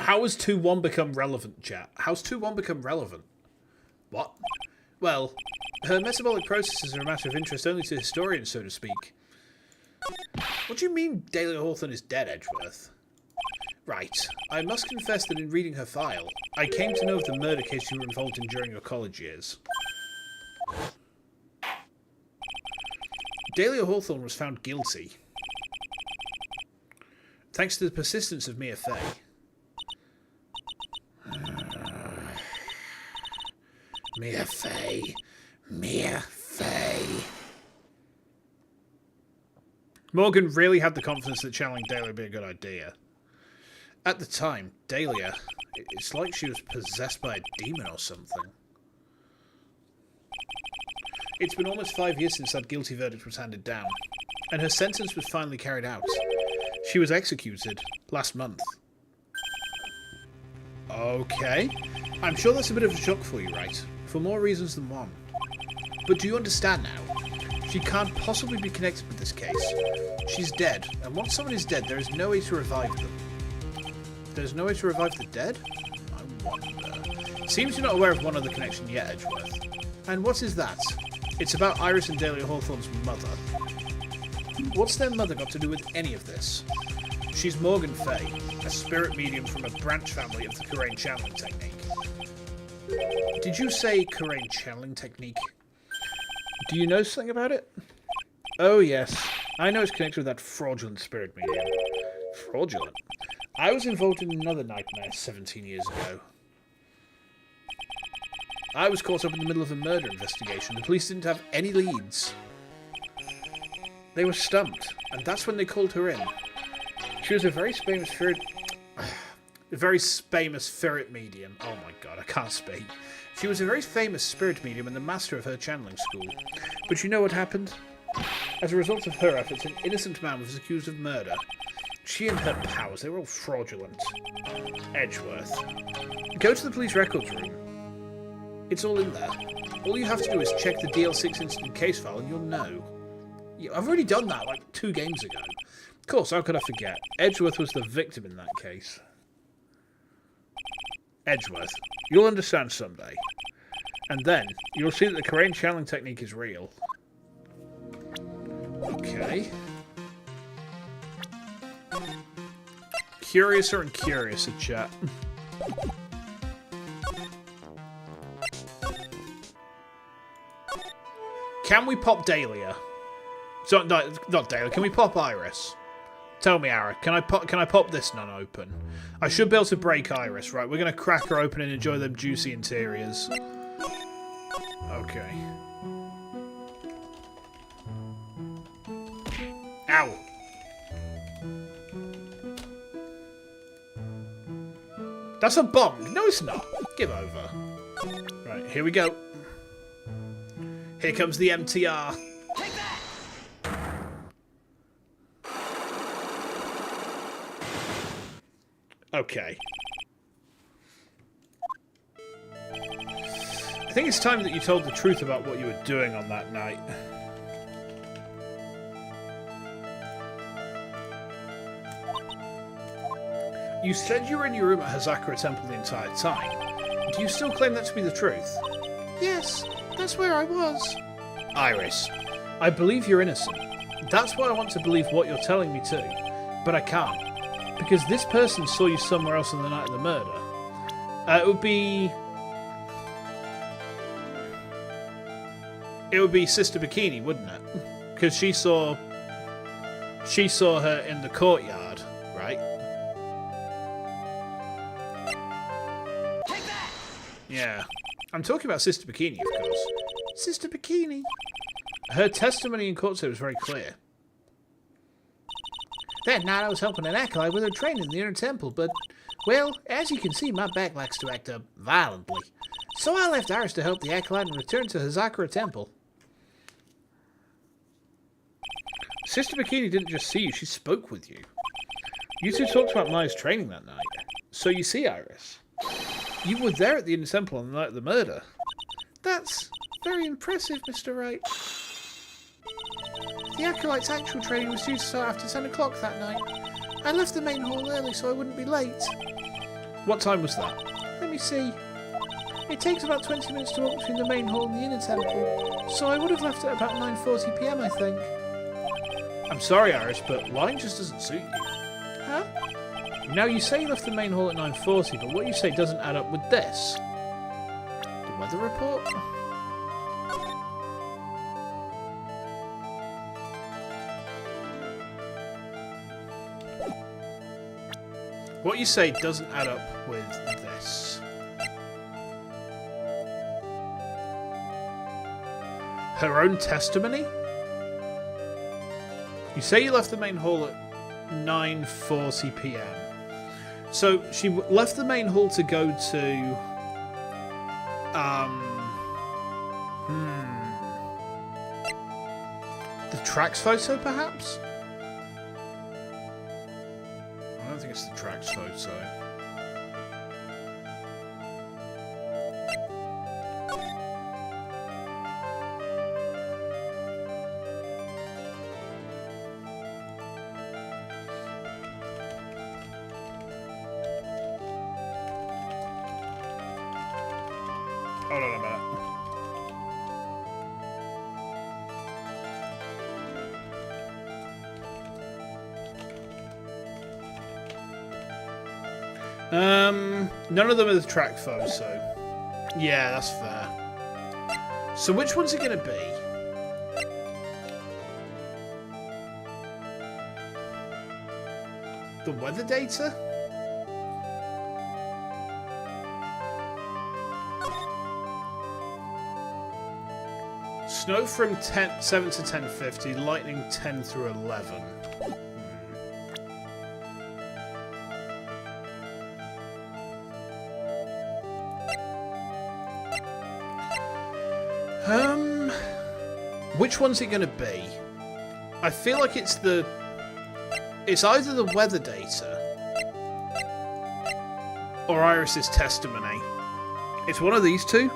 How has 2-1 become relevant, chat? How's 2-1 become relevant? What? Well, her metabolic processes are a matter of interest only to historians, so to speak. What do you mean Dahlia Hawthorne is dead, Edgeworth? Right. I must confess that in reading her file, I came to know of the murder case you were involved in during your college years. Dahlia Hawthorne was found guilty, thanks to the persistence of Mia Fey. Mia Fey. Mia Fey. Morgan really had the confidence that channeling Dahlia would be a good idea. At the time, Dahlia, it's like she was possessed by a demon or something. It's been almost 5 years since that guilty verdict was handed down, and her sentence was finally carried out. She was executed last month. Okay. I'm sure that's a bit of a shock for you, right? For more reasons than one. But do you understand now? She can't possibly be connected with this case. She's dead, and once someone is dead, there is no way to revive them. There's no way to revive the dead? I wonder. Seems you're not aware of one other connection yet, Edgeworth. And what is that? It's about Iris and Dahlia Hawthorne's mother. What's their mother got to do with any of this? She's Morgan Fey, a spirit medium from a branch family of the Kurain channeling technique. Did you say Kurain channeling technique? Do you know something about it? Oh, yes. I know it's connected with that fraudulent spirit medium. Fraudulent? I was involved in another nightmare 17 years ago. I was caught up in the middle of a murder investigation. The police didn't have any leads. They were stumped, and that's when they called her in. She was a very famous ferret... a very famous ferret medium. Oh my god, I can't speak. She was a very famous spirit medium and the master of her channeling school. But you know what happened? As a result of her efforts, an innocent man was accused of murder. She and her powers, they were all fraudulent. Edgeworth. Go to the police records room. It's all in there. All you have to do is check the DL6 incident case file and you'll know. I've already done that like 2 games ago. Of course, how could I forget? Edgeworth was the victim in that case. Edgeworth. You'll understand someday. And then, you'll see that the Kurain channeling technique is real. Okay. Curiouser and curiouser, chat. Can we pop Dahlia? So, no, not Dahlia. Can we pop Iris? Tell me, Ara. Can I pop this nun open? I should be able to break Iris, right? We're gonna crack her open and enjoy them juicy interiors. Okay. Ow. That's a bomb. No, it's not. Give over. Right, here we go. Here comes the MTR. Take that! Okay. I think it's time that you told the truth about what you were doing on that night. You said you were in your room at Hazakura Temple the entire time. Do you still claim that to be the truth? Yes, that's where I was. Iris, I believe you're innocent. That's why I want to believe what you're telling me too. But I can't. Because this person saw you somewhere else on the night of the murder. It would be Sister Bikini, wouldn't it? Because she saw her in the courtyard, right? Take that! Yeah. I'm talking about Sister Bikini, of course. Sister Bikini. Her testimony in court was very clear. That night I was helping an acolyte with her training in the inner temple, but, well, as you can see, my back likes to act up violently. So I left Iris to help the acolyte and returned to Hazakura Temple. Sister Bikini didn't just see you, she spoke with you. You two talked about Maya's training that night. So you see, Iris, you were there at the inner temple on the night of the murder. That's very impressive, Mr. Wright. The acolyte's actual training was due to start after 10 o'clock that night. I left the main hall early so I wouldn't be late. What time was that? Let me see. It takes about 20 minutes to walk between the main hall and the inner temple, so I would have left at about 9:40 PM, I think. I'm sorry, Iris, but lying just doesn't suit you. Huh? Now, you say you left the main hall at 9:40, but what you say doesn't add up with this. The weather report? What you say doesn't add up with this. Her own testimony? You say you left the main hall at 9:40 PM. So she left the main hall to go to the tracks photo, perhaps? I don't think it's the tracks photo. Hold on a minute. None of them are the track photo. Yeah, that's fair. So which one's it going to be? The weather data? Snow from 7 to 10:50, lightning 10 through 11. Which one's it going to be? I feel like it's either the weather data or Iris's testimony. It's one of these two,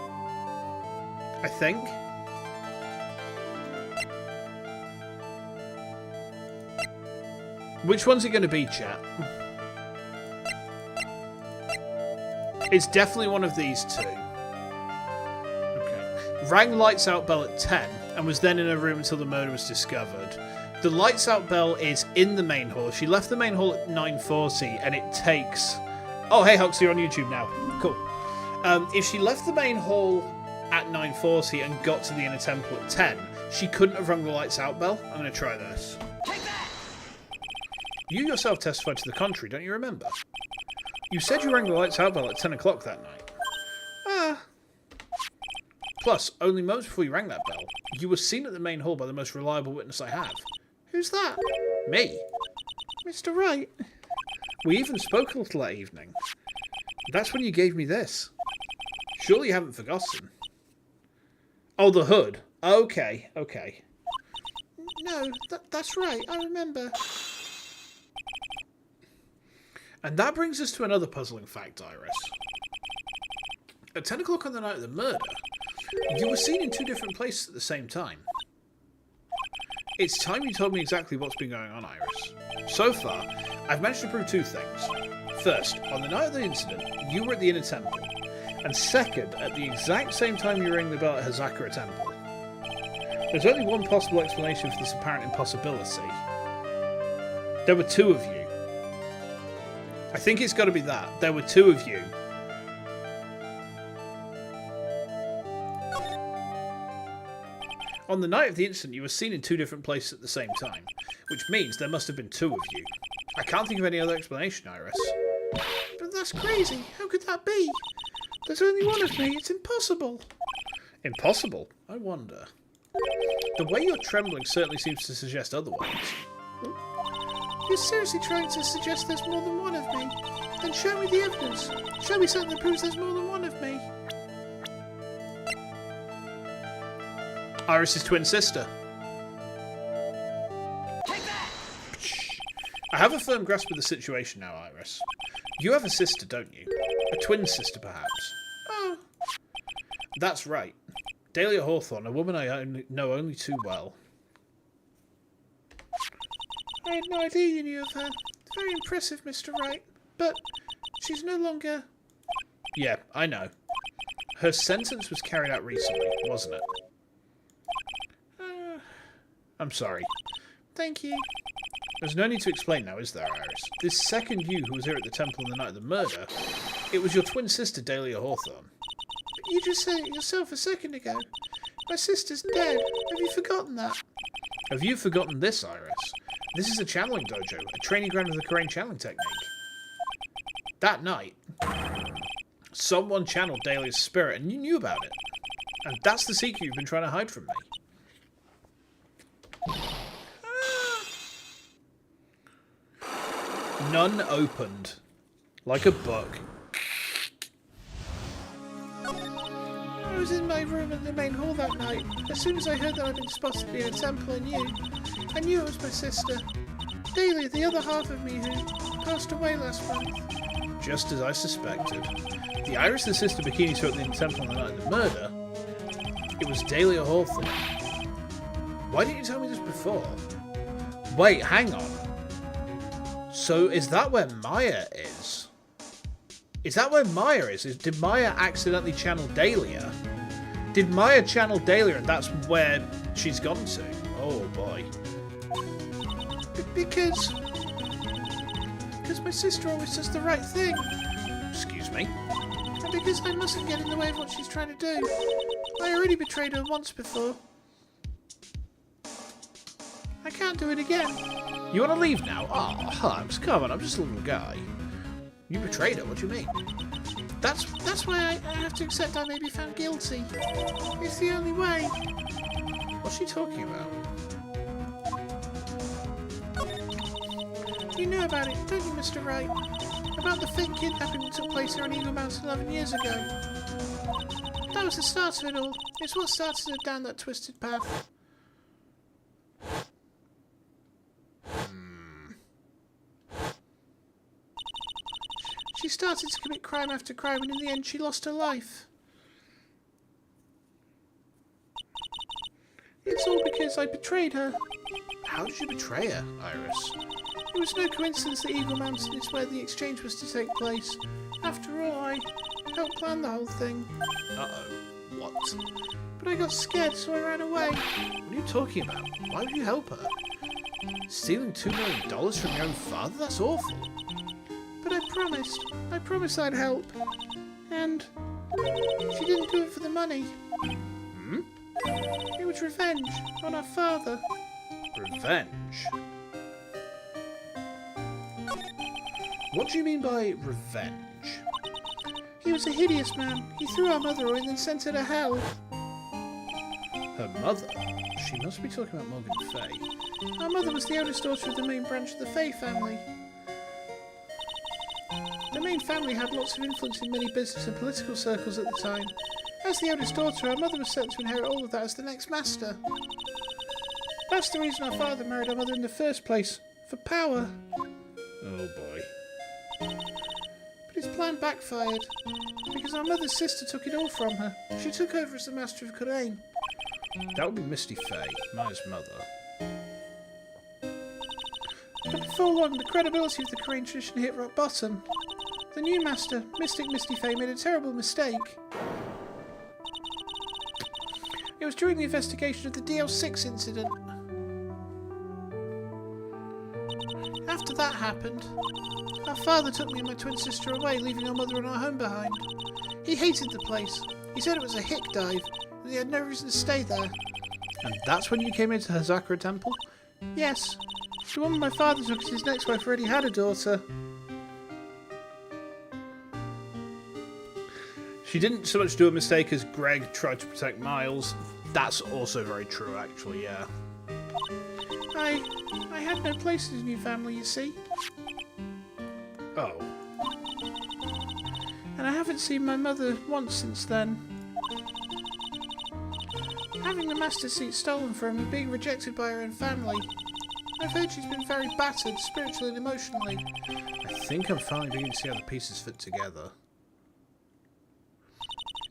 I think. Which one's it going to be, chat? It's definitely one of these two. Okay. Rang lights out bell at 10 and was then in a room until the murder was discovered. The lights out bell is in the main hall. She left the main hall at 9:40 and it takes... Oh, hey, Hux, you're on YouTube now. Cool. If she left the main hall at 9:40 and got to the inner temple at 10, she couldn't have rung the lights out bell. I'm going to try this. You yourself testified to the contrary, don't you remember? You said you rang the lights out bell at 10 o'clock that night. Plus, only moments before you rang that bell, you were seen at the main hall by the most reliable witness I have. Who's that? Me. Mr. Wright. We even spoke a little that evening. That's when you gave me this. Surely you haven't forgotten. Oh, the hood. Okay. No, that's right. I remember. And that brings us to another puzzling fact, Iris. At 10 o'clock on the night of the murder, you were seen in two different places at the same time. It's time you told me exactly what's been going on, Iris. So far, I've managed to prove two things. First, on the night of the incident, you were at the inner temple. And second, at the exact same time you rang the bell at Hazakura Temple. There's only one possible explanation for this apparent impossibility. There were two of you. I think it's got to be that. There were two of you. On the night of the incident, you were seen in two different places at the same time, which means there must have been two of you. I can't think of any other explanation, Iris. But that's crazy. How could that be? There's only one of me. It's impossible. Impossible? I wonder. The way you're trembling certainly seems to suggest otherwise. You're seriously trying to suggest there's more than one of me? Then show me the evidence. Show me something that proves there's more than one of me. Iris's twin sister. Take that! I have a firm grasp of the situation now, Iris. You have a sister, don't you? A twin sister, perhaps? Oh. That's right. Dahlia Hawthorne, a woman I know only too well. I had no idea you knew of her. Very impressive, Mr. Wright. But she's no longer... Yeah, I know. Her sentence was carried out recently, wasn't it? I'm sorry. Thank you. There's no need to explain now, is there, Iris? This second you who was here at the temple on the night of the murder, it was your twin sister, Dahlia Hawthorne. But you just said it yourself a second ago. My sister's dead. Have you forgotten that? Have you forgotten this, Iris? This is a channeling dojo, a training ground of the Korean channeling technique. That night, someone channeled Dahlia's spirit and you knew about it. And that's the secret you've been trying to hide from me. None opened. Like a book. I was in my room in the main hall that night. As soon as I heard that I'd been spotted in a temple, I knew it was my sister. Dahlia, the other half of me who passed away last month. Just as I suspected. The Iris and sister Bikini saw at the temple on the night of the murder. It was Dahlia Hawthorne. Why didn't you tell me this before? Wait, hang on. So is that where Maya is? Is that where Maya is? Did Maya accidentally channel Dahlia? Did Maya channel Dahlia and that's where she's gone to? Oh boy. Because my sister always does the right thing. Excuse me? I'm Because I mustn't get in the way of what she's trying to do. I already betrayed her once before. I can't do it again. You want to leave now? Oh, Hugs, come on, I'm just a little guy. You betrayed her, what do you mean? That's why I have to accept I may be found guilty. It's the only way. What's she talking about? You know about it, don't you, Mr. Wright? About the fake kidnapping that took place here on Eagle Mountain 11 years ago. That was the start of it all. It's what started her down that twisted path. She started to commit crime after crime, and in the end she lost her life. It's all because I betrayed her. How did you betray her, Iris? It was no coincidence that Eagle Mountain is where the exchange was to take place. After all, I helped plan the whole thing. Uh-oh. What? But I got scared, so I ran away. What are you talking about? Why would you help her? Stealing $2 million from your own father? That's awful. But I promised I'd help. And she didn't do it for the money. Hmm? It was revenge on our father. Revenge? What do you mean by revenge? He was a hideous man. He threw our mother away and then sent her to hell. Her mother? She must be talking about Morgan Fay. Our mother was the oldest daughter of the main branch of the Fay family. The main family had lots of influence in many business and political circles at the time. As the eldest daughter, our mother was set to inherit all of that as the next master. That's the reason our father married our mother in the first place. For power. Oh boy. But his plan backfired. Because our mother's sister took it all from her. She took over as the master of Kurumi. That would be Misty Fay, Maya's mother. But before long, the credibility of the Kurumi tradition hit rock bottom. The new master, Mystic Misty Fay, made a terrible mistake. It was during the investigation of the DL6 incident. After that happened, our father took me and my twin sister away, leaving our mother and our home behind. He hated the place. He said it was a hick dive, and he had no reason to stay there. And that's when you came into Hazakura Temple? Yes. The woman my father took as his next wife already had a daughter. She didn't so much do a mistake as Greg tried to protect Miles. That's also very true, actually, yeah. I had no place in his new family, you see. Oh. And I haven't seen my mother once since then. Having the master seat stolen from her and being rejected by her own family. I've heard she's been very battered, spiritually and emotionally. I think I'm finally beginning to see how the pieces fit together.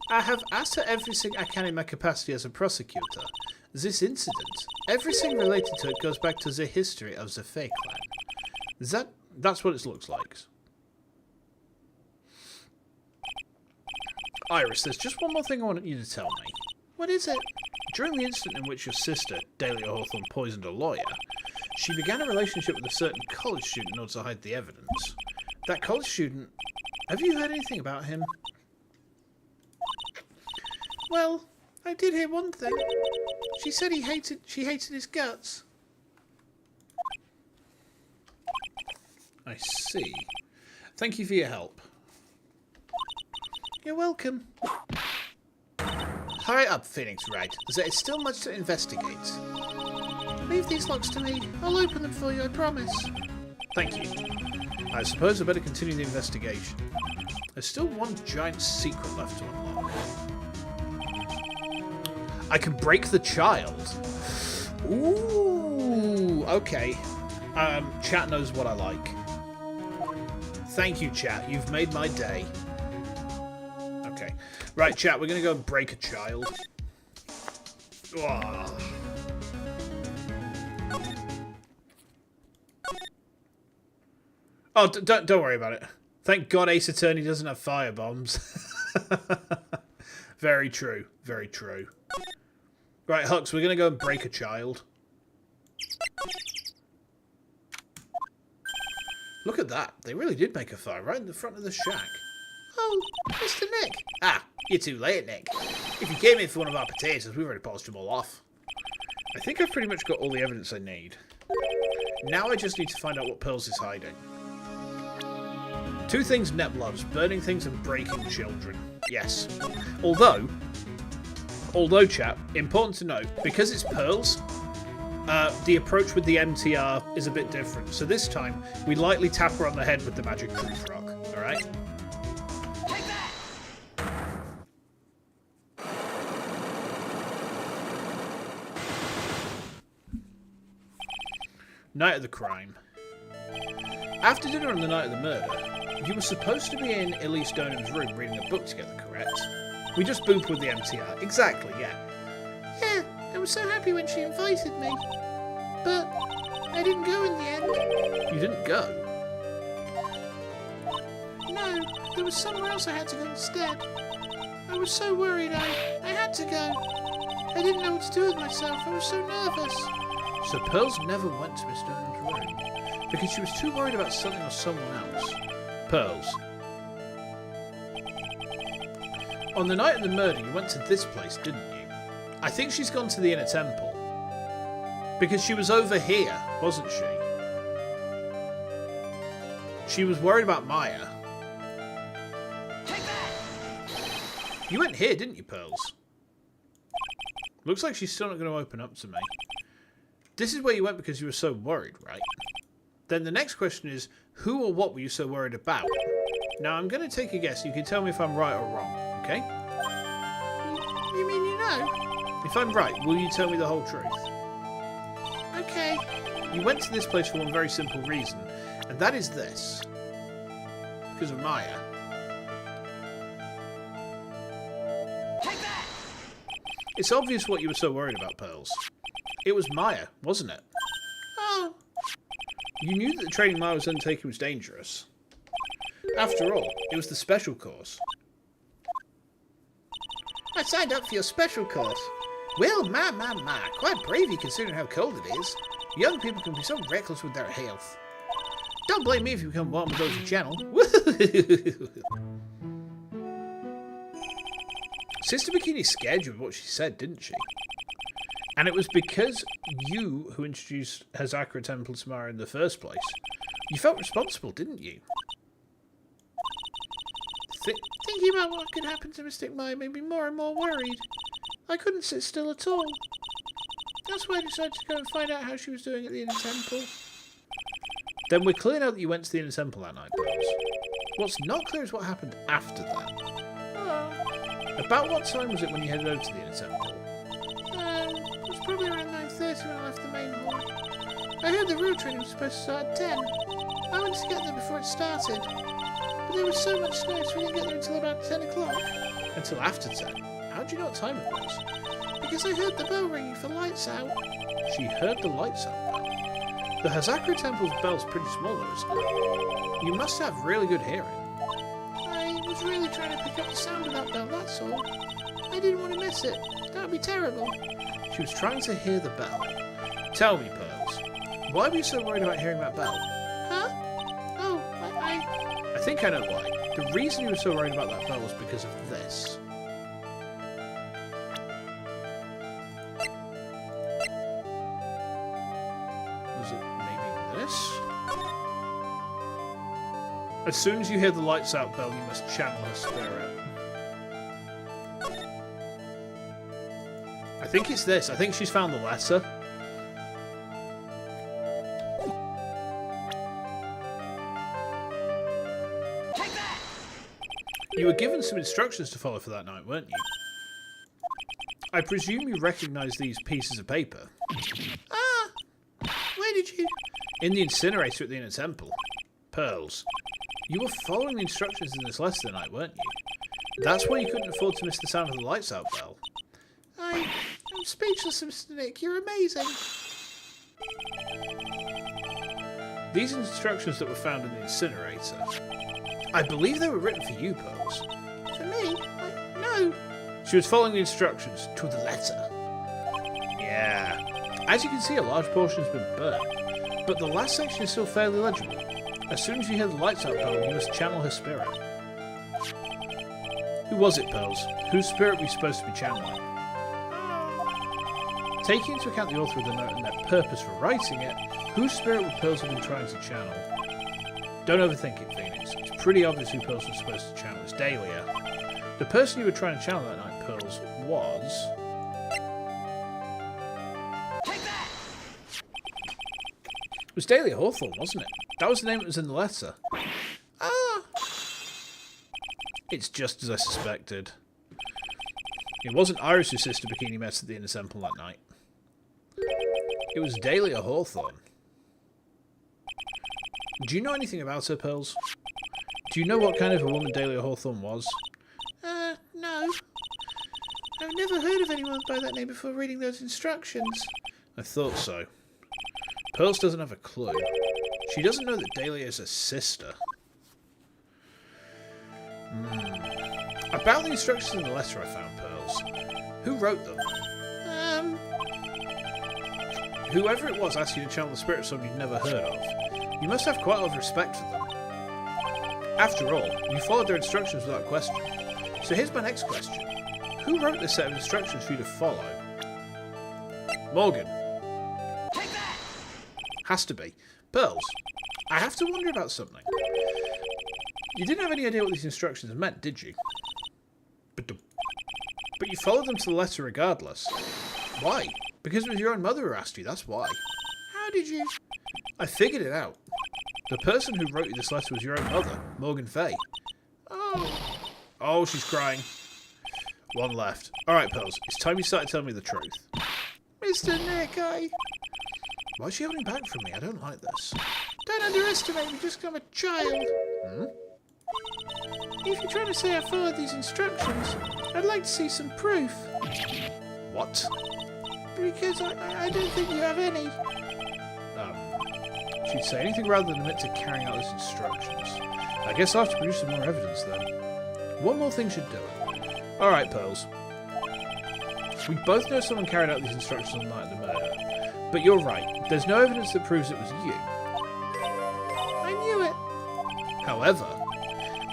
I have asked her everything I can in my capacity as a prosecutor. This incident, everything related to it goes back to the history of the Fey clan. That's what it looks like. Iris, there's just one more thing I want you to tell me. What is it? During the incident in which your sister, Dahlia Hawthorne, poisoned a lawyer, she began a relationship with a certain college student in order to hide the evidence. That college student... Have you heard anything about him? Well, I did hear one thing. She said she hated his guts. I see. Thank you for your help. You're welcome. Hurry up, Phoenix Wright. There is still much to investigate. Leave these locks to me. I'll open them for you, I promise. Thank you. I suppose I better continue the investigation. There's still one giant secret left to unlock. I can break the child. Ooh, okay. Chat knows what I like. Thank you, chat. You've made my day. Okay. Right, chat, we're going to go and break a child. Oh. Oh, don't worry about it. Thank God Ace Attorney doesn't have firebombs. Very true. Very true. Right, Hux, we're going to go and break a child. Look at that. They really did make a fire right in the front of the shack. Oh, Mr. Nick. Ah, you're too late, Nick. If you came in for one of our potatoes, we've already polished them all off. I think I've pretty much got all the evidence I need. Now I just need to find out what Pearls is hiding. Two things Nep loves, burning things and breaking children. Yes. Although, chat, important to note, because it's Pearls, the approach with the MTR is a bit different. So this time, we lightly tap her on the head with the magic truth rock. Alright? Take that! Night of the crime. After dinner on the night of the murder, you were supposed to be in Elise Donham's room reading a book together, correct? We just booped with the MTR. Exactly, yeah. Yeah, I was so happy when she invited me. But I didn't go in the end. You didn't go? No, there was somewhere else I had to go instead. I was so worried I had to go. I didn't know what to do with myself. I was so nervous. So Pearls never went to Miss Donham's room because she was too worried about something or someone else. Pearls. On the night of the murder, you went to this place, didn't you? I think she's gone to the Inner Temple. Because she was over here, wasn't she? She was worried about Maya. Take that! You went here, didn't you, Pearls? Looks like she's still not going to open up to me. This is where you went because you were so worried, right? Then the next question is, who or what were you so worried about? Now, I'm going to take a guess. You can tell me if I'm right or wrong, okay? You mean you know? If I'm right, will you tell me the whole truth? Okay. You went to this place for one very simple reason, and that is this. Because of Maya. Take that! It's obvious what you were so worried about, Pearls. It was Maya, wasn't it? Oh. You knew that the training Maya was undertaking was dangerous. After all, it was the special course. I signed up for your special course. Well, my, quite brave you considering how cold it is. Young people can be so reckless with their health. Don't blame me if you become warm with those channel. Sister Bikini scared you with what she said, didn't she? And it was because you who introduced Hazakura Temple to Mara in the first place. You felt responsible, didn't you? Thinking about what could happen to Mystic Maya made me more and more worried. I couldn't sit still at all. That's why I decided to go and find out how she was doing at the Inner Temple. Then we're clear now that you went to the Inner Temple that night, Pearls. What's not clear is what happened after that. Oh. About what time was it when you headed over to the Inner Temple? It was probably around 9:30 when I left the main hall. I heard the real training was supposed to start at 10. I wanted to get there before it started. But there was so much snow, so we didn't get there until about 10 o'clock. Until after 10? How do you know what time it was? Because I heard the bell ringing for lights out. She heard the lights out bell. The Hazakura Temple's bell's pretty small though, isn't it? You must have really good hearing. I was really trying to pick up the sound of that bell, that's all. I didn't want to miss it. That would be terrible. She was trying to hear the bell. Tell me, Pearls, why were you so worried about hearing that bell? Huh? Oh, I think I know why. The reason you were so worried about that bell was because of this. Was it maybe this? As soon as you hear the lights out bell, you must channel her spirit. I think it's this. I think she's found the letter. Take that! You were given some instructions to follow for that night, weren't you? I presume you recognise these pieces of paper. Ah! Where did you... In the incinerator at the Inner Temple. Pearls. You were following the instructions in this letter that night, weren't you? That's why you couldn't afford to miss the sound of the lights out bell. I'm speechless, Mr. Nick. You're amazing. These instructions that were found in the incinerator. I believe they were written for you, Pearls. For me? No. She was following the instructions to the letter. Yeah. As you can see, a large portion has been burnt, but the last section is still fairly legible. As soon as you hear the lights out bell, you must channel her spirit. Who was it, Pearls? Whose spirit were we supposed to be channeling? Taking into account the author of the note and their purpose for writing it, whose spirit would Pearls have been trying to channel? Don't overthink it, Phoenix. It's pretty obvious who Pearls was supposed to channel. It's Dahlia. The person you were trying to channel that night, Pearls, was... Take that! It was Dahlia Hawthorne, wasn't it? That was the name that was in the letter. Ah! It's just as I suspected. It wasn't Iris' sister Bikini met at the Inner Temple that night. It was Dahlia Hawthorne. Do you know anything about her, Pearls? Do you know what kind of a woman Dahlia Hawthorne was? No. I've never heard of anyone by that name before reading those instructions. I thought so. Pearls doesn't have a clue. She doesn't know that Dahlia is her sister. About the instructions in the letter I found, Pearls. Who wrote them? Whoever it was asked you to channel the spirit of someone you'd never heard of. You must have quite a lot of respect for them. After all, you followed their instructions without question. So here's my next question. Who wrote this set of instructions for you to follow? Morgan. Take that! Has to be. Pearls, I have to wonder about something. You didn't have any idea what these instructions meant, did you? But you followed them to the letter regardless. Why? Because it was your own mother who asked you, that's why. How did you... I figured it out. The person who wrote you this letter was your own mother, Morgan Fay. Oh. Oh, she's crying. One left. Alright, Pearls, it's time you started telling me the truth. Mr. Nick, Why is she holding back from me? I don't like this. Don't underestimate me just 'cause I'm a child. If you're trying to say I followed these instructions, I'd like to see some proof. What? Because I don't think you have any. She'd say anything rather than admit to carrying out those instructions. I guess I'll have to produce some more evidence then. One more thing should do it. Alright, Pearls. We both know someone carried out these instructions on the night of the murder. But you're right. There's no evidence that proves it was you. I knew it. However,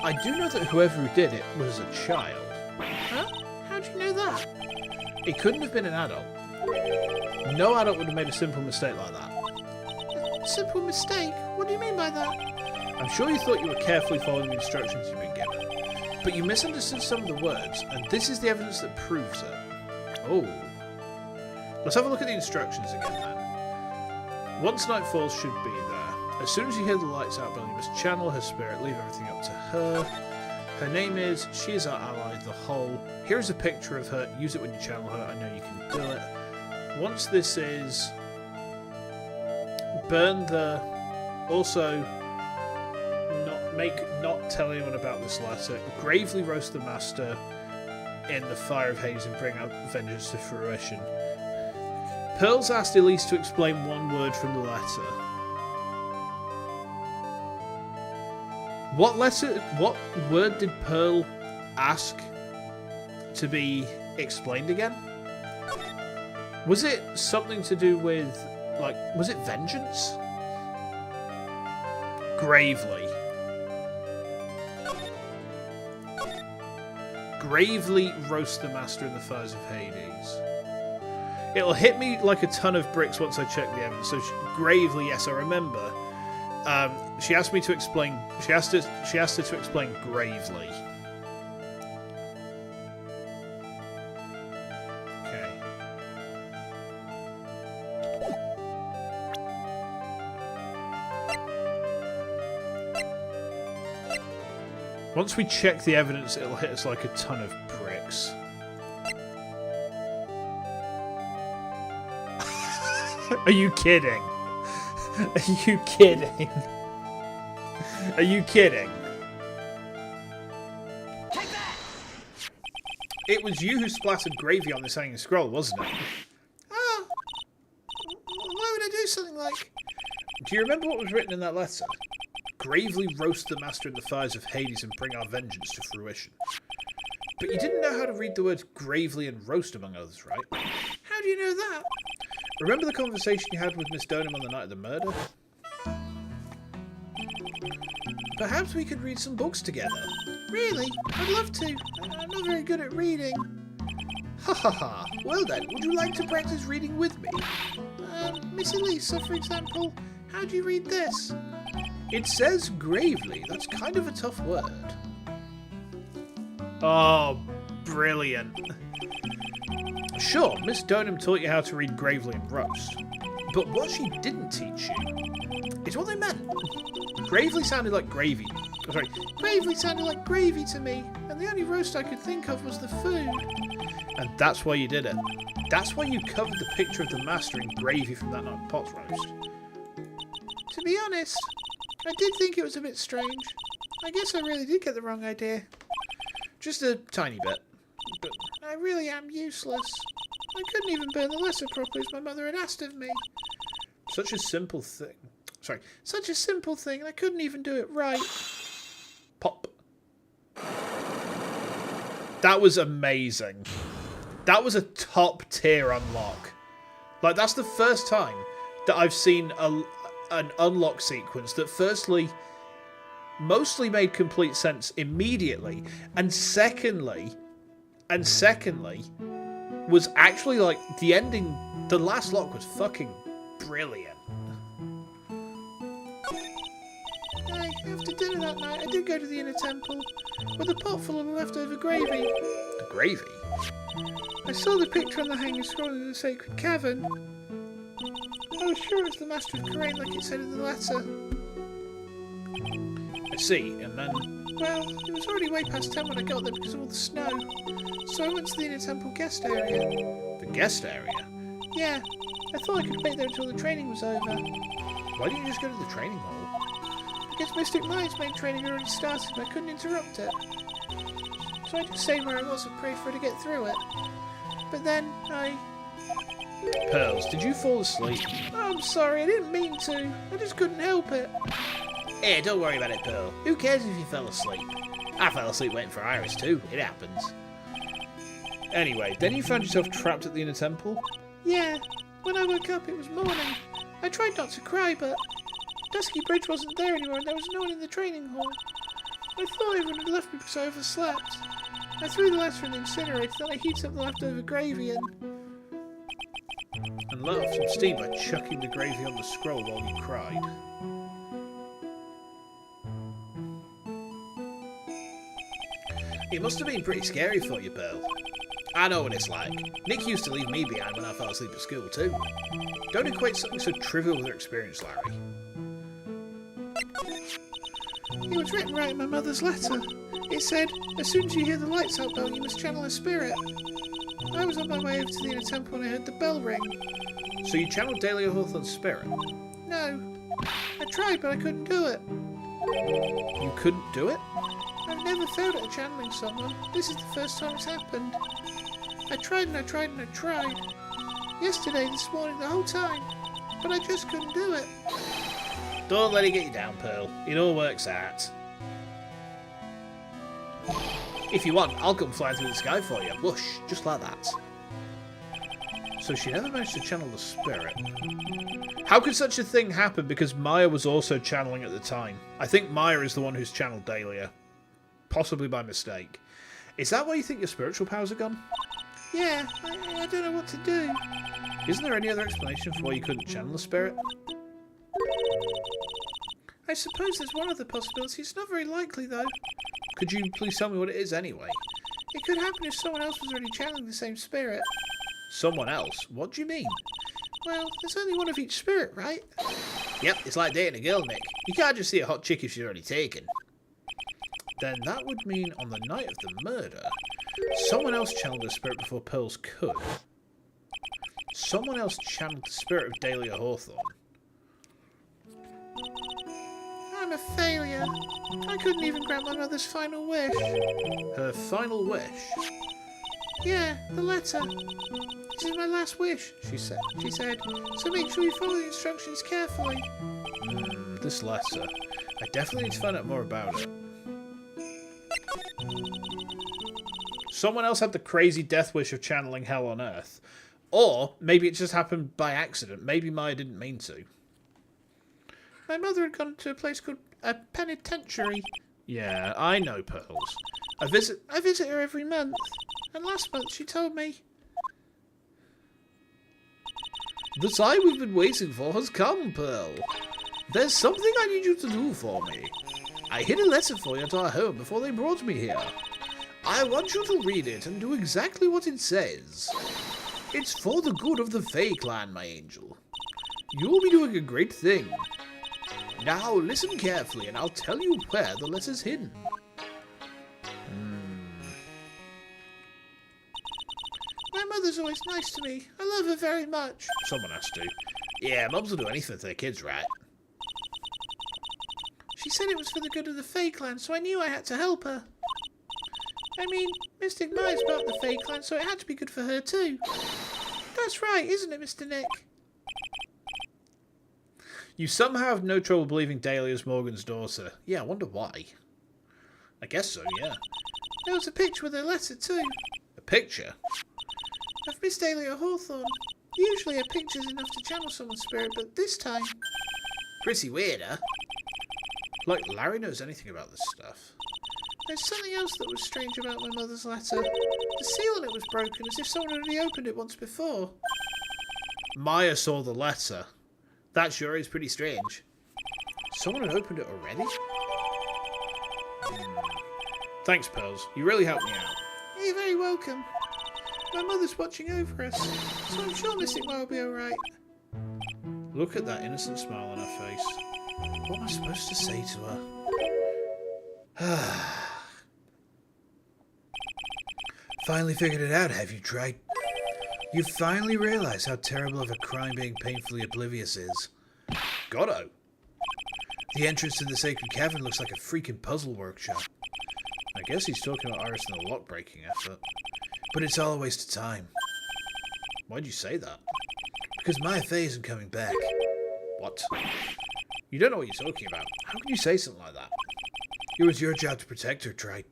I do know that whoever who did it was a child. Huh? How'd you know that? It couldn't have been an adult. No adult would have made a simple mistake like that. A simple mistake? What do you mean by that? I'm sure you thought you were carefully following the instructions you've been given, but you misunderstood some of the words, and this is the evidence that proves it. Oh. Let's have a look at the instructions again then. Once night falls should be there. As soon as you hear the lights out, Bill, you must channel her spirit, leave everything up to her. Her name is, she is our ally, the whole. Here is a picture of her, use it when you channel her, I know you can do it. Once this is... burn the... also... not tell anyone about this letter. Gravely roast the master in the fire of Hades and bring out vengeance to fruition. Pearls asked Elise to explain one word from the letter. What word did Pearl ask to be explained again? Was it something to do with, like, was it vengeance? Gravely. Gravely roast the master in the fires of Hades. It'll hit me like a ton of bricks once I check the evidence. So gravely, yes, I remember. She asked me to explain. She asked her to explain gravely. Okay. Once we check the evidence, it'll hit us like a ton of bricks. Are you kidding? Are you kidding? Are you kidding? Take that! It was you who splattered gravy on this hanging scroll, wasn't it? Oh. Why would I do something like... Do you remember what was written in that letter? Gravely roast the master in the fires of Hades and bring our vengeance to fruition. But you didn't know how to read the words gravely and roast, among others, right? How do you know that? Remember the conversation you had with Miss Donham on the night of the murder? Perhaps we could read some books together. Really? I'd love to. I'm not very good at reading. Ha ha ha. Well then, would you like to practice reading with me? Miss Elisa, for example, how do you read this? It says gravely. That's kind of a tough word. Oh, brilliant. Sure, Miss Donham taught you how to read gravely and roast. But what she didn't teach you is what they meant. Gravely sounded like gravy. Oh, sorry. Gravely sounded like gravy to me, and the only roast I could think of was the food. And that's why you did it. That's why you covered the picture of the master in gravy from that night pot's roast. To be honest, I did think it was a bit strange. I guess I really did get the wrong idea. Just a tiny bit. But I really am useless. I couldn't even burn the letter properly as my mother had asked of me. such a simple thing. Sorry. Such a simple thing, and I couldn't even do it right. Pop. That was amazing. That was a top tier unlock. Like, that's the first time that I've seen an unlock sequence that firstly mostly made complete sense immediately, and secondly was actually like the ending. The last lock was fucking brilliant. After dinner that night, I did go to the inner temple with a pot full of leftover gravy. The gravy? I saw the picture on the hanging scroll in the sacred cavern. I was sure it was the Master of Karain like it said in the letter. I see, and then... Well, it was already way past 10 when I got there because of all the snow. So I went to the inner temple guest area. The guest area? Yeah, I thought I could wait there until the training was over. Why didn't you just go to the training hall? Because Mystic Mind's main training had already started and I couldn't interrupt it. So I just stayed where I was and prayed for her to get through it. But then, Pearls, did you fall asleep? Oh, I'm sorry, I didn't mean to. I just couldn't help it. Hey, don't worry about it, Pearl. Who cares if you fell asleep? I fell asleep waiting for Iris too. It happens. Anyway, then you found yourself trapped at the inner temple? Yeah. When I woke up, it was morning. I tried not to cry, but Dusky Bridge wasn't there anymore and there was no one in the training hall. I thought everyone had left me because I overslept. I threw the letter in the incinerator, then I heated up the leftover gravy and let off some steam by chucking the gravy on the scroll while you cried. It must have been pretty scary for you, Pearl. I know what it's like. Nick used to leave me behind when I fell asleep at school too. Don't equate something so trivial with your experience, Larry. It was written right in my mother's letter. It said, as soon as you hear the lights out bell, you must channel a spirit. I was on my way over to the inner temple when I heard the bell ring. So you channeled Dahlia Hawthorne's spirit? No. I tried, but I couldn't do it. You couldn't do it? I've never failed at channeling someone. This is the first time it's happened. I tried and I tried and I tried. Yesterday, this morning, the whole time. But I just couldn't do it. Don't let it get you down, Pearl. It all works out. If you want, I'll come flying through the sky for you. Whoosh, just like that. So she never managed to channel the spirit. How could such a thing happen? Because Maya was also channeling at the time. I think Maya is the one who's channeled Dahlia. Possibly by mistake. Is that why you think your spiritual powers are gone? Yeah, I don't know what to do. Isn't there any other explanation for why you couldn't channel the spirit? I suppose there's one other possibility. It's not very likely, though. Could you please tell me what it is anyway? It could happen if someone else was already channeling the same spirit. Someone else? What do you mean? Well, there's only one of each spirit, right? Yep, it's like dating a girl, Nick. You can't just see a hot chick if she's already taken. Then that would mean on the night of the murder, someone else channeled the spirit before Pearls could. Someone else channeled the spirit of Dahlia Hawthorne. I'm a failure. I couldn't even grant my mother's final wish. Her final wish? Yeah, the letter. This is my last wish, she said. So make sure you follow the instructions carefully. This letter. I definitely need to find out more about it. Someone else had the crazy death wish of channeling hell on Earth. Or maybe it just happened by accident. Maybe Maya didn't mean to. My mother had gone to a place called a penitentiary. Yeah, I know, Pearls. I visit her every month, and last month she told me... The time we've been waiting for has come, Pearl. There's something I need you to do for me. I hid a letter for you at our home before they brought me here. I want you to read it and do exactly what it says. It's for the good of the Fae clan, my angel. You'll be doing a great thing. Now listen carefully and I'll tell you where the letter's hidden. My mother's always nice to me. I love her very much. Someone has to. Yeah, mums will do anything for their kids, right? She said it was for the good of the Fae clan, so I knew I had to help her. I mean, Mystic Maya's part of the Fae clan, so it had to be good for her too. That's right, isn't it, Mr. Nick? You somehow have no trouble believing Dahlia's Morgan's daughter. Yeah, I wonder why. I guess so, yeah. There was a picture with her letter too. A picture? Of Miss Dahlia Hawthorne. Usually a picture's enough to channel someone's spirit, but this time... Pretty weird, huh? Like Larry knows anything about this stuff. There's something else that was strange about my mother's letter. The seal on it was broken, as if someone had already opened it once before. Maya saw the letter. That sure is pretty strange. Someone had opened it already? Thanks, Pearls. You really helped me out. You're very welcome. My mother's watching over us, so I'm sure Mystic Maya will be alright. Look at that innocent smile on her face. What am I supposed to say to her? Finally figured it out, have you, Trite? You finally realized how terrible of a crime being painfully oblivious is. Goto. The entrance to the sacred cavern looks like a freaking puzzle workshop. I guess he's talking about Iris and the lock-breaking effort. But it's all a waste of time. Why'd you say that? Because Maya Faye isn't coming back. What? You don't know what you're talking about. How can you say something like that? It was your job to protect her, Trite.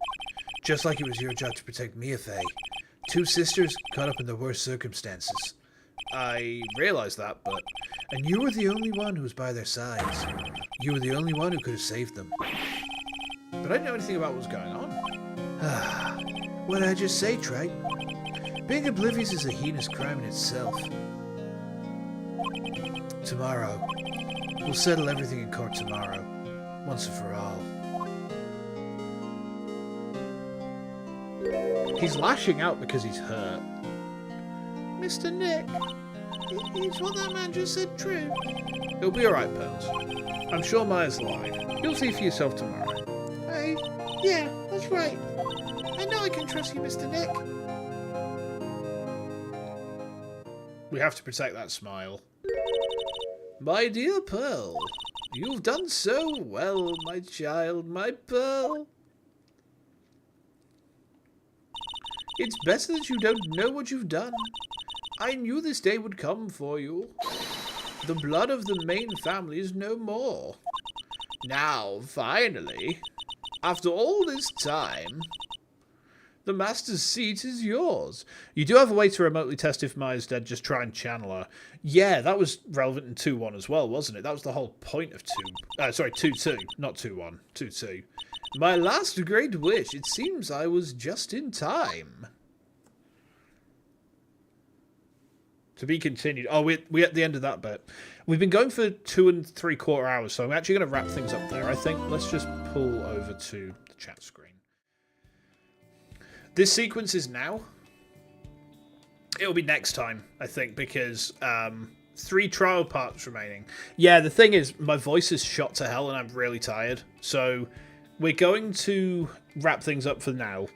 Just like it was your job to protect Mia Faye. Two sisters caught up in the worst circumstances. I realized that, but... And you were the only one who was by their sides. You were the only one who could have saved them. But I didn't know anything about what was going on. What did I just say, Trite? Being oblivious is a heinous crime in itself. Tomorrow. We'll settle everything in court tomorrow. Once and for all. He's lashing out because he's hurt. Mr. Nick, is what that man just said true? It'll be alright, Pearls. I'm sure Maya's alive. You'll see for yourself tomorrow. Yeah, that's right. I know I can trust you, Mr. Nick. We have to protect that smile. My dear Pearl, you've done so well, my child, my Pearl. It's better that you don't know what you've done. I knew this day would come for you. The blood of the main family is no more. Now, finally, after all this time, the Master's seat is yours. You do have a way to remotely test if Maya's dead, just try and channel her. Yeah, that was relevant in 2-1 as well, wasn't it? That was the whole point of 2-2, not 2-1, 2-2. My last great wish, it seems I was just in time. To be continued. Oh, we're at the end of that bit. We've been going for 2 3/4 hours, so I'm actually going to wrap things up there, I think. Let's just pull over to the chat screen. This sequence is now. It'll be next time, I think, because 3 trial parts remaining. Yeah, the thing is, my voice is shot to hell and I'm really tired. So we're going to wrap things up for now.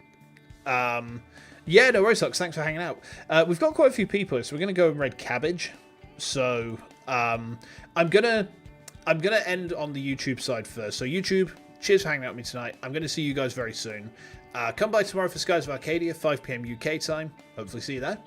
Yeah, no worries, Hux. Thanks for hanging out. We've got quite a few people, so we're going to go and raid Cabbage. So I'm gonna end on the YouTube side first. So YouTube, cheers for hanging out with me tonight. I'm going to see you guys very soon. Come by tomorrow for Skies of Arcadia, 5 PM UK time. Hopefully see you there.